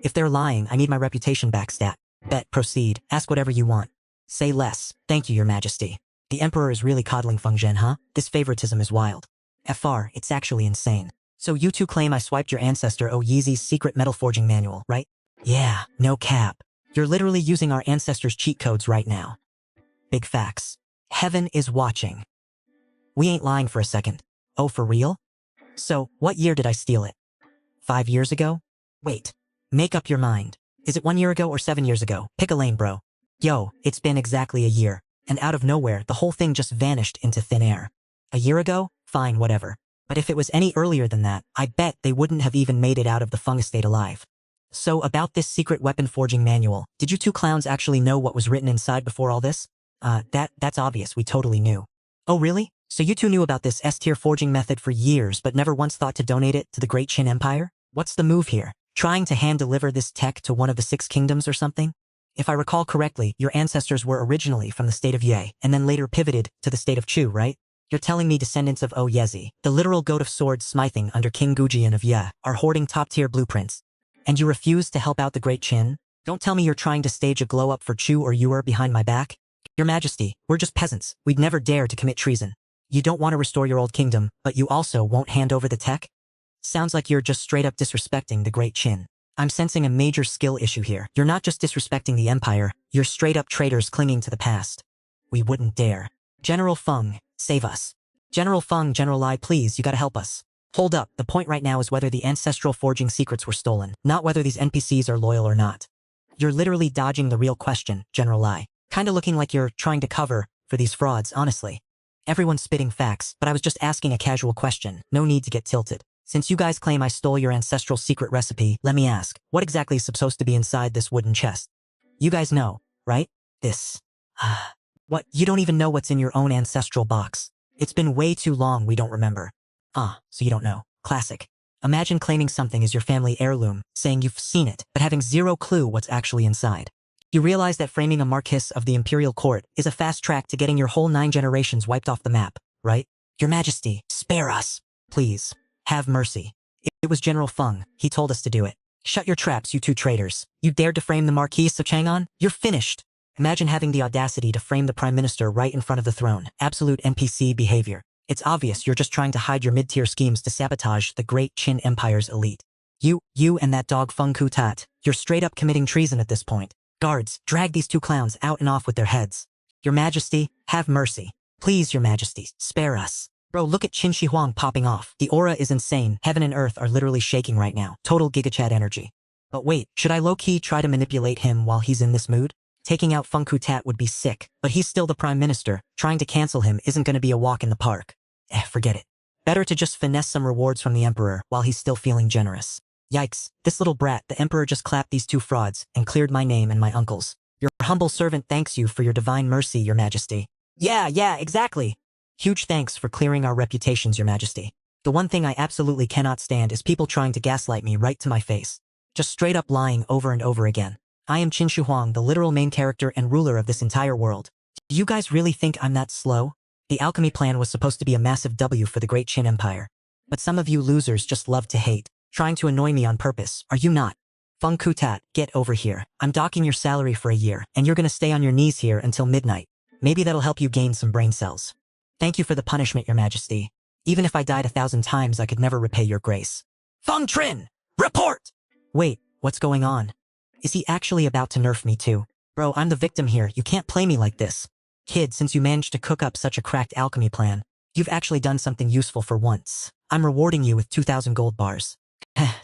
If they're lying, I need my reputation back, stat. Bet, proceed. Ask whatever you want. Say less. Thank you, Your Majesty. The Emperor is really coddling Feng Zhen, huh? This favoritism is wild. FR, it's actually insane. So you two claim I swiped your ancestor Yeezy's secret metal forging manual, right? Yeah, no cap. You're literally using our ancestors' cheat codes right now. Big facts. Heaven is watching. We ain't lying for a second. Oh, for real? So, what year did I steal it? 5 years ago? Wait. Make up your mind. Is it 1 year ago or 7 years ago? Pick a lane, bro. Yo, it's been exactly a year. And out of nowhere, the whole thing just vanished into thin air. A year ago? Fine, whatever. But if it was any earlier than that, I bet they wouldn't have even made it out of the Feng estate alive. So about this secret weapon forging manual, did you two clowns actually know what was written inside before all this? That's obvious, we totally knew. Oh really? So you two knew about this S-tier forging method for years but never once thought to donate it to the Great Qin Empire? What's the move here? Trying to hand-deliver this tech to one of the 6 kingdoms or something? If I recall correctly, your ancestors were originally from the state of Ye, and then later pivoted to the state of Chu, right? You're telling me descendants of Yezi, the literal goat of sword smithing under King Gujian of Ye, are hoarding top-tier blueprints. And you refuse to help out the Great Qin? Don't tell me you're trying to stage a glow-up for Chu or Yuer behind my back? Your Majesty, we're just peasants. We'd never dare to commit treason. You don't want to restore your old kingdom, but you also won't hand over the tech? Sounds like you're just straight-up disrespecting the Great Qin. I'm sensing a major skill issue here. You're not just disrespecting the Empire, you're straight-up traitors clinging to the past. We wouldn't dare. General Feng, save us. General Feng, General Lai, please, you gotta help us. Hold up, the point right now is whether the ancestral forging secrets were stolen, not whether these NPCs are loyal or not. You're literally dodging the real question, General Lai. Kinda looking like you're trying to cover for these frauds, honestly. Everyone's spitting facts, but I was just asking a casual question. No need to get tilted. Since you guys claim I stole your ancestral secret recipe, let me ask, what exactly is supposed to be inside this wooden chest? You guys know, right? This. What, you don't even know what's in your own ancestral box. It's been way too long we don't remember. So you don't know. Classic. Imagine claiming something is your family heirloom, saying you've seen it, but having zero clue what's actually inside. You realize that framing a Marquis of the Imperial Court is a fast track to getting your whole 9 generations wiped off the map, right? Your Majesty, spare us. Please. Have mercy. It was General Feng. He told us to do it. Shut your traps, you two traitors. You dared to frame the Marquis of Chang'an? You're finished. Imagine having the audacity to frame the Prime Minister right in front of the throne. Absolute NPC behavior. It's obvious you're just trying to hide your mid-tier schemes to sabotage the Great Qin Empire's elite. You and that dog Feng Ku Tat, you're straight up committing treason at this point. Guards, drag these two clowns out and off with their heads. Your Majesty, have mercy. Please, Your Majesty, spare us. Bro, look at Qin Shi Huang popping off. The aura is insane. Heaven and earth are literally shaking right now. Total gigachat energy. But wait, should I low-key try to manipulate him while he's in this mood? Taking out Feng Kutat would be sick, but he's still the prime minister. Trying to cancel him isn't gonna be a walk in the park. Forget it. Better to just finesse some rewards from the emperor while he's still feeling generous. Yikes, this little brat, the emperor just clapped these two frauds and cleared my name and my uncle's. Your humble servant thanks you for your divine mercy, your majesty. Yeah, exactly. Huge thanks for clearing our reputations, your majesty. The one thing I absolutely cannot stand is people trying to gaslight me right to my face. Just straight up lying over and over again. I am Qin Shi Huang, the literal main character and ruler of this entire world. Do you guys really think I'm that slow? The alchemy plan was supposed to be a massive W for the great Qin Empire. But some of you losers just love to hate, trying to annoy me on purpose, are you not? Feng Kutat, get over here. I'm docking your salary for a year, and you're gonna stay on your knees here until midnight. Maybe that'll help you gain some brain cells. Thank you for the punishment, your majesty. Even if I died 1,000 times, I could never repay your grace. Feng Trin! Report! Wait, what's going on? Is he actually about to nerf me too? Bro, I'm the victim here, you can't play me like this. Kid, since you managed to cook up such a cracked alchemy plan, you've actually done something useful for once. I'm rewarding you with 2,000 gold bars.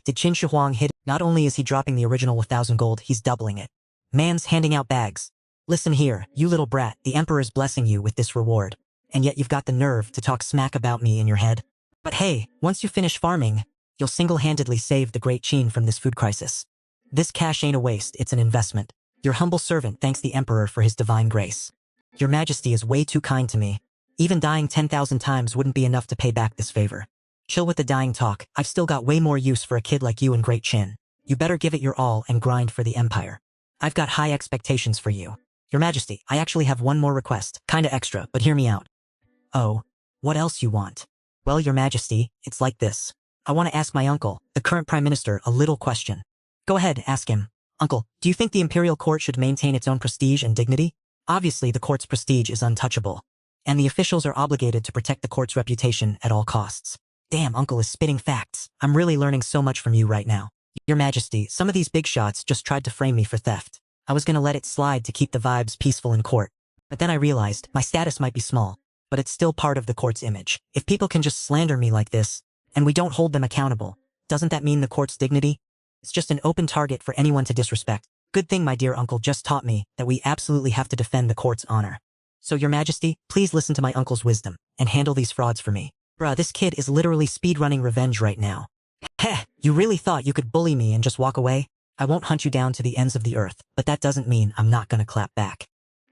Did Qin Shi Huang hit? Not only is he dropping the original 1,000 gold, he's doubling it. Man's handing out bags. Listen here, you little brat, the emperor's blessing you with this reward. And yet you've got the nerve to talk smack about me in your head. But hey, once you finish farming, you'll single-handedly save the great Qin from this food crisis. This cash ain't a waste, it's an investment. Your humble servant thanks the emperor for his divine grace. Your majesty is way too kind to me. Even dying 10,000 times wouldn't be enough to pay back this favor. Chill with the dying talk, I've still got way more use for a kid like you in Great Qin. You better give it your all and grind for the empire. I've got high expectations for you. Your majesty, I actually have one more request, kinda extra, but hear me out. Oh, what else you want? Well, your majesty, it's like this. I want to ask my uncle, the current prime minister, a little question. Go ahead, ask him. Uncle, do you think the imperial court should maintain its own prestige and dignity? Obviously, the court's prestige is untouchable, and the officials are obligated to protect the court's reputation at all costs. Damn, uncle is spitting facts. I'm really learning so much from you right now. Your majesty, some of these big shots just tried to frame me for theft. I was gonna let it slide to keep the vibes peaceful in court. But then I realized my status might be small, but it's still part of the court's image. If people can just slander me like this, and we don't hold them accountable, doesn't that mean the court's dignity? It's just an open target for anyone to disrespect. Good thing my dear uncle just taught me that we absolutely have to defend the court's honor. So your majesty, please listen to my uncle's wisdom and handle these frauds for me. Bruh, this kid is literally speedrunning revenge right now. Heh, you really thought you could bully me and just walk away? I won't hunt you down to the ends of the earth, but that doesn't mean I'm not gonna clap back.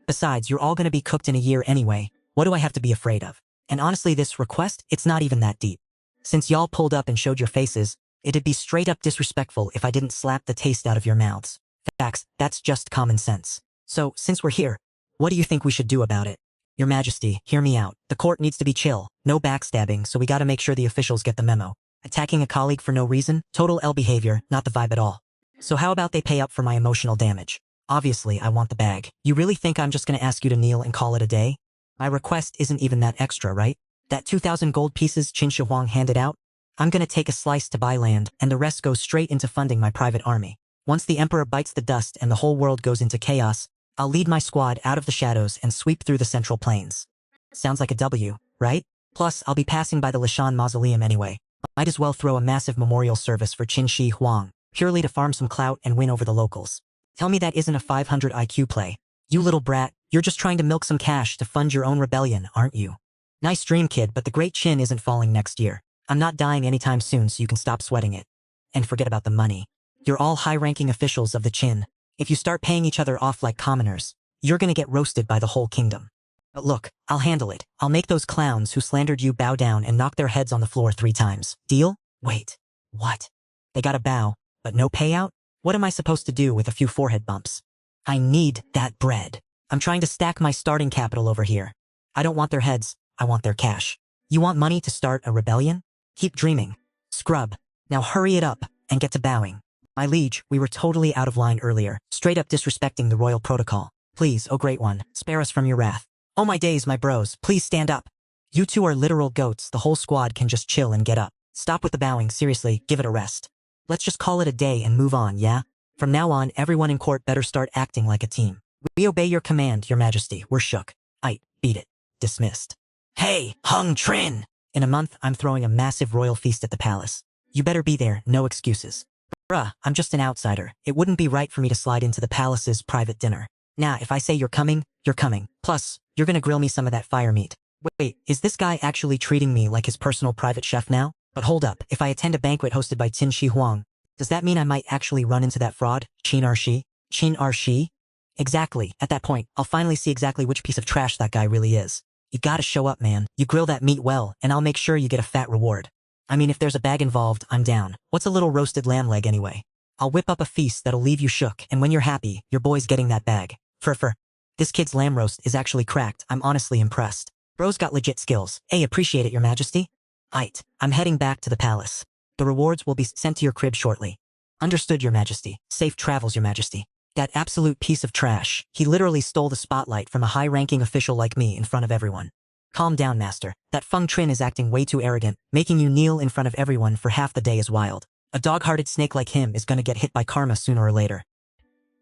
Besides, you're all gonna be cooked in a year anyway. What do I have to be afraid of? And honestly, this request, it's not even that deep. Since y'all pulled up and showed your faces, it'd be straight up disrespectful if I didn't slap the taste out of your mouths. Facts, that's just common sense. So, since we're here, what do you think we should do about it? Your majesty, hear me out. The court needs to be chill, no backstabbing, so we gotta make sure the officials get the memo. Attacking a colleague for no reason, total L behavior, not the vibe at all. So how about they pay up for my emotional damage? Obviously, I want the bag. You really think I'm just gonna ask you to kneel and call it a day? My request isn't even that extra, right? That 2,000 gold pieces Qin Shi Huang handed out? I'm gonna take a slice to buy land, and the rest goes straight into funding my private army. Once the emperor bites the dust and the whole world goes into chaos, I'll lead my squad out of the shadows and sweep through the central plains. Sounds like a W, right? Plus, I'll be passing by the Lishan mausoleum anyway. Might as well throw a massive memorial service for Qin Shi Huang, purely to farm some clout and win over the locals. Tell me that isn't a 500 IQ play. You little brat, you're just trying to milk some cash to fund your own rebellion, aren't you? Nice dream, kid, but the great Qin isn't falling next year. I'm not dying anytime soon, so you can stop sweating it. And forget about the money. You're all high-ranking officials of the Qin. If you start paying each other off like commoners, you're gonna get roasted by the whole kingdom. But look, I'll handle it. I'll make those clowns who slandered you bow down and knock their heads on the floor 3 times. Deal? Wait. What? They gotta bow, but no payout? What am I supposed to do with a few forehead bumps? I need that bread. I'm trying to stack my starting capital over here. I don't want their heads, I want their cash. You want money to start a rebellion? Keep dreaming. Scrub. Now hurry it up and get to bowing. My liege, we were totally out of line earlier, straight up disrespecting the royal protocol. Please, oh great one, spare us from your wrath. Oh my days, my bros, please stand up. You two are literal goats, the whole squad can just chill and get up. Stop with the bowing, seriously, give it a rest. Let's just call it a day and move on, yeah? From now on, everyone in court better start acting like a team. We obey your command, your majesty, we're shook. Aight, beat it. Dismissed. Hey, Hung Trin! In a month, I'm throwing a massive royal feast at the palace. You better be there, no excuses. Bruh, I'm just an outsider. It wouldn't be right for me to slide into the palace's private dinner. Nah, if I say you're coming, you're coming. Plus, you're gonna grill me some of that fire meat. Wait, is this guy actually treating me like his personal private chef now? But hold up, if I attend a banquet hosted by Qin Shi Huang, does that mean I might actually run into that fraud, Qin Shi? Qin Shi? Exactly, at that point, I'll finally see exactly which piece of trash that guy really is. You gotta show up, man. You grill that meat well, and I'll make sure you get a fat reward. I mean, if there's a bag involved, I'm down. What's a little roasted lamb leg anyway? I'll whip up a feast that'll leave you shook, and when you're happy, your boy's getting that bag. Fur. This kid's lamb roast is actually cracked. I'm honestly impressed. Bro's got legit skills. Hey, appreciate it, your majesty. Aight, I'm heading back to the palace. The rewards will be sent to your crib shortly. Understood, your majesty. Safe travels, your majesty. That absolute piece of trash. He literally stole the spotlight from a high-ranking official like me in front of everyone. Calm down, master. That Feng Trin is acting way too arrogant. Making you kneel in front of everyone for half the day is wild. A dog-hearted snake like him is gonna get hit by karma sooner or later.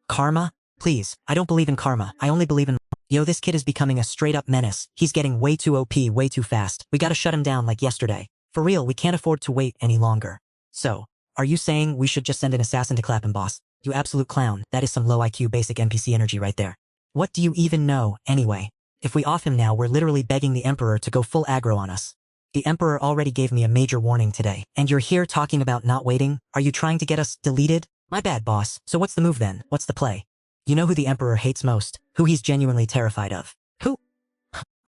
Karma? Please, I don't believe in karma. I only believe in... Yo, this kid is becoming a straight-up menace. He's getting way too OP, way too fast. We gotta shut him down like yesterday. For real, we can't afford to wait any longer. So, are you saying we should just send an assassin to clap him, boss? You absolute clown. That is some low IQ basic NPC energy right there. What do you even know, anyway? If we off him now, we're literally begging the Emperor to go full aggro on us. The Emperor already gave me a major warning today. And you're here talking about not waiting? Are you trying to get us deleted? My bad, boss. So what's the move then? What's the play? You know who the Emperor hates most? Who he's genuinely terrified of? Who?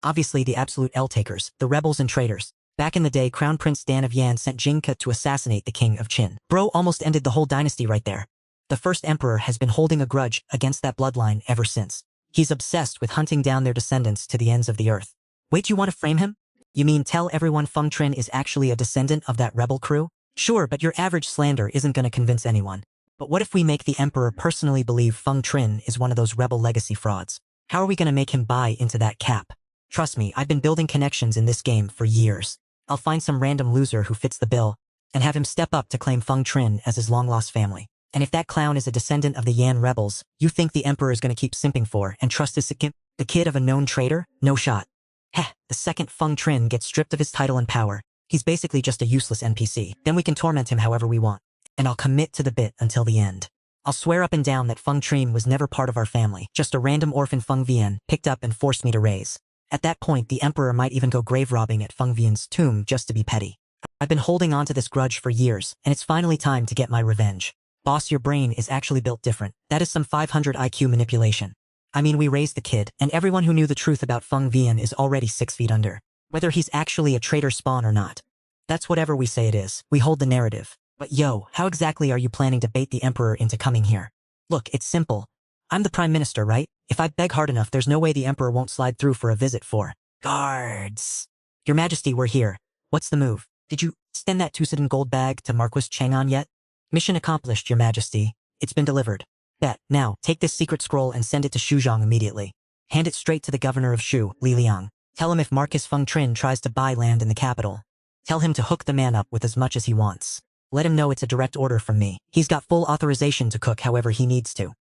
Obviously the absolute L-takers, the rebels and traitors. Back in the day, Crown Prince Dan of Yan sent Jingke to assassinate the king of Qin. Bro almost ended the whole dynasty right there. The first emperor has been holding a grudge against that bloodline ever since. He's obsessed with hunting down their descendants to the ends of the earth. Wait, you want to frame him? You mean tell everyone Feng Trin is actually a descendant of that rebel crew? Sure, but your average slander isn't gonna convince anyone. But what if we make the emperor personally believe Feng Trin is one of those rebel legacy frauds? How are we gonna make him buy into that cap? Trust me, I've been building connections in this game for years. I'll find some random loser who fits the bill and have him step up to claim Feng Trin as his long-lost family. And if that clown is a descendant of the Yan rebels, you think the emperor is going to keep simping for and trust his the kid of a known traitor? No shot. Heh, the second Feng Trin gets stripped of his title and power. He's basically just a useless NPC. Then we can torment him however we want. And I'll commit to the bit until the end. I'll swear up and down that Feng Trin was never part of our family, just a random orphan Feng Vian picked up and forced me to raise. At that point, the emperor might even go grave robbing at Feng Vian's tomb just to be petty. I've been holding on to this grudge for years, and it's finally time to get my revenge. Boss, your brain is actually built different. That is some 500 IQ manipulation. I mean, we raised the kid, and everyone who knew the truth about Feng Vian is already 6 feet under. Whether he's actually a traitor spawn or not. That's whatever we say it is. We hold the narrative. But yo, how exactly are you planning to bait the emperor into coming here? Look, it's simple. I'm the prime minister, right? If I beg hard enough, there's no way the emperor won't slide through for a visit for guards. Your majesty, we're here. What's the move? Did you send that Tucson gold bag to Marquis Chang'an yet? Mission accomplished, your majesty. It's been delivered. Bet. Now, take this secret scroll and send it to Shuzhong immediately. Hand it straight to the governor of Shu, Li Liang. Tell him if Marcus Feng Trin tries to buy land in the capital. Tell him to hook the man up with as much as he wants. Let him know it's a direct order from me. He's got full authorization to cook however he needs to.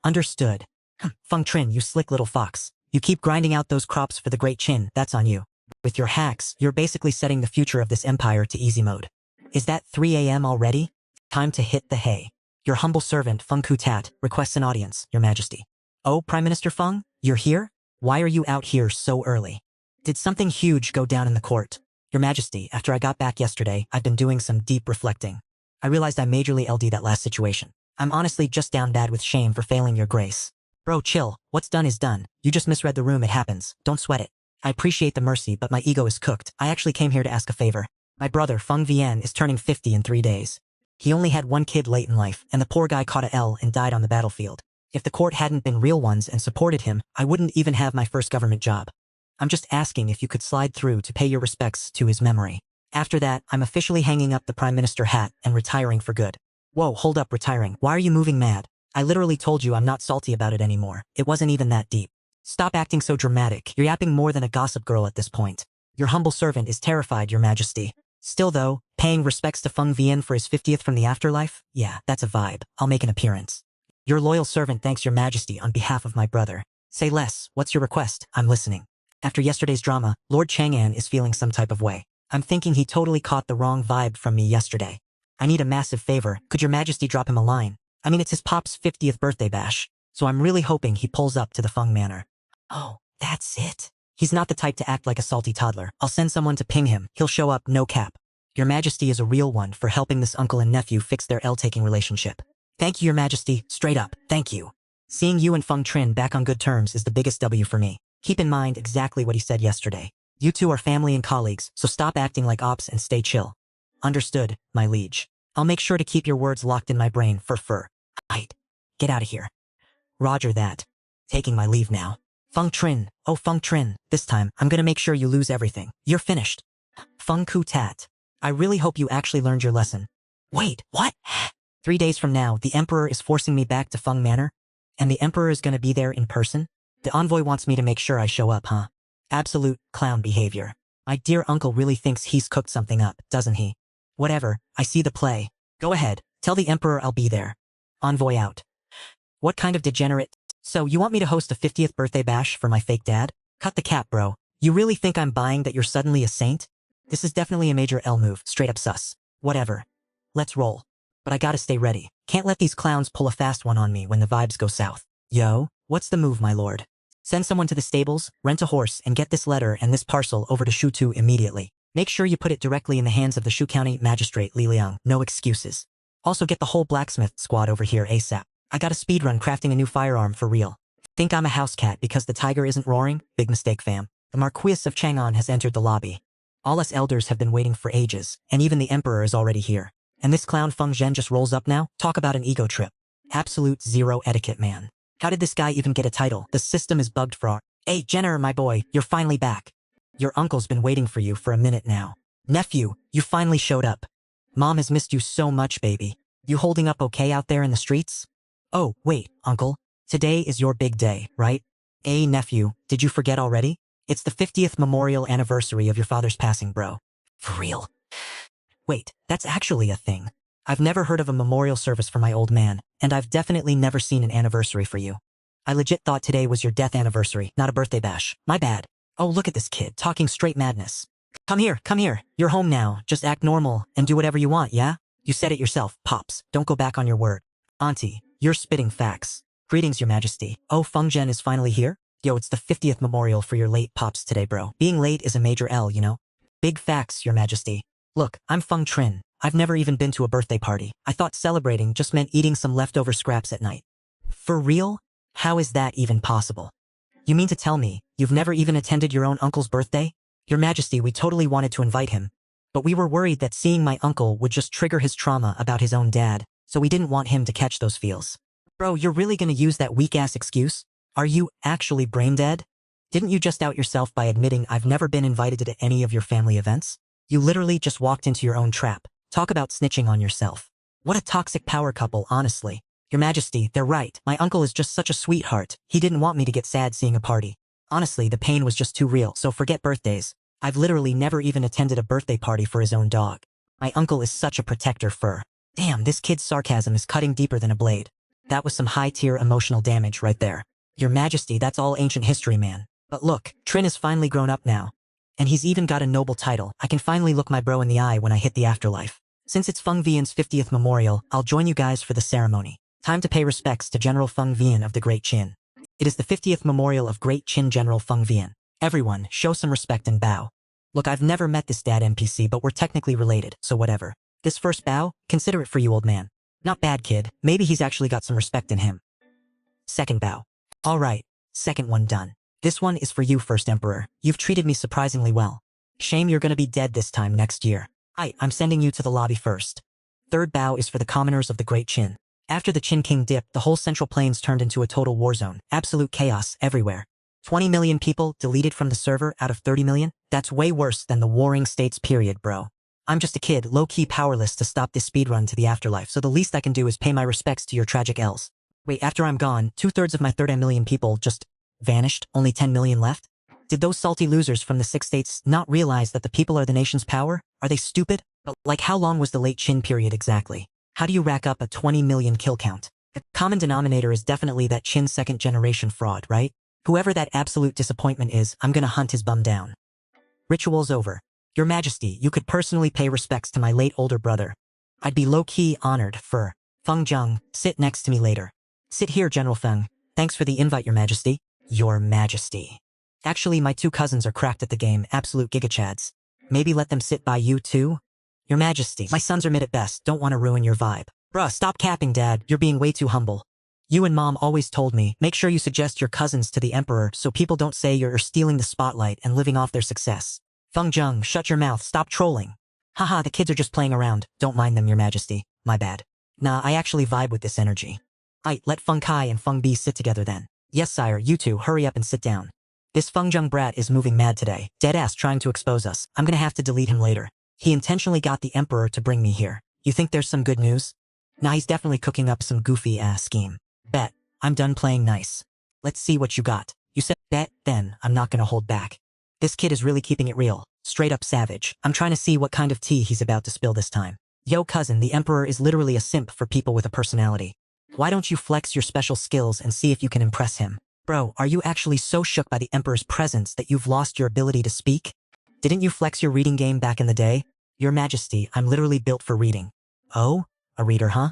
Understood. Feng Trin, you slick little fox. You keep grinding out those crops for the Great Qin, that's on you. With your hacks, you're basically setting the future of this empire to easy mode. Is that 3 a.m. already? Time to hit the hay. Your humble servant, Feng Kutat, requests an audience, your majesty. Oh, Prime Minister Feng? You're here? Why are you out here so early? Did something huge go down in the court? Your majesty, after I got back yesterday, I've been doing some deep reflecting. I realized I majorly LD'd that last situation. I'm honestly just down bad with shame for failing your grace. Bro, chill. What's done is done. You just misread the room, it happens. Don't sweat it. I appreciate the mercy, but my ego is cooked. I actually came here to ask a favor. My brother, Feng Vian, is turning 50 in 3 days. He only had one kid late in life, and the poor guy caught a L and died on the battlefield. If the court hadn't been real ones and supported him, I wouldn't even have my first government job. I'm just asking if you could slide through to pay your respects to his memory. After that, I'm officially hanging up the Prime Minister hat and retiring for good. Whoa, hold up, retiring. Why are you moving mad? I literally told you I'm not salty about it anymore. It wasn't even that deep. Stop acting so dramatic. You're yapping more than a gossip girl at this point. Your humble servant is terrified, your majesty. Still though, paying respects to Feng Vian for his 50th from the afterlife? Yeah, that's a vibe. I'll make an appearance. Your loyal servant thanks your majesty on behalf of my brother. Say less. What's your request? I'm listening. After yesterday's drama, Lord Chang'an is feeling some type of way. I'm thinking he totally caught the wrong vibe from me yesterday. I need a massive favor. Could your majesty drop him a line? I mean, it's his pop's 50th birthday bash. so I'm really hoping he pulls up to the Feng Manor. Oh, that's it. He's not the type to act like a salty toddler. I'll send someone to ping him. He'll show up, no cap. Your Majesty is a real one for helping this uncle and nephew fix their L-taking relationship. Thank you, Your Majesty. Straight up, thank you. Seeing you and Feng Trin back on good terms is the biggest W for me. Keep in mind exactly what he said yesterday. You two are family and colleagues, so stop acting like ops and stay chill. Understood, my liege. I'll make sure to keep your words locked in my brain for fur. Aight. Get out of here. Roger that. Taking my leave now. Feng Trin, oh Feng Trin, this time I'm gonna make sure you lose everything. You're finished. Feng Ku Tat. I really hope you actually learned your lesson. Wait, what? 3 days from now, the Emperor is forcing me back to Feng Manor? And the Emperor is gonna be there in person? The envoy wants me to make sure I show up, huh? Absolute clown behavior. My dear uncle really thinks he's cooked something up, doesn't he? Whatever, I see the play. Go ahead, tell the Emperor I'll be there. Envoy out. What kind of degenerate? So you want me to host a 50th birthday bash for my fake dad? Cut the cap, bro. You really think I'm buying that you're suddenly a saint? This is definitely a major L move, straight up sus. Whatever. Let's roll. But I gotta stay ready. Can't let these clowns pull a fast one on me when the vibes go south. Yo, what's the move, my lord? Send someone to the stables, rent a horse, and get this letter and this parcel over to Shu immediately. Make sure you put it directly in the hands of the Shu County Magistrate Li Liang. No excuses. Also get the whole blacksmith squad over here ASAP. I got a speedrun crafting a new firearm for real. Think I'm a house cat because the tiger isn't roaring? Big mistake, fam. The Marquis of Chang'an has entered the lobby. All us elders have been waiting for ages, and even the Emperor is already here. And this clown Feng Zhen just rolls up now? Talk about an ego trip. Absolute zero etiquette, man. How did this guy even get a title? The system is bugged for our— Hey, Jenner, my boy, you're finally back. Your uncle's been waiting for you for a minute now. Nephew, you finally showed up. Mom has missed you so much, baby. You holding up okay out there in the streets? Oh, wait, uncle. Today is your big day, right? Hey, nephew, did you forget already? It's the 50th memorial anniversary of your father's passing, bro. For real. Wait, that's actually a thing. I've never heard of a memorial service for my old man, and I've definitely never seen an anniversary for you. I legit thought today was your death anniversary, not a birthday bash. My bad. Oh, look at this kid, talking straight madness. Come here, come here. You're home now. Just act normal and do whatever you want, yeah? You said it yourself, Pops. Don't go back on your word. Auntie, you're spitting facts. Greetings, Your Majesty. Oh, Feng Zhen is finally here? Yo, it's the 50th memorial for your late Pops today, bro. Being late is a major L, you know? Big facts, Your Majesty. Look, I'm Feng Trin. I've never even been to a birthday party. I thought celebrating just meant eating some leftover scraps at night. For real? How is that even possible? You mean to tell me you've never even attended your own uncle's birthday? Your Majesty, we totally wanted to invite him, but we were worried that seeing my uncle would just trigger his trauma about his own dad, so we didn't want him to catch those feels. Bro, you're really gonna use that weak-ass excuse? Are you actually brain dead? Didn't you just out yourself by admitting I've never been invited to any of your family events? You literally just walked into your own trap. Talk about snitching on yourself. What a toxic power couple, honestly. Your Majesty, they're right. My uncle is just such a sweetheart. He didn't want me to get sad seeing a party. Honestly, the pain was just too real, so forget birthdays. I've literally never even attended a birthday party for his own dog. My uncle is such a protector fur. Damn, this kid's sarcasm is cutting deeper than a blade. That was some high-tier emotional damage right there. Your Majesty, that's all ancient history, man. But look, Trin is finally grown up now. And he's even got a noble title. I can finally look my bro in the eye when I hit the afterlife. Since it's Feng Vian's 50th memorial, I'll join you guys for the ceremony. Time to pay respects to General Feng Vian of the Great Qin. It is the 50th memorial of Great Qin General Feng Vian. Everyone, show some respect and bow. Look, I've never met this dad NPC, but we're technically related, so whatever. This first bow, consider it for you, old man. Not bad, kid. Maybe he's actually got some respect in him. Second bow. All right, second one done. This one is for you, First Emperor. You've treated me surprisingly well. Shame you're gonna be dead this time next year. I'm sending you to the lobby first. Third bow is for the commoners of the Great Qin. After the Qin King dipped, the whole Central Plains turned into a total war zone. Absolute chaos everywhere. 20 million people deleted from the server out of 30 million? That's way worse than the Warring States period, bro. I'm just a kid, low-key powerless to stop this speedrun to the afterlife, so the least I can do is pay my respects to your tragic L's. Wait, after I'm gone, 2/3 of my 30 million people just vanished? Only 10 million left? Did those salty losers from the 6 states not realize that the people are the nation's power? Are they stupid? But like, how long was the late Qin period exactly? How do you rack up a 20 million kill count? The common denominator is definitely that Qin second-generation fraud, right? Whoever that absolute disappointment is, I'm gonna hunt his bum down. Ritual's over. Your Majesty, you could personally pay respects to my late older brother. I'd be low-key honored for Feng Zheng. Sit next to me later. Sit here, General Feng. Thanks for the invite, Your Majesty. Your Majesty. Actually, my two cousins are cracked at the game, absolute gigachads. Maybe let them sit by you too? Your Majesty, my sons are mid at best, don't want to ruin your vibe. Bruh, stop capping, Dad, you're being way too humble. You and Mom always told me, make sure you suggest your cousins to the Emperor so people don't say you're stealing the spotlight and living off their success. Feng Zheng, shut your mouth, stop trolling. Haha, the kids are just playing around, don't mind them, Your Majesty, my bad. Nah, I actually vibe with this energy. Let Feng Kai and Feng Bi sit together then. Yes, sire, you two, hurry up and sit down. This Feng Zheng brat is moving mad today, deadass trying to expose us. I'm gonna have to delete him later. He intentionally got the Emperor to bring me here. You think there's some good news? Nah, he's definitely cooking up some goofy-ass scheme. Bet. I'm done playing nice. Let's see what you got. You said bet, then I'm not gonna hold back. This kid is really keeping it real. Straight up savage. I'm trying to see what kind of tea he's about to spill this time. Yo, cousin, the Emperor is literally a simp for people with a personality. Why don't you flex your special skills and see if you can impress him? Bro, are you actually so shook by the Emperor's presence that you've lost your ability to speak? Didn't you flex your reading game back in the day? Your Majesty, I'm literally built for reading. Oh? A reader, huh?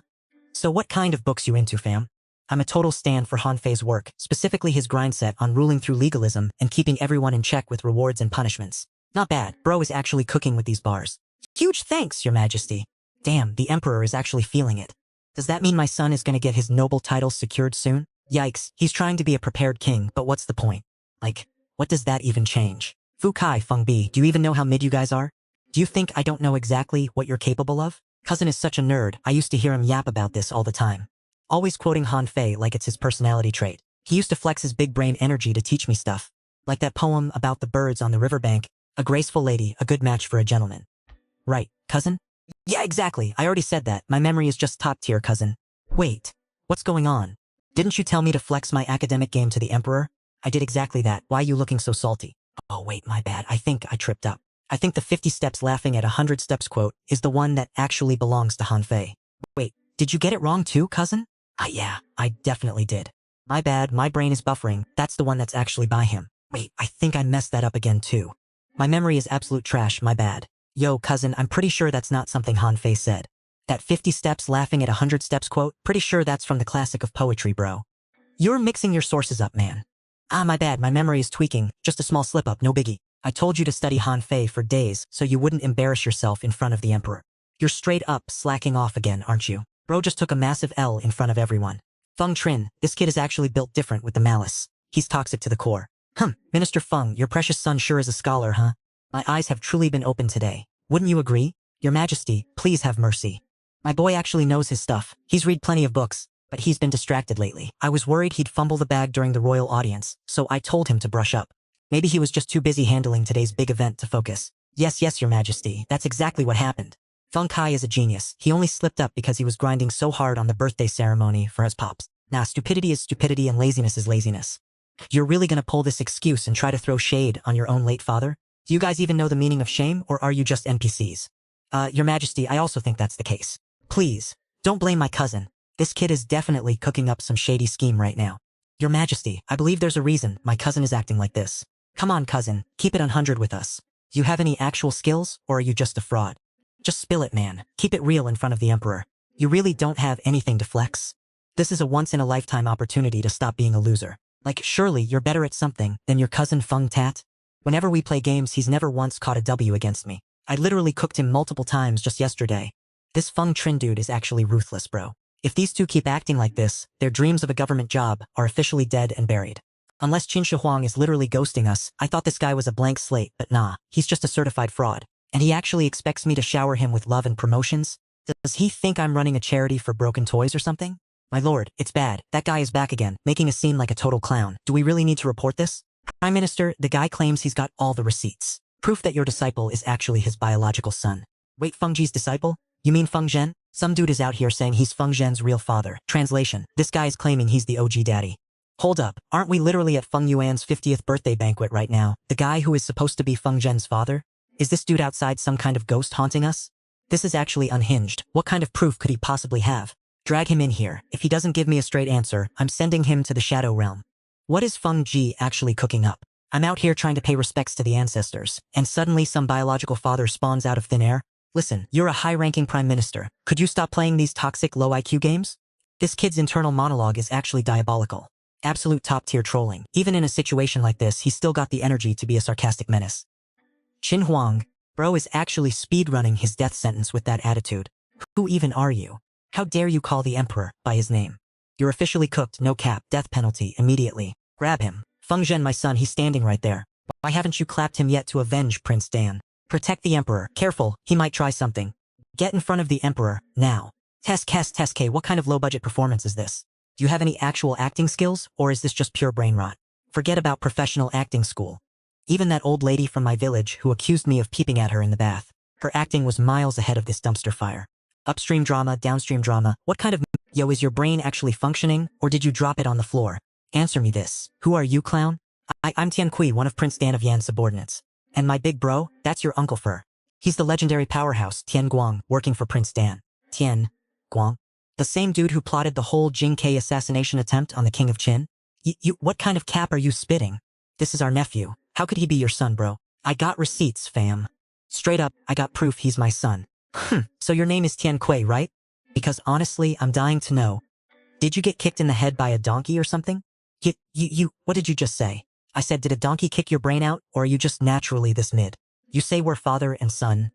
So what kind of books you into, fam? I'm a total stan for Han Fei's work, specifically his grind set on ruling through legalism and keeping everyone in check with rewards and punishments. Not bad, bro is actually cooking with these bars. Huge thanks, Your Majesty. Damn, the Emperor is actually feeling it. Does that mean my son is gonna get his noble title secured soon? Yikes, he's trying to be a prepared king, but what's the point? Like, what does that even change? Fu Kai, Feng Bi, do you even know how mid you guys are? Do you think I don't know exactly what you're capable of? Cousin is such a nerd, I used to hear him yap about this all the time. Always quoting Han Fei like it's his personality trait. He used to flex his big brain energy to teach me stuff. Like that poem about the birds on the riverbank, a graceful lady, a good match for a gentleman. Right, cousin? Yeah, exactly, I already said that, my memory is just top tier, cousin. Wait, what's going on? Didn't you tell me to flex my academic game to the Emperor? I did exactly that, why are you looking so salty? Oh wait, my bad, I think I tripped up. I think the 50 steps laughing at 100 steps quote is the one that actually belongs to Han Fei. Wait, did you get it wrong too, cousin? Yeah, I definitely did. My bad, my brain is buffering, that's the one that's actually by him. Wait, I think I messed that up again too. My memory is absolute trash, my bad. Yo, cousin, I'm pretty sure that's not something Han Fei said. That 50 steps laughing at 100 steps quote, pretty sure that's from the classic of poetry, bro. You're mixing your sources up, man. My bad, my memory is tweaking, just a small slip up, no biggie. I told you to study Han Fei for days so you wouldn't embarrass yourself in front of the Emperor. You're straight up slacking off again, aren't you? Bro just took a massive L in front of everyone. Feng Trin, this kid is actually built different with the malice. He's toxic to the core. Minister Feng, your precious son sure is a scholar, huh? My eyes have truly been opened today. Wouldn't you agree? Your Majesty, please have mercy. My boy actually knows his stuff. He's read plenty of books, but he's been distracted lately. I was worried he'd fumble the bag during the royal audience, so I told him to brush up. Maybe he was just too busy handling today's big event to focus. Yes, Your Majesty, that's exactly what happened. Feng Kai is a genius. He only slipped up because he was grinding so hard on the birthday ceremony for his pops. Nah, stupidity is stupidity and laziness is laziness. You're really gonna pull this excuse and try to throw shade on your own late father? Do you guys even know the meaning of shame, or are you just NPCs? Your Majesty, I also think that's the case. Please, don't blame my cousin. This kid is definitely cooking up some shady scheme right now. Your Majesty, I believe there's a reason my cousin is acting like this. Come on, cousin, keep it 100 with us. Do you have any actual skills, or are you just a fraud? Just spill it, man. Keep it real in front of the Emperor. You really don't have anything to flex? This is a once-in-a-lifetime opportunity to stop being a loser. Like, surely you're better at something than your cousin Feng Tat? Whenever we play games, he's never once caught a W against me. I literally cooked him multiple times just yesterday. This Feng Trin dude is actually ruthless, bro. If these two keep acting like this, their dreams of a government job are officially dead and buried. Unless Qin Shi Huang is literally ghosting us, I thought this guy was a blank slate, but nah, he's just a certified fraud. And he actually expects me to shower him with love and promotions? Does he think I'm running a charity for broken toys or something? My lord, it's bad. That guy is back again, making a scene like a total clown. Do we really need to report this? Prime Minister, the guy claims he's got all the receipts. Proof that your disciple is actually his biological son. Wait, Feng Ji's disciple? You mean Feng Zhen? Some dude is out here saying he's Feng Zhen's real father. Translation, this guy is claiming he's the OG daddy. Hold up, aren't we literally at Feng Yuan's 50th birthday banquet right now? The guy who is supposed to be Feng Zhen's father? Is this dude outside some kind of ghost haunting us? This is actually unhinged. What kind of proof could he possibly have? Drag him in here. If he doesn't give me a straight answer, I'm sending him to the Shadow Realm. What is Feng Ji actually cooking up? I'm out here trying to pay respects to the ancestors, and suddenly some biological father spawns out of thin air? Listen, you're a high-ranking prime minister. Could you stop playing these toxic low IQ games? This kid's internal monologue is actually diabolical. Absolute top-tier trolling. Even in a situation like this, he still got the energy to be a sarcastic menace. Qin Huang, bro is actually speedrunning his death sentence with that attitude. Who even are you? How dare you call the Emperor by his name? You're officially cooked, no cap, death penalty, immediately. Grab him. Feng Zhen, my son, he's standing right there. Why haven't you clapped him yet to avenge Prince Dan? Protect the Emperor. Careful, he might try something. Get in front of the Emperor, now. Test K, what kind of low-budget performance is this? Do you have any actual acting skills, or is this just pure brain rot? Forget about professional acting school. Even that old lady from my village who accused me of peeping at her in the bath. Her acting was miles ahead of this dumpster fire. Upstream drama, downstream drama, what kind of yo is your brain actually functioning, or did you drop it on the floor? Answer me this. Who are you, clown? I'm Tian Kui, one of Prince Dan of Yan's subordinates. And my big bro, that's your Uncle Fur. He's the legendary powerhouse, Tian Guang, working for Prince Dan. Tian Guang? The same dude who plotted the whole Jing Ke assassination attempt on the King of Qin? What kind of cap are you spitting? This is our nephew. How could he be your son, bro? I got receipts, fam. Straight up, I got proof he's my son. So your name is Tian Kui, right? Because honestly, I'm dying to know. Did you get kicked in the head by a donkey or something? What did you just say? I said, did a donkey kick your brain out, or are you just naturally this mid? You say we're father and son.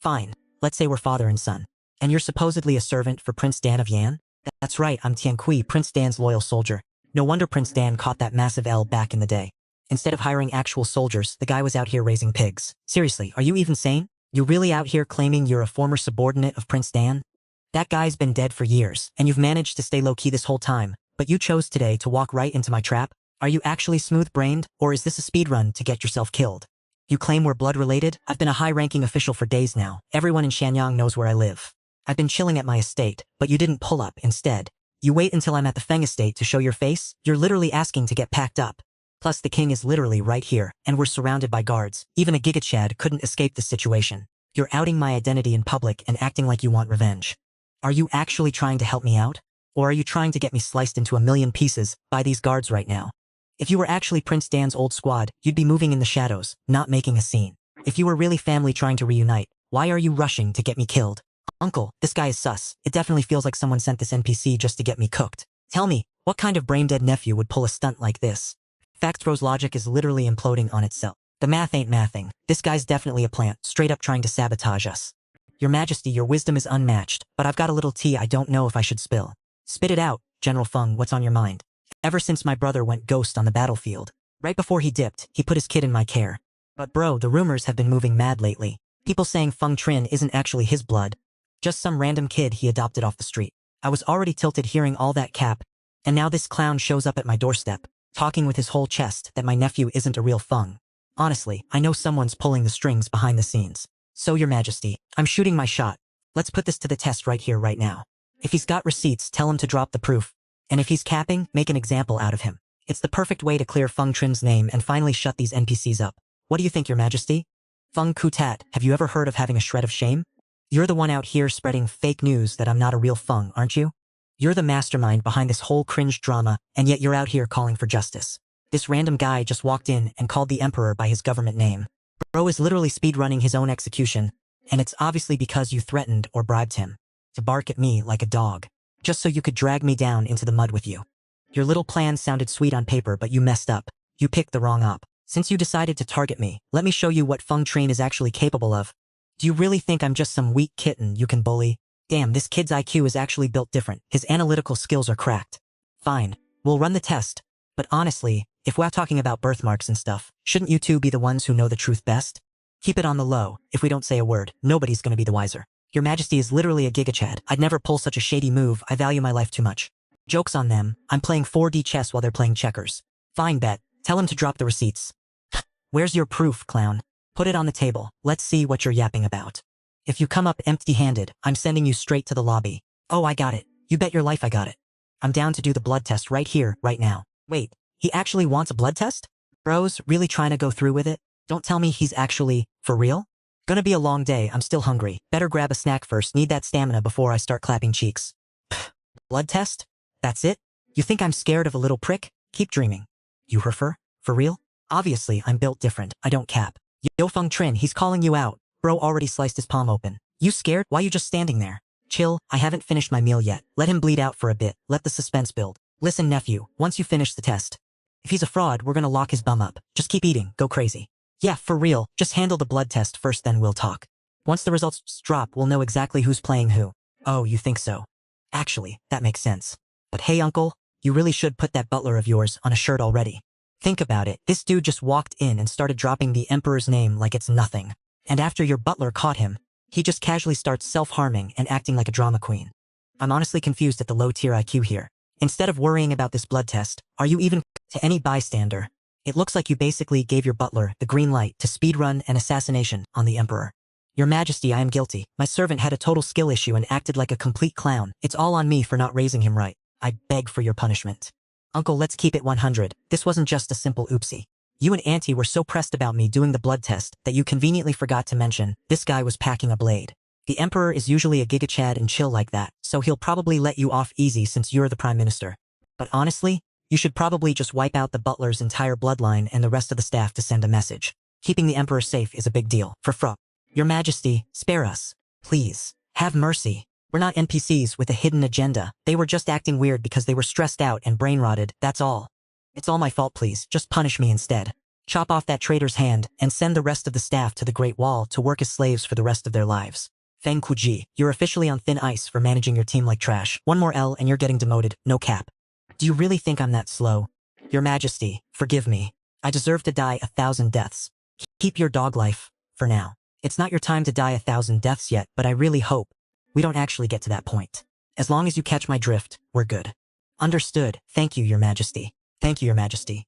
Fine, let's say we're father and son. And you're supposedly a servant for Prince Dan of Yan? That's right, I'm Tian Kui, Prince Dan's loyal soldier. No wonder Prince Dan caught that massive L back in the day. Instead of hiring actual soldiers, the guy was out here raising pigs. Seriously, are you even sane? You really out here claiming you're a former subordinate of Prince Dan? That guy's been dead for years, and you've managed to stay low-key this whole time, but you chose today to walk right into my trap? Are you actually smooth-brained, or is this a speedrun to get yourself killed? You claim we're blood-related? I've been a high-ranking official for days now. Everyone in Shanyang knows where I live. I've been chilling at my estate, but you didn't pull up instead. You wait until I'm at the Feng estate to show your face? You're literally asking to get packed up. Plus the king is literally right here, and we're surrounded by guards. Even a gigachad couldn't escape this situation. You're outing my identity in public and acting like you want revenge. Are you actually trying to help me out? Or are you trying to get me sliced into a million pieces by these guards right now? If you were actually Prince Dan's old squad, you'd be moving in the shadows, not making a scene. If you were really family trying to reunite, why are you rushing to get me killed? Uncle, this guy is sus. It definitely feels like someone sent this NPC just to get me cooked. Tell me, what kind of brain-dead nephew would pull a stunt like this? Fact Bro's logic is literally imploding on itself. The math ain't mathing. This guy's definitely a plant, straight up trying to sabotage us. Your Majesty, your wisdom is unmatched, but I've got a little tea I don't know if I should spill. Spit it out, General Feng, what's on your mind? Ever since my brother went ghost on the battlefield, right before he dipped, he put his kid in my care. But bro, the rumors have been moving mad lately. People saying Feng Trin isn't actually his blood. Just some random kid he adopted off the street. I was already tilted hearing all that cap, and now this clown shows up at my doorstep, talking with his whole chest that my nephew isn't a real Feng. Honestly, I know someone's pulling the strings behind the scenes. So your Majesty, I'm shooting my shot. Let's put this to the test right here, right now. If he's got receipts, tell him to drop the proof. And if he's capping, make an example out of him. It's the perfect way to clear Feng Trin's name and finally shut these NPCs up. What do you think, your Majesty? Feng Kutat, have you ever heard of having a shred of shame? You're the one out here spreading fake news that I'm not a real Feng, aren't you? You're the mastermind behind this whole cringe drama, and yet you're out here calling for justice. This random guy just walked in and called the Emperor by his government name. Bro is literally speedrunning his own execution, and it's obviously because you threatened or bribed him to bark at me like a dog, just so you could drag me down into the mud with you. Your little plan sounded sweet on paper, but you messed up. You picked the wrong op. Since you decided to target me, let me show you what Feng Trin is actually capable of. Do you really think I'm just some weak kitten you can bully? Damn, this kid's IQ is actually built different. His analytical skills are cracked. Fine, we'll run the test. But honestly, if we're talking about birthmarks and stuff, shouldn't you two be the ones who know the truth best? Keep it on the low. If we don't say a word, nobody's gonna be the wiser. Your Majesty is literally a gigachad. I'd never pull such a shady move. I value my life too much. Joke's on them. I'm playing 4D chess while they're playing checkers. Fine bet. Tell him to drop the receipts. Where's your proof, clown? Put it on the table. Let's see what you're yapping about. If you come up empty-handed, I'm sending you straight to the lobby. Oh, I got it. You bet your life I got it. I'm down to do the blood test right here, right now. Wait, he actually wants a blood test? Bro's really trying to go through with it? Don't tell me he's actually, for real? Gonna be a long day, I'm still hungry. Better grab a snack first, need that stamina before I start clapping cheeks. Pfft, blood test? That's it? You think I'm scared of a little prick? Keep dreaming. You prefer? For real? Obviously, I'm built different, I don't cap. Yo Feng Trin, he's calling you out. Bro already sliced his palm open. You scared? Why you just standing there? Chill, I haven't finished my meal yet. Let him bleed out for a bit, let the suspense build. Listen, nephew, once you finish the test. If he's a fraud, we're gonna lock his bum up. Just keep eating, go crazy. Yeah, for real, just handle the blood test first, then we'll talk. Once the results drop, we'll know exactly who's playing who. Oh, you think so? Actually, that makes sense. But hey, uncle, you really should put that butler of yours on a shirt already. Think about it, this dude just walked in and started dropping the emperor's name like it's nothing. And after your butler caught him, he just casually starts self-harming and acting like a drama queen. I'm honestly confused at the low-tier IQ here. Instead of worrying about this blood test, are you even to any bystander? It looks like you basically gave your butler the green light to speedrun an assassination on the emperor. Your Majesty, I am guilty. My servant had a total skill issue and acted like a complete clown. It's all on me for not raising him right. I beg for your punishment. Uncle, let's keep it 100. This wasn't just a simple oopsie. You and Auntie were so pressed about me doing the blood test that you conveniently forgot to mention this guy was packing a blade. The emperor is usually a gigachad and chill like that, so he'll probably let you off easy since you're the prime minister. But honestly, you should probably just wipe out the butler's entire bloodline and the rest of the staff to send a message. Keeping the emperor safe is a big deal. Your Majesty, spare us. Please. Have mercy. We're not NPCs with a hidden agenda. They were just acting weird because they were stressed out and brain-rotted, that's all. It's all my fault, please. Just punish me instead. Chop off that traitor's hand and send the rest of the staff to the Great Wall to work as slaves for the rest of their lives. Feng Kuji, you're officially on thin ice for managing your team like trash. One more L and you're getting demoted, no cap. Do you really think I'm that slow? Your Majesty, forgive me. I deserve to die 1,000 deaths. Keep your dog life, for now. It's not your time to die 1,000 deaths yet, but I really hope we don't actually get to that point. As long as you catch my drift, we're good. Understood. Thank you, Your Majesty. Thank you, Your Majesty.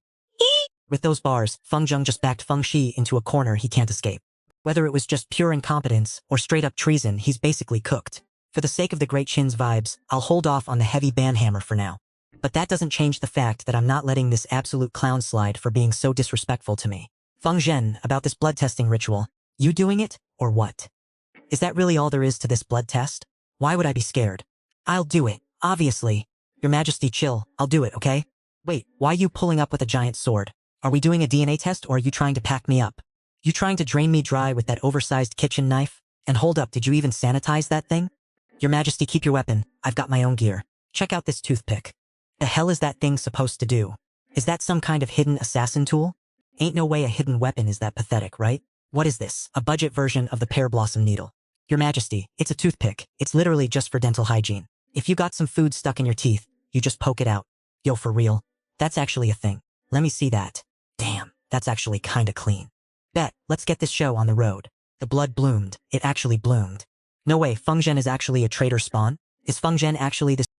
With those bars, Feng Zheng just backed Feng Shi into a corner he can't escape. Whether it was just pure incompetence or straight-up treason, he's basically cooked. For the sake of the Great Qin's vibes, I'll hold off on the heavy banhammer for now. But that doesn't change the fact that I'm not letting this absolute clown slide for being so disrespectful to me. Feng Zhen, about this blood testing ritual, you doing it, or what? Is that really all there is to this blood test? Why would I be scared? I'll do it, obviously. Your Majesty, chill, I'll do it, okay? Wait, why are you pulling up with a giant sword? Are we doing a DNA test or are you trying to pack me up? You trying to drain me dry with that oversized kitchen knife? And hold up, did you even sanitize that thing? Your Majesty, keep your weapon, I've got my own gear. Check out this toothpick. The hell is that thing supposed to do? Is that some kind of hidden assassin tool? Ain't no way a hidden weapon is that pathetic, right? What is this? A budget version of the pear blossom needle. Your Majesty, it's a toothpick. It's literally just for dental hygiene. If you got some food stuck in your teeth, you just poke it out. Yo, for real? That's actually a thing. Let me see that. Damn, that's actually kinda clean. Bet, let's get this show on the road. The blood bloomed. It actually bloomed. No way, Feng Zhen is actually a traitor spawn? Is Feng Zhen actually this